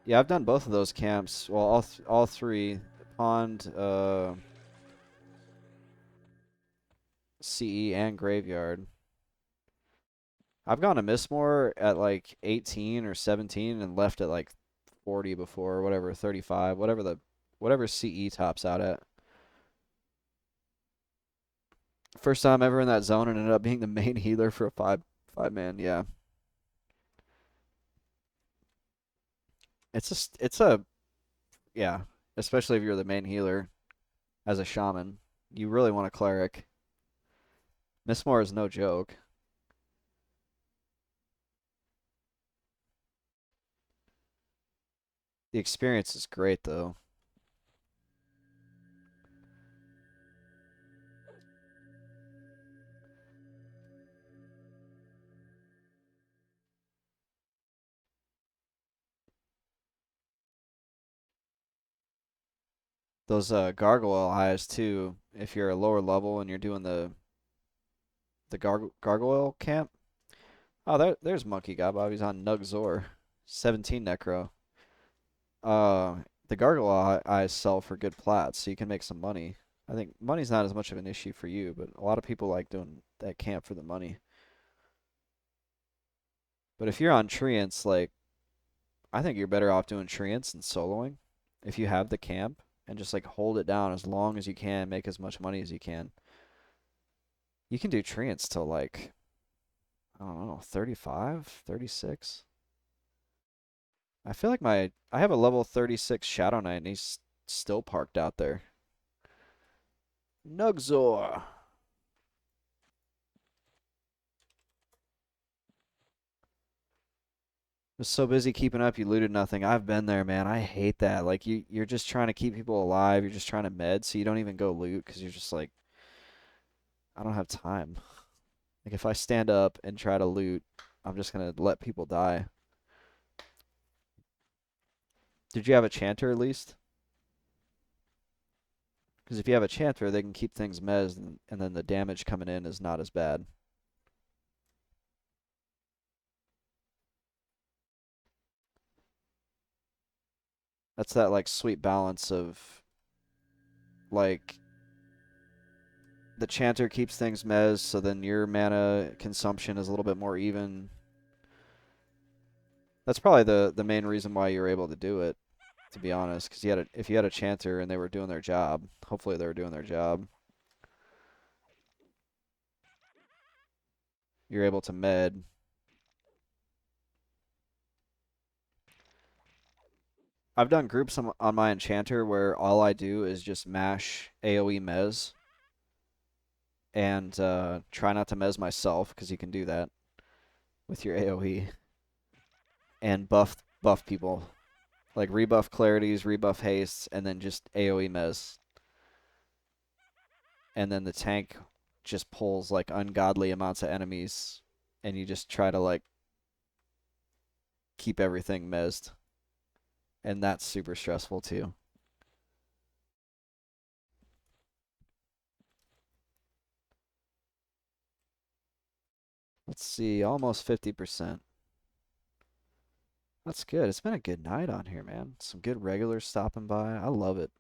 Yeah, I've done both of those camps. Well, all three. Pond, CE, and Graveyard. I've gone to Mistmore at like 18 or 17 and left at like 40 before, or whatever, 35, whatever CE tops out at. First time ever in that zone and ended up being the main healer for a five man. Yeah, it's a yeah, especially if you're the main healer as a shaman, you really want a cleric. Mistmore is no joke. The experience is great though. Those gargoyle eyes too. If you're a lower level and you're doing the gargoyle camp. Oh, there's Monkey God Bob. He's on Nugzor, 17 Necro. Uh, the gargoyle eyes sell for good plats, so you can make some money. I think money's not as much of an issue for you, but a lot of people like doing that camp for the money. But if you're on Treants, like I think you're better off doing Treants and soloing if you have the camp and just like hold it down as long as you can, make as much money as you can. You can do Treants till like I don't know, 35, 36. I feel like I have a level 36 Shadow Knight and he's still parked out there. Nugzor. Was so busy keeping up, you looted nothing. I've been there, man. I hate that. Like you're just trying to keep people alive. You're just trying to med, so you don't even go loot because you're just like, I don't have time. Like if I stand up and try to loot, I'm just gonna let people die. Did you have a chanter at least? Because if you have a chanter, they can keep things mez, and then the damage coming in is not as bad. That's that like sweet balance of like the chanter keeps things mez, so then your mana consumption is a little bit more even. That's probably the main reason why you were able to do it, to be honest, because if you had a chanter and they were doing their job, hopefully they were doing their job, you're able to med. I've done groups on my enchanter where all I do is just mash AoE mez and try not to mez myself because you can do that with your AoE and buff people. Like rebuff clarities, rebuff hastes, and then just AoE mez. And then the tank just pulls like ungodly amounts of enemies and you just try to like keep everything mezzed. And that's super stressful too. Let's see, almost 50%. That's good. It's been a good night on here, man. Some good regulars stopping by. I love it.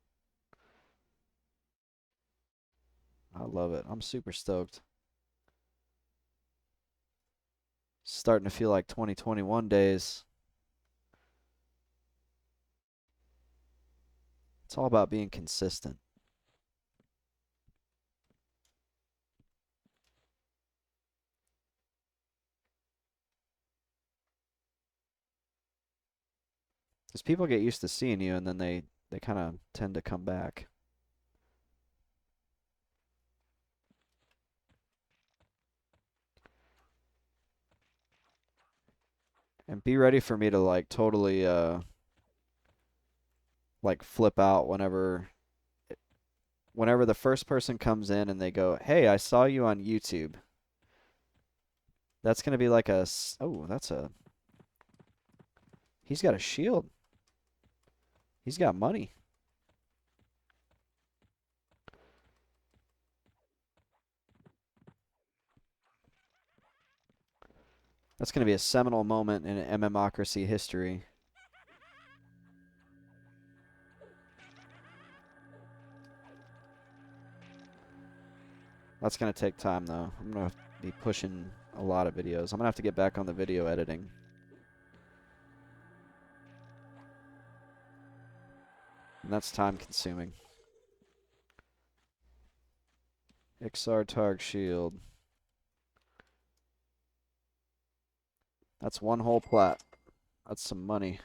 I love it. I'm super stoked. Starting to feel like 2021 days. It's all about being consistent. Because people get used to seeing you and then they kind of tend to come back. And be ready for me to like totally like flip out whenever the first person comes in and they go, "Hey, I saw you on YouTube." That's going to be like oh, he's got a shield. He's got money. That's going to be a seminal moment in MMocracy history. That's going to take time, though. I'm going to be pushing a lot of videos. I'm going to have to get back on the video editing. And that's time consuming. Ixar Targ Shield. That's one whole plat. That's some money.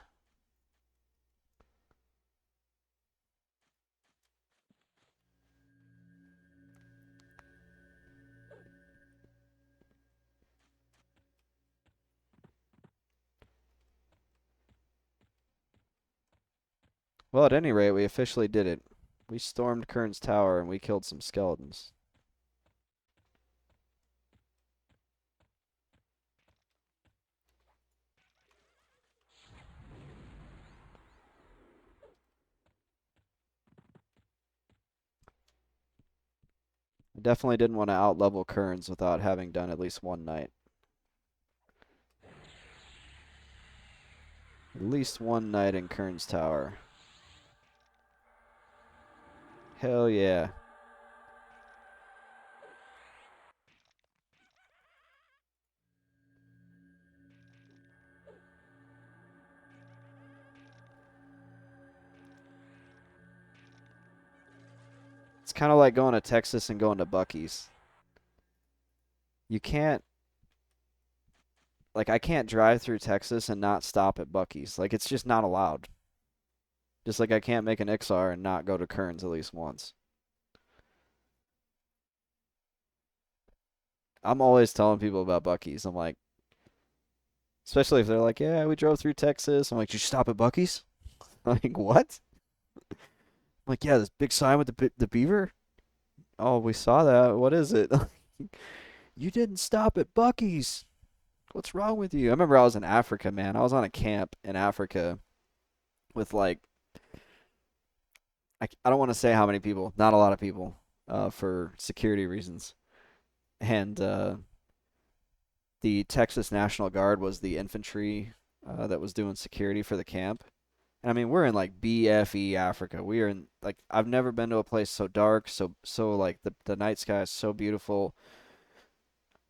Well, at any rate, we officially did it. We stormed Kern's tower and we killed some skeletons. I definitely didn't want to outlevel Kern's without having done at least one night. At least one night in Kern's tower. Hell yeah. It's kind of like going to Texas and going to Buc-ee's. You can't, like, I can't drive through Texas and not stop at Buc-ee's. Like, it's just not allowed. Just like I can't make an XR and not go to Kern's at least once. I'm always telling people about Buc-ee's. I'm like, especially if they're like, yeah, we drove through Texas. I'm like, did you stop at Buc-ee's? I'm like, what? I'm like, yeah, this big sign with the beaver. Oh, we saw that. What is it? You didn't stop at Buc-ee's. What's wrong with you? I remember I was in Africa, man. I was on a camp in Africa with like I don't want to say how many people, not a lot of people, for security reasons. And the Texas National Guard was the infantry that was doing security for the camp. And I mean, we're in like BFE Africa. We are in like I've never been to a place so dark, so like the night sky is so beautiful.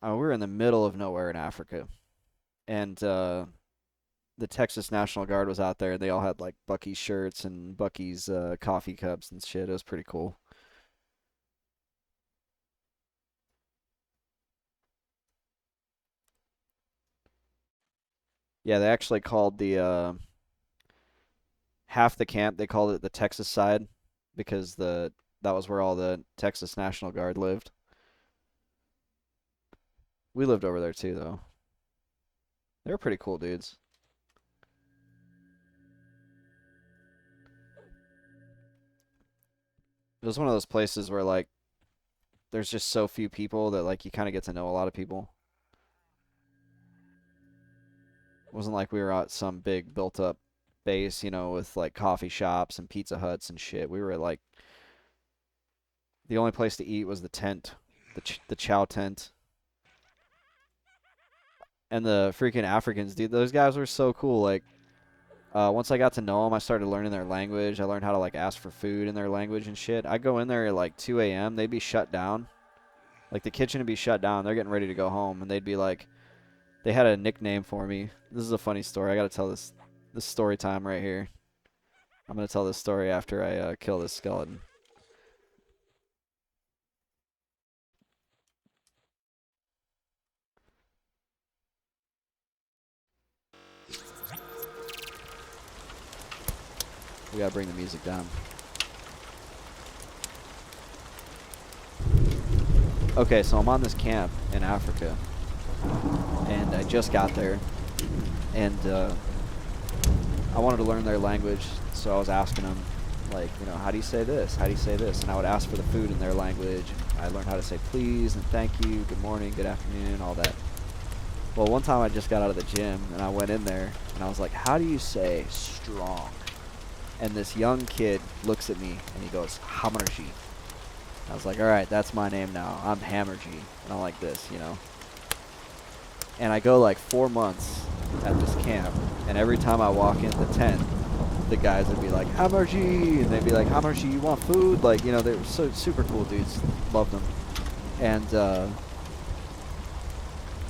We're in the middle of nowhere in Africa, and the Texas National Guard was out there. They all had like Bucky's shirts and Bucky's coffee cups and shit. It was pretty cool. Yeah, they actually called the half the camp. They called it the Texas side because the that was where all the Texas National Guard lived. We lived over there too, though. They were pretty cool dudes. It was one of those places where like there's just so few people that like you kind of get to know a lot of people. It wasn't like we were at some big built up base, with like coffee shops and Pizza Huts and shit. We were at like the only place to eat was the tent, the chow tent. And the freaking Africans, dude, those guys were so cool. Like, once I got to know them, I started learning their language. I learned how to like ask for food in their language and shit. I go in there at like 2 a.m. They'd be shut down. Like the kitchen would be shut down. They're getting ready to go home, and they'd be like, they had a nickname for me. This is a funny story. I got to tell this story time right here. I'm gonna tell this story after I kill this skeleton. We gotta bring the music down. Okay, so I'm on this camp in Africa, and I just got there, and I wanted to learn their language, so I was asking them, like, how do you say this? How do you say this? And I would ask for the food in their language. And I learned how to say please and thank you, good morning, good afternoon, all that. Well, one time I just got out of the gym, and I went in there, and I was like, how do you say strong? And this young kid looks at me, and he goes, Hammerji. I was like, all right, that's my name now. I'm Hammerji. And I'm like this. And I go like 4 months at this camp, and every time I walk in the tent, the guys would be like, Hammerji, and they'd be like, Hammerji, you want food? Like, they were so super cool dudes. Loved them. And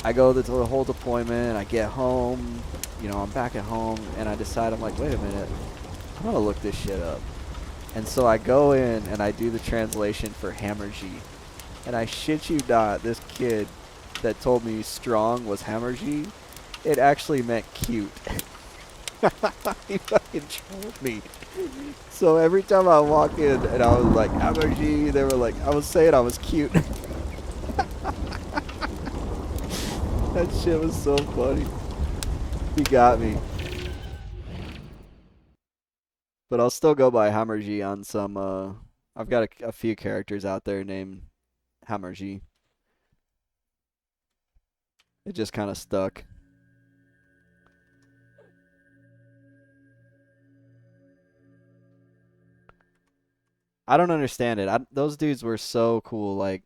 I go the whole deployment, I get home, I'm back at home, and I decide, I'm like, wait a minute, I'm gonna look this shit up. And so I go in and I do the translation for Hammerji. And I shit you not, this kid that told me strong was Hammerji, it actually meant cute. He fucking trolled me. So every time I walk in and I was like, Hammerji, they were like, I was saying I was cute. That shit was so funny. He got me. But I'll still go by Hammerji on some, I've got a few characters out there named Hammerji. It just kind of stuck. I don't understand it. Those dudes were so cool. Like,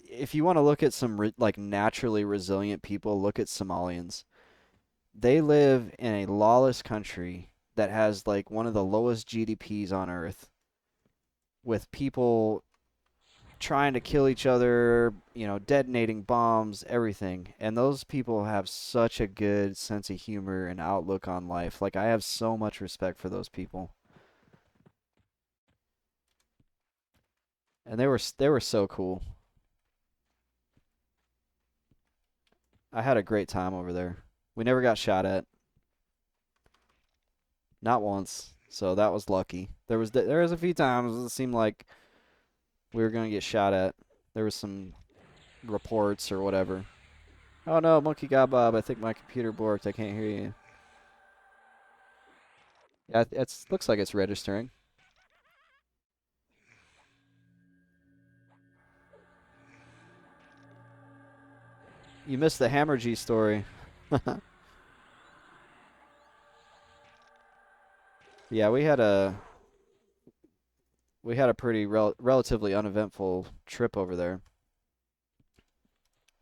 if you want to look at some like naturally resilient people, look at Somalians. They live in a lawless country that has like one of the lowest GDPs on earth, with people trying to kill each other, detonating bombs, everything. And those people have such a good sense of humor and outlook on life. Like, I have so much respect for those people. And they were so cool. I had a great time over there. We never got shot at, not once. So that was lucky. There was a few times it seemed like we were going to get shot at. There was some reports or whatever. Oh no, Monkey got Bob. I think my computer borked. I can't hear you. Yeah, it looks like it's registering. You missed the Hammer G story. Yeah, we had a pretty relatively uneventful trip over there.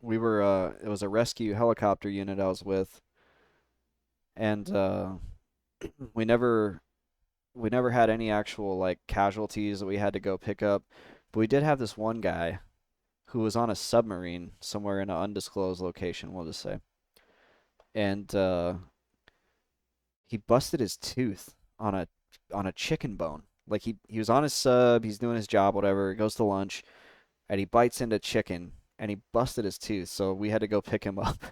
It was a rescue helicopter unit I was with, and we never we never had any actual like casualties that we had to go pick up, but we did have this one guy who was on a submarine somewhere in an undisclosed location, we'll just say. and he busted his tooth on a chicken bone. Like he was on his sub, he's doing his job, whatever. He goes to lunch, and he bites into chicken, and he busted his tooth. So we had to go pick him up.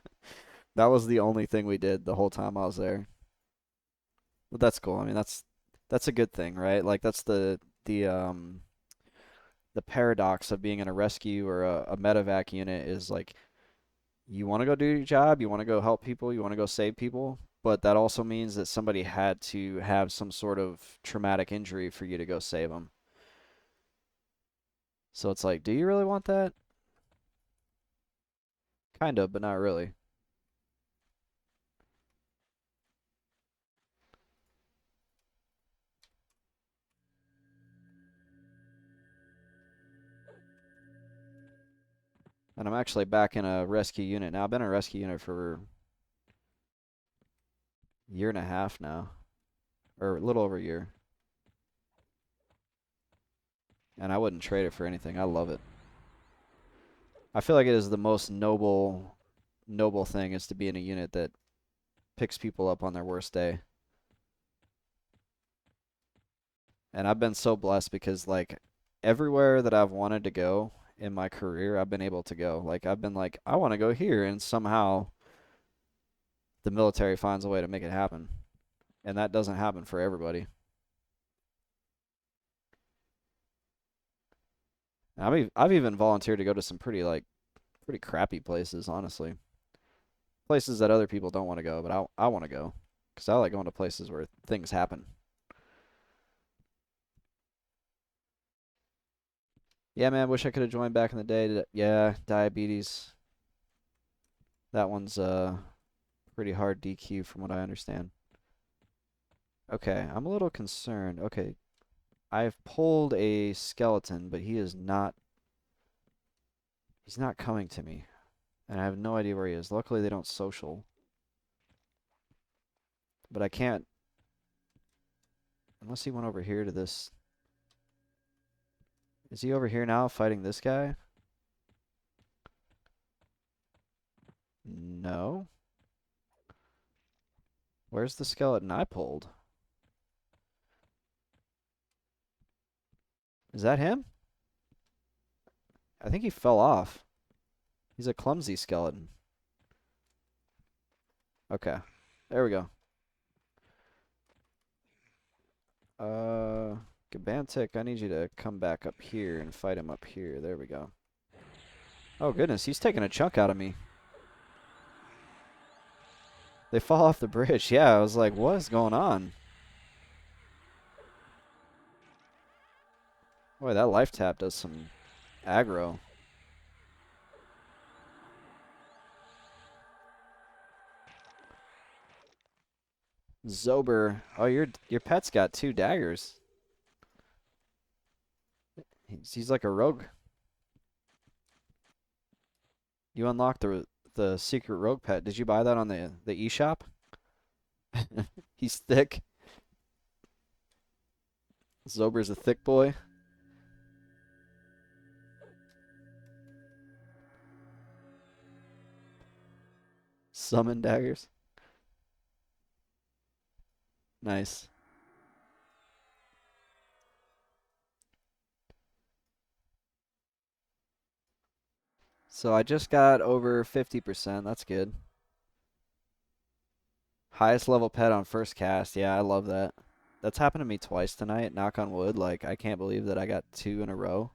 That was the only thing we did the whole time I was there. But that's cool. I mean, that's a good thing, right? Like that's the paradox of being in a rescue or a medevac unit is like you want to go do your job, you want to go help people, you want to go save people, but that also means that somebody had to have some sort of traumatic injury for you to go save them. So it's like, do you really want that? Kind of, but not really. And I'm actually back in a rescue unit now. I've been in a rescue unit for a year and a half now, or a little over a year. And I wouldn't trade it for anything. I love it. I feel like it is the most noble thing is to be in a unit that picks people up on their worst day. And I've been so blessed because like everywhere that I've wanted to go in my career, I've been able to go. Like I've been like, I want to go here, and somehow the military finds a way to make it happen. And that doesn't happen for everybody. I've even volunteered to go to some pretty crappy places, honestly. Places that other people don't want to go, but I want to go because I like going to places where things happen. Yeah, man, wish I could have joined back in the day. Yeah, diabetes. That one's pretty hard DQ from what I understand. Okay, I'm a little concerned. Okay, I've pulled a skeleton, but he's not coming to me. And I have no idea where he is. Luckily they don't social. But I can't unless he went over here to this. Is he over here now fighting this guy? No. Where's the skeleton I pulled? Is that him? I think he fell off. He's a clumsy skeleton. Okay. There we go. Uh, Gabantic, I need you to come back up here and fight him up here. There we go. Oh goodness, he's taking a chunk out of me. They fall off the bridge. Yeah, I was like, what is going on? Boy, that life tap does some aggro. Zober. Oh, your pet's got 2 daggers. He's like a rogue. You unlocked the secret rogue pet. Did you buy that on the eShop? He's thick. Zober's a thick boy. Summon daggers. Nice. So I just got over 50%. That's good. Highest level pet on first cast. Yeah, I love that. That's happened to me twice tonight. Knock on wood. Like, I can't believe that I got 2 in a row.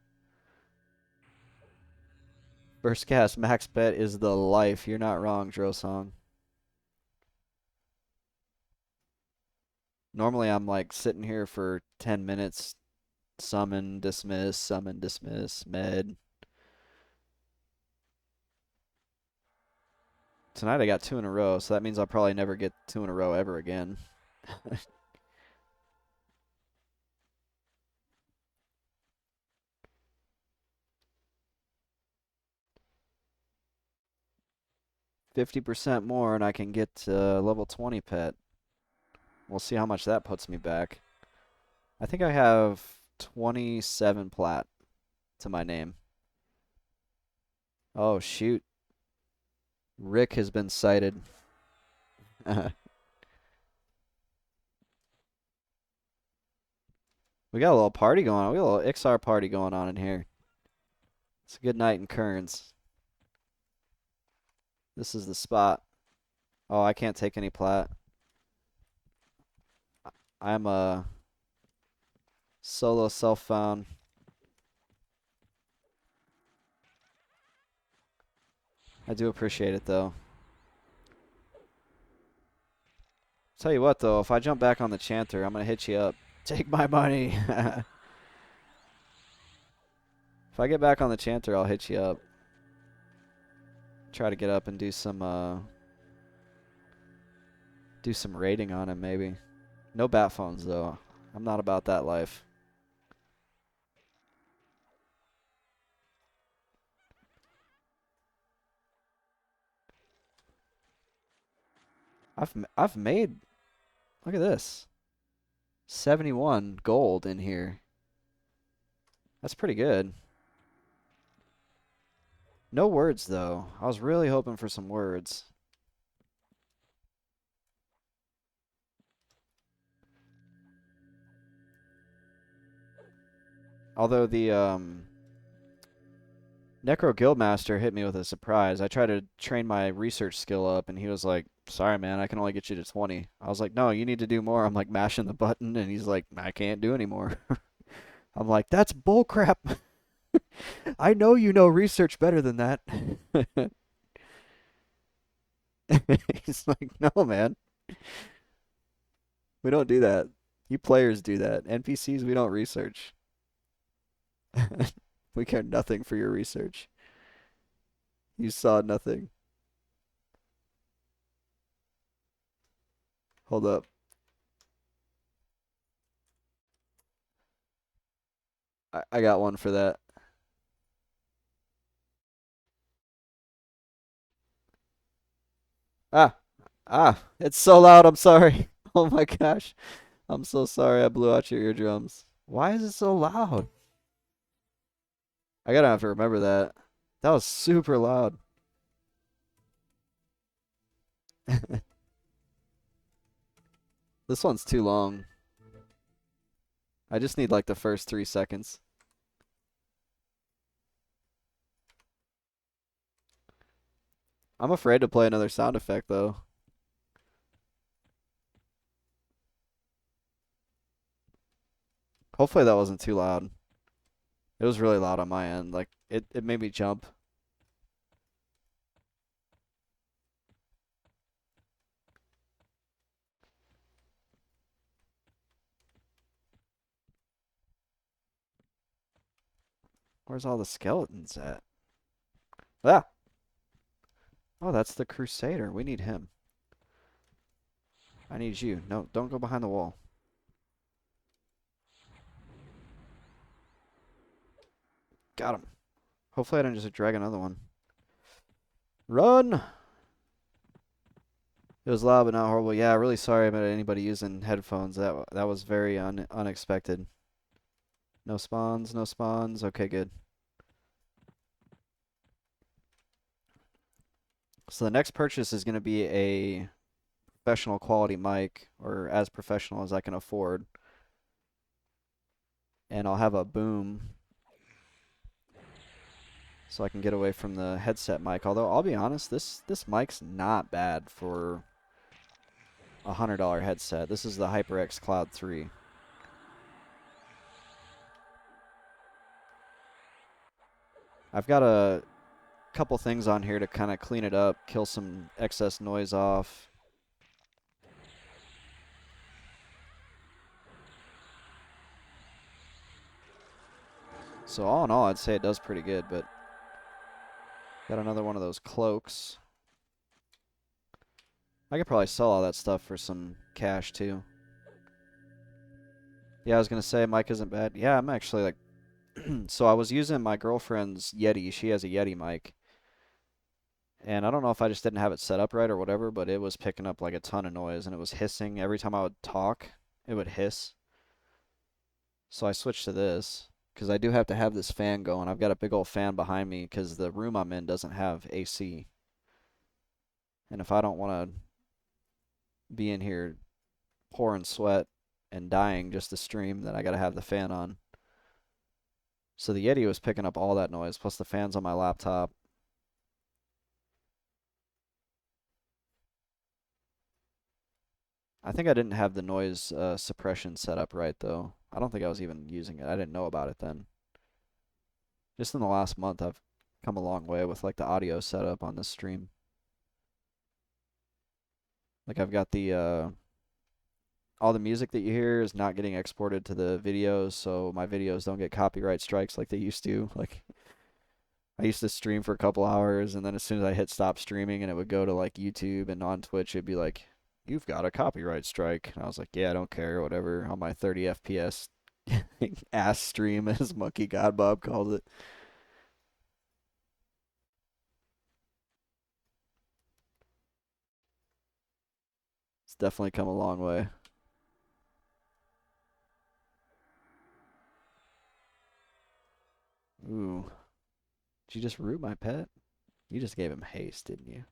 First cast max bet is the life. You're not wrong, Drosong. Normally I'm like sitting here for 10 minutes, summon, dismiss, med. Tonight I got 2 in a row, so that means I'll probably never get 2 in a row ever again. 50% more and I can get level 20 pet. We'll see how much that puts me back. I think I have 27 plat to my name. Oh, shoot. Rick has been sighted. We got a little party going on. We got a little XR party going on in here. It's a good night in Kearns. This is the spot. Oh, I can't take any plat. I'm a solo self-found. I do appreciate it though. Tell you what though, if I jump back on the chanter, I'm gonna hit you up. Take my money. If I get back on the chanter, I'll hit you up. Try to get up and do some raiding on him maybe. No bat phones though. I'm not about that life. I've made, look at this. 71 gold in here. That's pretty good. No words though. I was really hoping for some words. Although the Necro Guildmaster hit me with a surprise. I tried to train my research skill up, and he was like, sorry, man, I can only get you to 20. I was like, no, you need to do more. I'm like mashing the button, and he's like, I can't do anymore. I'm like, that's bullcrap. I know you know research better than that. He's like, no, man. We don't do that. You players do that. NPCs, we don't research. We care nothing for your research. You saw nothing. Hold up. I got one for that. Ah, it's so loud. I'm sorry. Oh my gosh. I'm so sorry I blew out your eardrums. Why is it so loud? I gotta have to remember that. That was super loud. This one's too long. I just need like the first 3 seconds. I'm afraid to play another sound effect though. Hopefully that wasn't too loud. It was really loud on my end. Like it made me jump. Where's all the skeletons at? Ah! Oh, that's the Crusader. We need him. I need you. No, don't go behind the wall. Got him. Hopefully I didn't just drag another one. Run! It was loud but not horrible. Yeah, really sorry about anybody using headphones. That was very unexpected. No spawns, no spawns. Okay, good. So the next purchase is going to be a professional quality mic, or as professional as I can afford. And I'll have a boom so I can get away from the headset mic. Although I'll be honest, this mic's not bad for a $100 headset. This is the HyperX Cloud 3. I've got a couple things on here to kind of clean it up, kill some excess noise off. So all in all, I'd say it does pretty good, but got another one of those cloaks. I could probably sell all that stuff for some cash too. Yeah, I was gonna say mic isn't bad. Yeah, I'm actually like, so I was using my girlfriend's Yeti. She has a Yeti mic. And I don't know if I just didn't have it set up right or whatever, but it was picking up like a ton of noise and it was hissing. Every time I would talk, it would hiss. So I switched to this because I do have to have this fan going. I've got a big old fan behind me because the room I'm in doesn't have AC. And if I don't want to be in here pouring sweat and dying just to stream, then I gotta have the fan on. So the Yeti was picking up all that noise, plus the fans on my laptop. I think I didn't have the noise suppression set up right, though. I don't think I was even using it. I didn't know about it then. Just in the last month, I've come a long way with like the audio setup on this stream. Like I've got the all the music that you hear is not getting exported to the videos, so my videos don't get copyright strikes like they used to. Like I used to stream for a couple hours, and then as soon as I hit stop streaming and it would go to like YouTube and on Twitch, it'd be like, "You've got a copyright strike." And I was like, "Yeah, I don't care, whatever." On my 30 FPS ass stream, as Monkey God Bob calls it. It's definitely come a long way. Ooh, did you just root my pet? You just gave him haste, didn't you?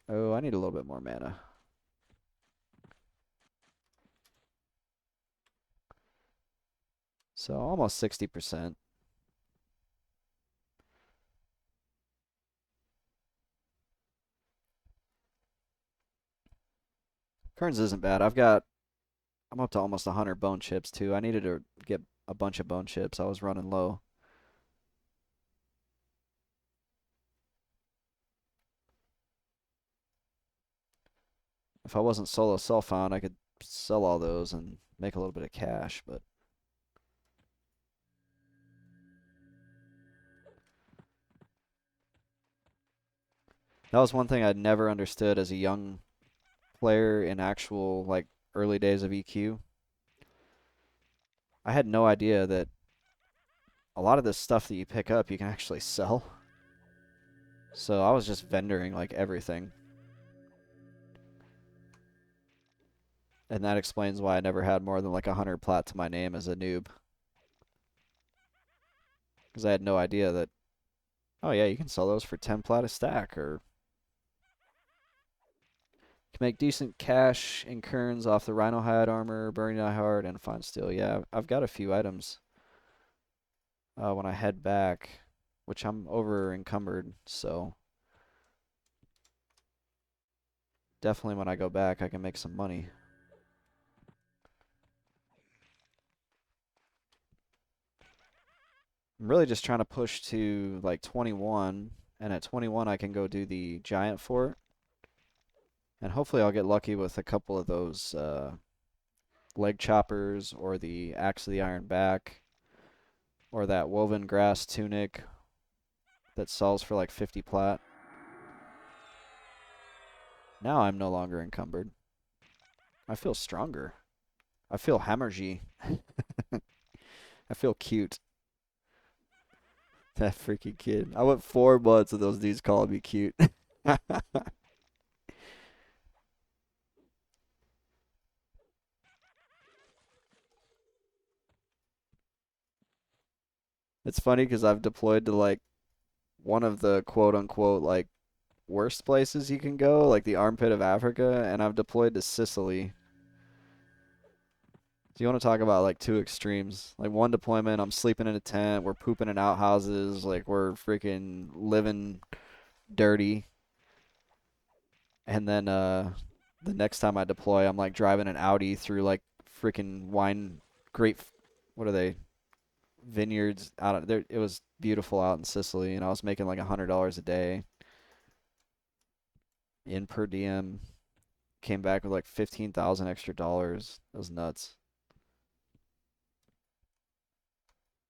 Oh, I need a little bit more mana. So almost 60%. Kern's isn't bad. I'm up to almost 100 bone chips too. I needed to get a bunch of bone chips. I was running low. If I wasn't solo self-found, I could sell all those and make a little bit of cash, but that was one thing I'd never understood as a young player in actual like early days of EQ. I had no idea that a lot of this stuff that you pick up you can actually sell. So I was just vendoring like everything. And that explains why I never had more than like 100 plat to my name as a noob. Because I had no idea that, oh yeah, you can sell those for 10 plat a stack, or you can make decent cash in Kerns off the Rhino hide armor, Burning Eye Heart, and Fine Steel. Yeah, I've got a few items when I head back, which I'm over encumbered, so definitely when I go back I can make some money. I'm really just trying to push to like 21, and at 21 I can go do the giant fort, and hopefully I'll get lucky with a couple of those leg choppers or the axe of the iron back or that woven grass tunic that sells for like 50 plat. Now I'm no longer encumbered. I feel stronger. I feel hammergy. I feel cute. That freaking kid. I went 4 months of those dudes calling me cute. It's funny because I've deployed to like one of the quote unquote like worst places you can go, like the armpit of Africa, and I've deployed to Sicily. So you want to talk about like two extremes? Like one deployment, I'm sleeping in a tent, we're pooping in outhouses, like we're freaking living dirty. And then the next time I deploy, I'm like driving an Audi through like freaking wine grape what are they? Vineyards out of there. It was beautiful out in Sicily, and I was making like $100 a day in per diem. Came back with like 15,000 extra dollars. That was nuts.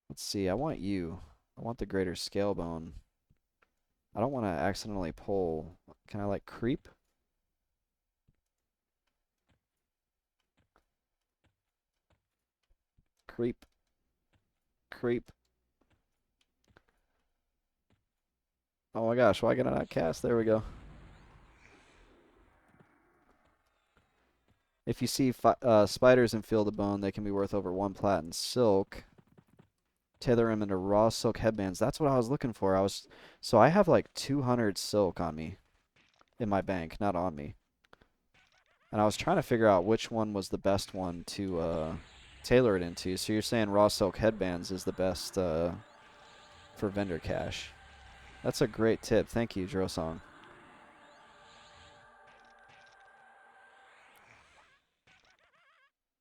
Let's see. I want you. I want the greater scale bone. I don't want to accidentally pull. Can I like creep? Creep. Creep. Oh my gosh, why can I not cast? There we go. If you see spiders in Field of Bone, they can be worth over 1 plat in silk. Tether them into raw silk headbands. That's what I was looking for. So I have like 200 silk on me in my bank, not on me. And I was trying to figure out which one was the best one to tailor it into. So you're saying raw silk headbands is the best for vendor cash. That's a great tip. Thank you, Drosong.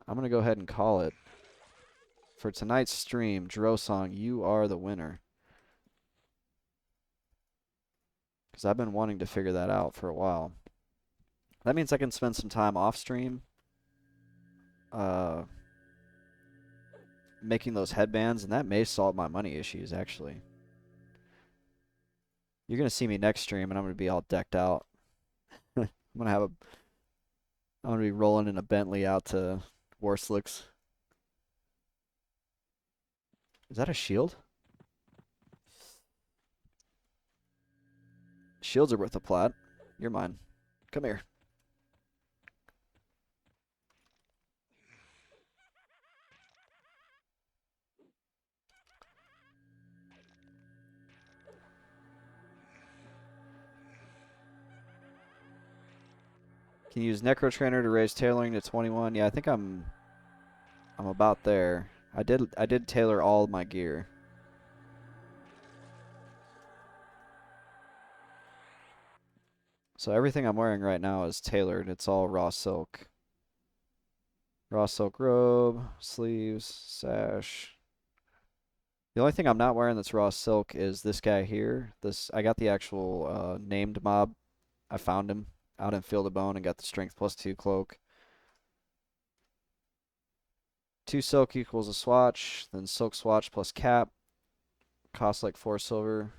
I'm going to go ahead and call it. For tonight's stream, Drosong, you are the winner. Because I've been wanting to figure that out for a while. That means I can spend some time off stream making those headbands, and that may solve my money issues, actually. You're going to see me next stream, and I'm going to be all decked out. I'm going to be rolling in a Bentley out to Worslicks. Is that a shield? Shields are worth a plat. You're mine. Come here. Can you use Necro Trainer to raise tailoring to 21? Yeah, I think I'm about there. I did tailor all of my gear. So everything I'm wearing right now is tailored. It's all raw silk. Raw silk robe, sleeves, sash. The only thing I'm not wearing that's raw silk is this guy here. I got the actual named mob. I found him out in Field of Bone and got the strength +2 cloak. 2 silk equals a swatch, then silk swatch plus cap. Costs like 4 silver.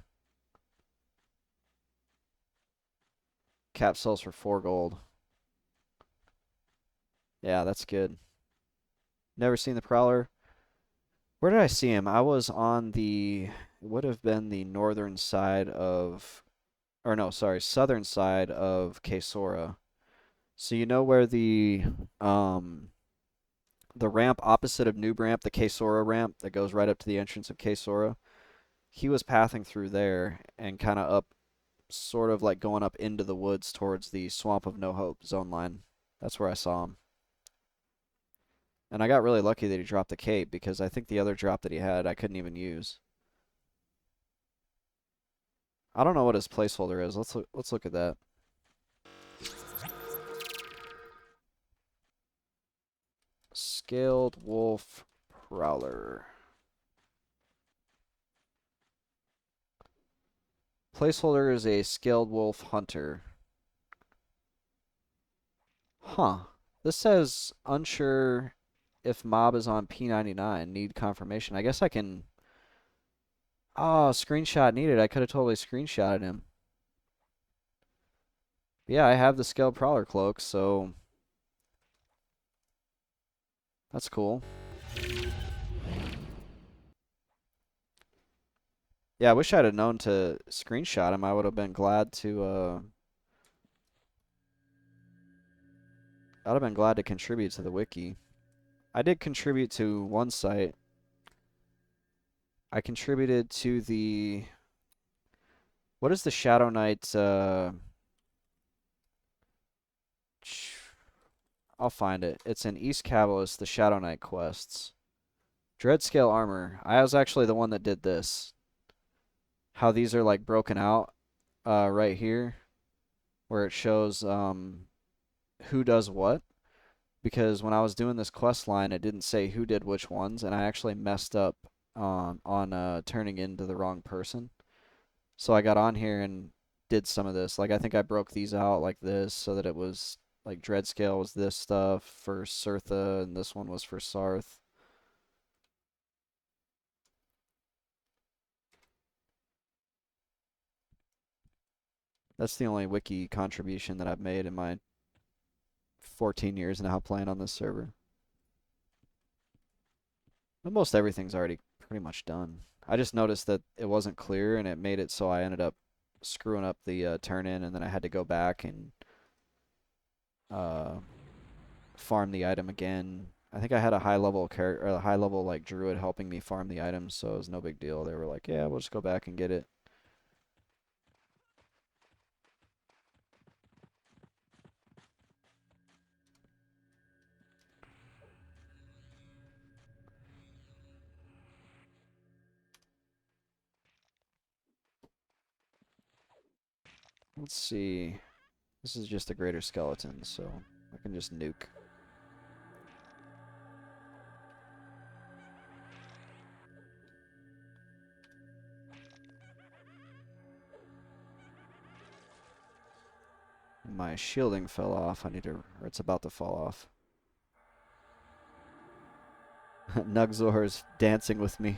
Cap sells for 4 gold. Yeah, that's good. Never seen the Prowler. Where did I see him? I was on it would have been the northern side of, or no, sorry, southern side of Kesora. So you know where the ramp opposite of Noob Ramp, the Kesora ramp that goes right up to the entrance of Kesora? He was pathing through there and kind of up, sort of like going up into the woods towards the Swamp of No Hope zone line. That's where I saw him. And I got really lucky that he dropped the cape because I think the other drop that he had I couldn't even use. I don't know what his placeholder is. Let's look at that. Scaled Wolf Prowler. Placeholder is a Scaled Wolf Hunter. Huh. This says unsure if mob is on P1999. Need confirmation. I guess I can... Oh, screenshot needed. I could have totally screenshotted him. Yeah, I have the Scaled Prowler cloak, so... That's cool. Yeah, I wish I'd have known to screenshot him. I would have been glad to, I'd have been glad to contribute to the wiki. I did contribute to one site. I contributed to the... What is the Shadow Knight, I'll find it. It's in East Cavalis, the Shadow Knight quests. Dreadscale armor. I was actually the one that did this. How these are like broken out right here where it shows who does what. Because when I was doing this quest line, it didn't say who did which ones, and I actually messed up on turning into the wrong person. So I got on here and did some of this. Like I think I broke these out like this so that it was like Dreadscale was this stuff for Sirtha, and this one was for Sarth. That's the only wiki contribution that I've made in my 14 years now playing on this server. But most everything's already pretty much done. I just noticed that it wasn't clear, and it made it so I ended up screwing up the turn-in, and then I had to go back and farm the item again. I think I had a high-level character, or a high-level like druid helping me farm the items, so it was no big deal. They were like, "Yeah, we'll just go back and get it." Let's see. This is just a greater skeleton, so I can just nuke. My shielding fell off. I need to, or it's about to fall off. Nugzor is dancing with me.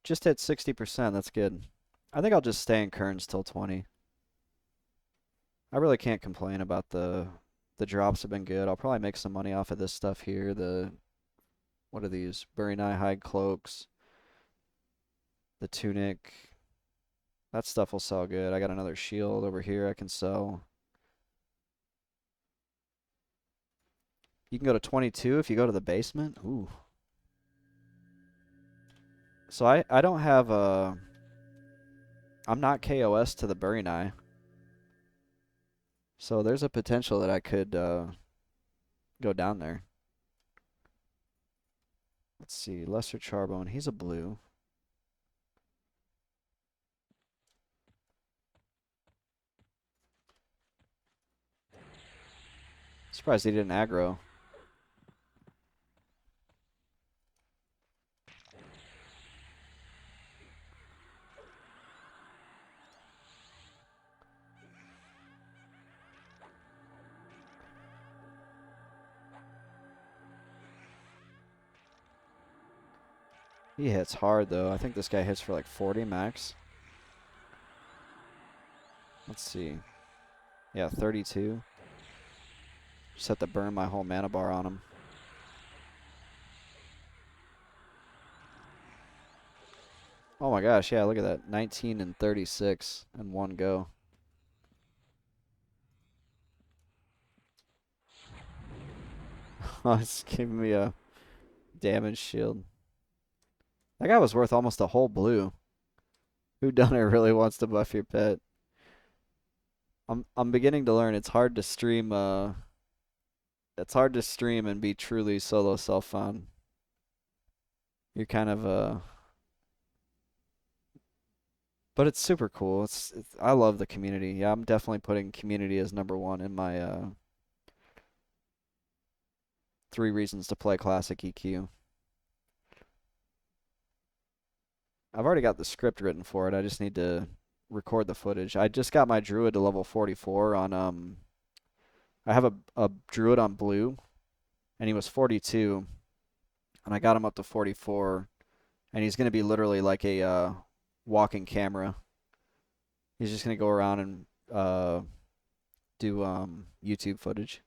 Just hit 60%. That's good. I think I'll just stay in Kern's till 20. I really can't complain about the drops have been good. I'll probably make some money off of this stuff here. What are these? Bury-Nigh hide cloaks. The tunic. That stuff will sell good. I got another shield over here I can sell. You can go to 22 if you go to the basement. Ooh. So I don't have a... I'm not KOS to the Bury-Nigh. So there's a potential that I could go down there. Let's see. Lesser Charbone. He's a blue. Surprised he didn't aggro. He hits hard, though. I think this guy hits for like 40 max. Let's see. Yeah, 32. Just have to burn my whole mana bar on him. Oh my gosh, yeah, look at that. 19 and 36 in one go. Oh, it's giving me a damage shield. That guy was worth almost a whole blue. Who done it really wants to buff your pet? I'm beginning to learn it's hard to stream and be truly solo self-found. You're kind of but it's super cool. It's I love the community. Yeah, I'm definitely putting community as #1 in my 3 reasons to play classic EQ. I've already got the script written for it. I just need to record the footage. I just got my druid to level 44 on I have a druid on blue and he was 42 and I got him up to 44 and he's going to be literally like a walking camera. He's just going to go around and do YouTube footage.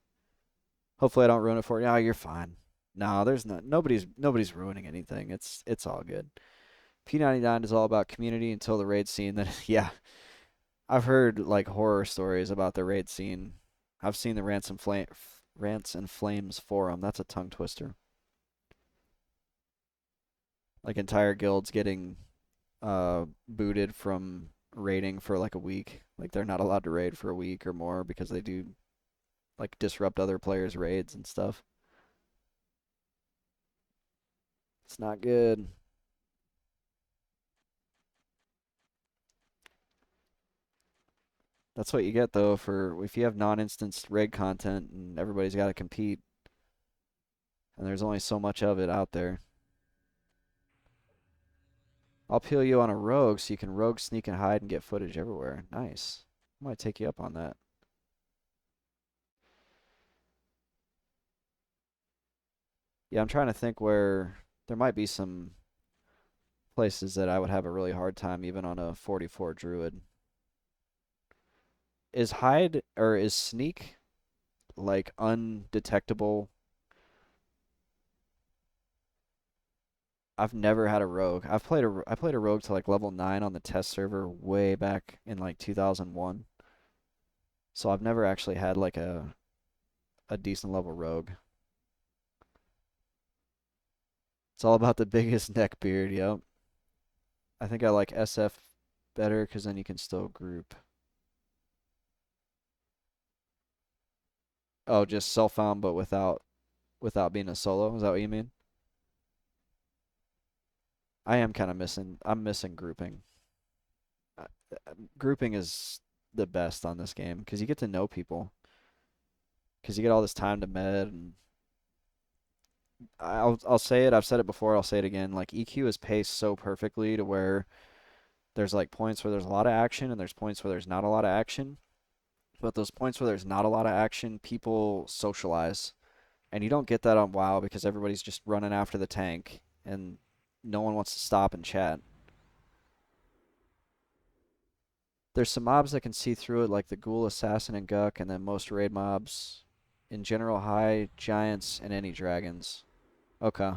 Hopefully I don't ruin it for you. No, you're fine. No, there's nobody's ruining anything. It's all good. P1999 is all about community until the raid scene. That yeah, I've heard like horror stories about the raid scene. I've seen the Rants and Flames forum. That's a tongue twister. Like entire guilds getting booted from raiding for like a week. Like they're not allowed to raid for a week or more because they do like disrupt other players' raids and stuff. It's not good. That's what you get though for if you have non-instanced raid content and everybody's got to compete, and there's only so much of it out there. I'll peel you on a rogue so you can rogue, sneak, and hide and get footage everywhere. Nice. I might take you up on that. Yeah, I'm trying to think where there might be some places that I would have a really hard time even on a 44 druid. Is hide or is sneak like undetectable? I've never had a rogue. I played a rogue to like level 9 on the test server way back in like 2001. So I've never actually had like a decent level rogue. It's all about the biggest neck beard, yep. I think I like SF better because then you can still group. Oh, just self-found but without being a solo. Is that what you mean? I am kind of missing. I'm missing grouping. Uh, Grouping is the best on this game because you get to know people. Because you get all this time to med, and I'll say it. I've said it before. I'll say it again. Like EQ is paced so perfectly to where there's like points where there's a lot of action and there's points where there's not a lot of action. But those points where there's not a lot of action, people socialize, and you don't get that on WoW because everybody's just running after the tank and no one wants to stop and chat. There's some mobs that can see through it, like the Ghoul, Assassin, and Guk, and then most raid mobs. In general, high, giants, and any dragons. Okay.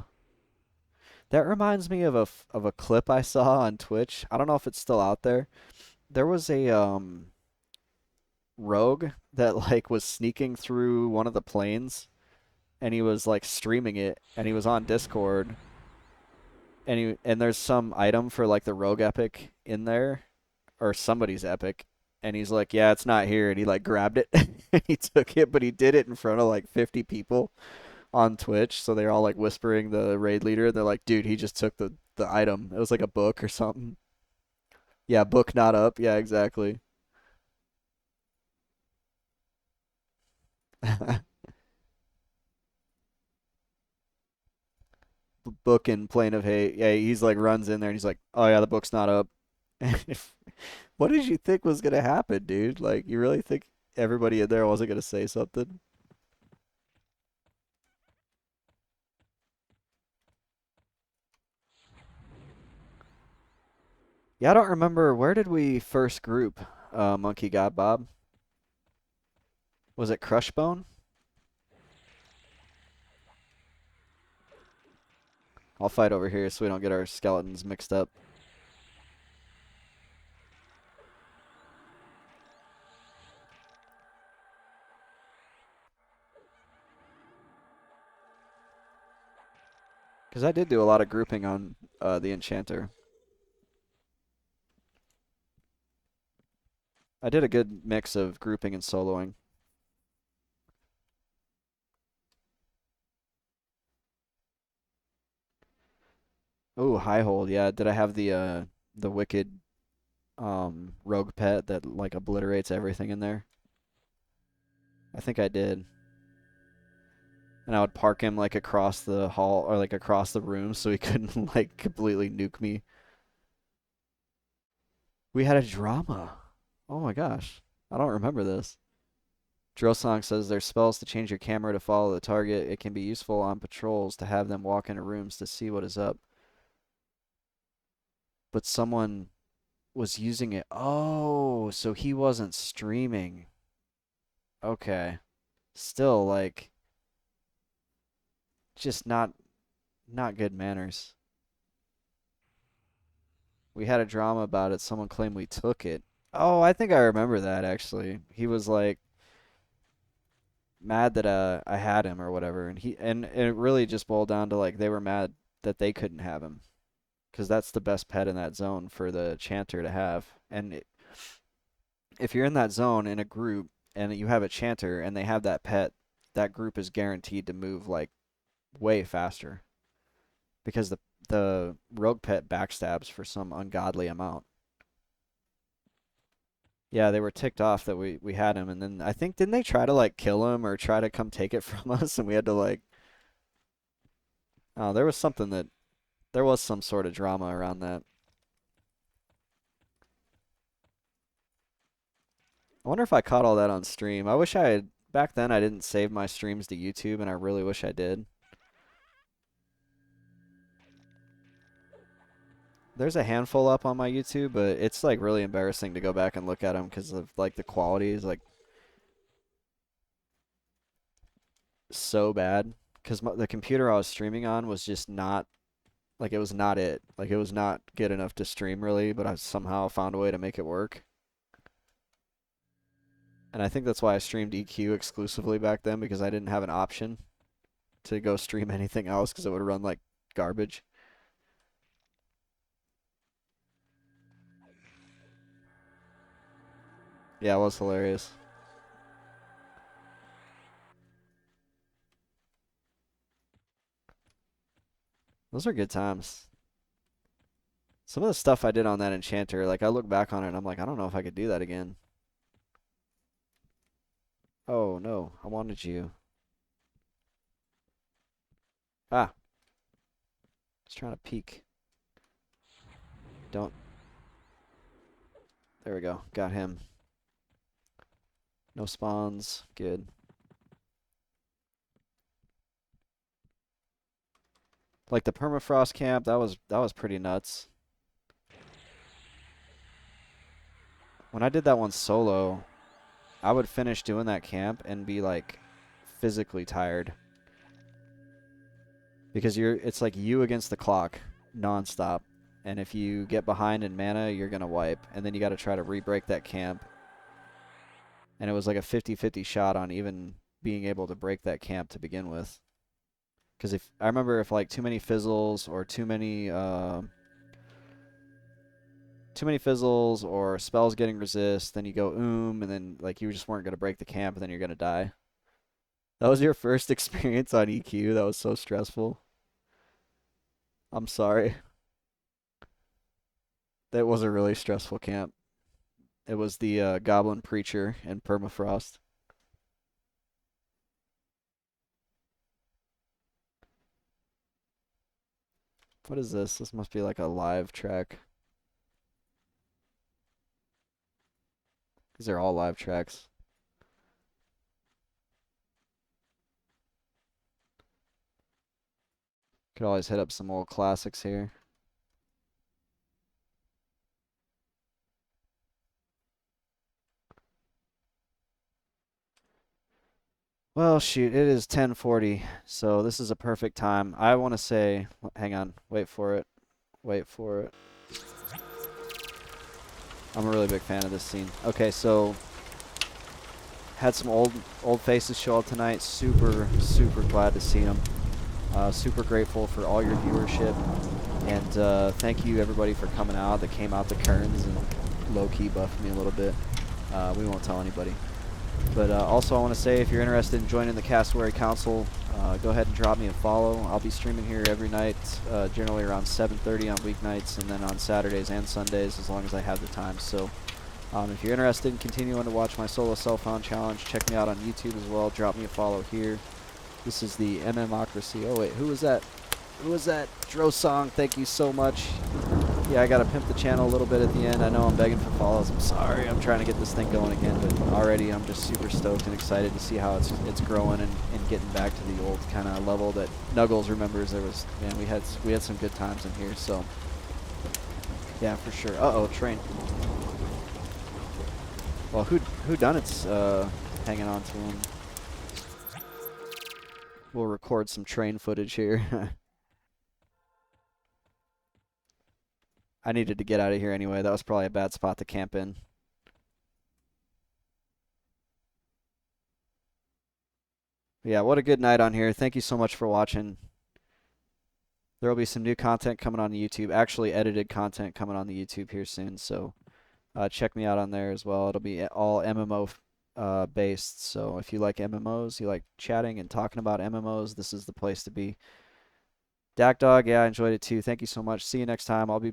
That reminds me of a clip I saw on Twitch. I don't know if it's still out there. There was a rogue that like was sneaking through one of the planes and he was like streaming it and he was on Discord and there's some item for like the rogue epic in there or somebody's epic and he's like, "Yeah, it's not here." And he like grabbed it and he took it, but he did it in front of like 50 people on Twitch, so they're all like whispering the raid leader. They're like, "Dude, he just took the item." It was like a book or something. Yeah, book not up. Yeah, exactly. Book in Plane of Hate. Yeah, he's like runs in there and he's like, "Oh yeah, the book's not up." What did you think was gonna happen, dude? Like, you really think everybody in there wasn't gonna say something? Yeah, I don't remember. Where did we first group? Monkey God Bob. Was it Crushbone? I'll fight over here so we don't get our skeletons mixed up. Because I did do a lot of grouping on the Enchanter. I did a good mix of grouping and soloing. Oh, high hold. Yeah, did I have the wicked rogue pet that like obliterates everything in there? I think I did. And I would park him like across the hall or like across the room so he couldn't like completely nuke me. We had a drama. Oh my gosh. I don't remember this. Drill Song says there's spells to change your camera to follow the target. It can be useful on patrols to have them walk into rooms to see what is up. But someone was using it. Oh, so he wasn't streaming. Okay. Still like just not good manners. We had a drama about it. Someone claimed we took it. Oh, I think I remember that actually. He was like mad that I had him or whatever, and it really just boiled down to like they were mad that they couldn't have him because that's the best pet in that zone for the chanter to have. And if you're in that zone in a group and you have a chanter and they have that pet, that group is guaranteed to move like way faster because the rogue pet backstabs for some ungodly amount. Yeah, they were ticked off that we had him, and then I think didn't they try to like kill him or try to come take it from us, and we had to like oh there was something that there was some sort of drama around that. I wonder if I caught all that on stream. I wish I had back then I didn't save my streams to YouTube, and I really wish I did. There's a handful up on my YouTube, but it's like really embarrassing to go back and look at them because of like the quality is like so bad. Because the computer I was streaming on was just not like it was not it. Like it was not good enough to stream really, but I somehow found a way to make it work. And I think that's why I streamed EQ exclusively back then because I didn't have an option to go stream anything else because it would run like garbage. Yeah, it was hilarious. Those are good times. Some of the stuff I did on that enchanter, like I look back on it and I'm like, I don't know if I could do that again. Oh no, I wanted you. Ah, just trying to peek. Don't. There we go. Got him. No spawns. Good. Like the permafrost camp, that was pretty nuts. When I did that one solo, I would finish doing that camp and be like physically tired because it's like you against the clock nonstop. And if you get behind in mana, you're gonna wipe, and then you got to try to re-break that camp. And it was like a 50-50 shot on even being able to break that camp to begin with. Because if I remember, if like too many fizzles or too many fizzles or spells getting resist, then you go and then like you just weren't gonna break the camp, and then you're gonna die. That was your first experience on EQ. That was so stressful. I'm sorry. That was a really stressful camp. It was the Goblin Preacher and Permafrost. What is this? This must be like a live track. These are all live tracks. Could always hit up some old classics here. Well, shoot, it is 10:40, so this is a perfect time. I want to say, hang on, wait for it. Wait for it. I'm a really big fan of this scene. Okay, so had some old faces show up tonight. Super, super glad to see them. Super grateful for all your viewership. And thank you, everybody, for coming out that came out to Kern's and low-key buffed me a little bit. We won't tell anybody. But also, I want to say, if you're interested in joining the Cassowary Council, go ahead and drop me a follow. I'll be streaming here every night, generally around 7:30 on weeknights, and then on Saturdays and Sundays, as long as I have the time. So if you're interested in continuing to watch my solo self-found challenge, check me out on YouTube as well. Drop me a follow here. This is the MMocracy. Oh, wait, who was that? Who was that? Drosong, thank you so much. Yeah, I got to pimp the channel a little bit at the end. I know I'm begging for follows. I'm sorry. I'm trying to get this thing going again, but already I'm just super stoked and excited to see how it's growing and getting back to the old kind of level that Nuggles remembers. Man, we had some good times in here, so yeah, for sure. Uh-oh, train. Well, who done it's hanging on to him. We'll record some train footage here. I needed to get out of here anyway. That was probably a bad spot to camp in. But yeah, what a good night on here. Thank you so much for watching. There will be some new content coming on the YouTube, actually edited content coming on the YouTube here soon. So check me out on there as well. It'll be all MMO based. So if you like MMOs, you like chatting and talking about MMOs, this is the place to be. Dak Dog, yeah, I enjoyed it too. Thank you so much. See you next time. I'll be back.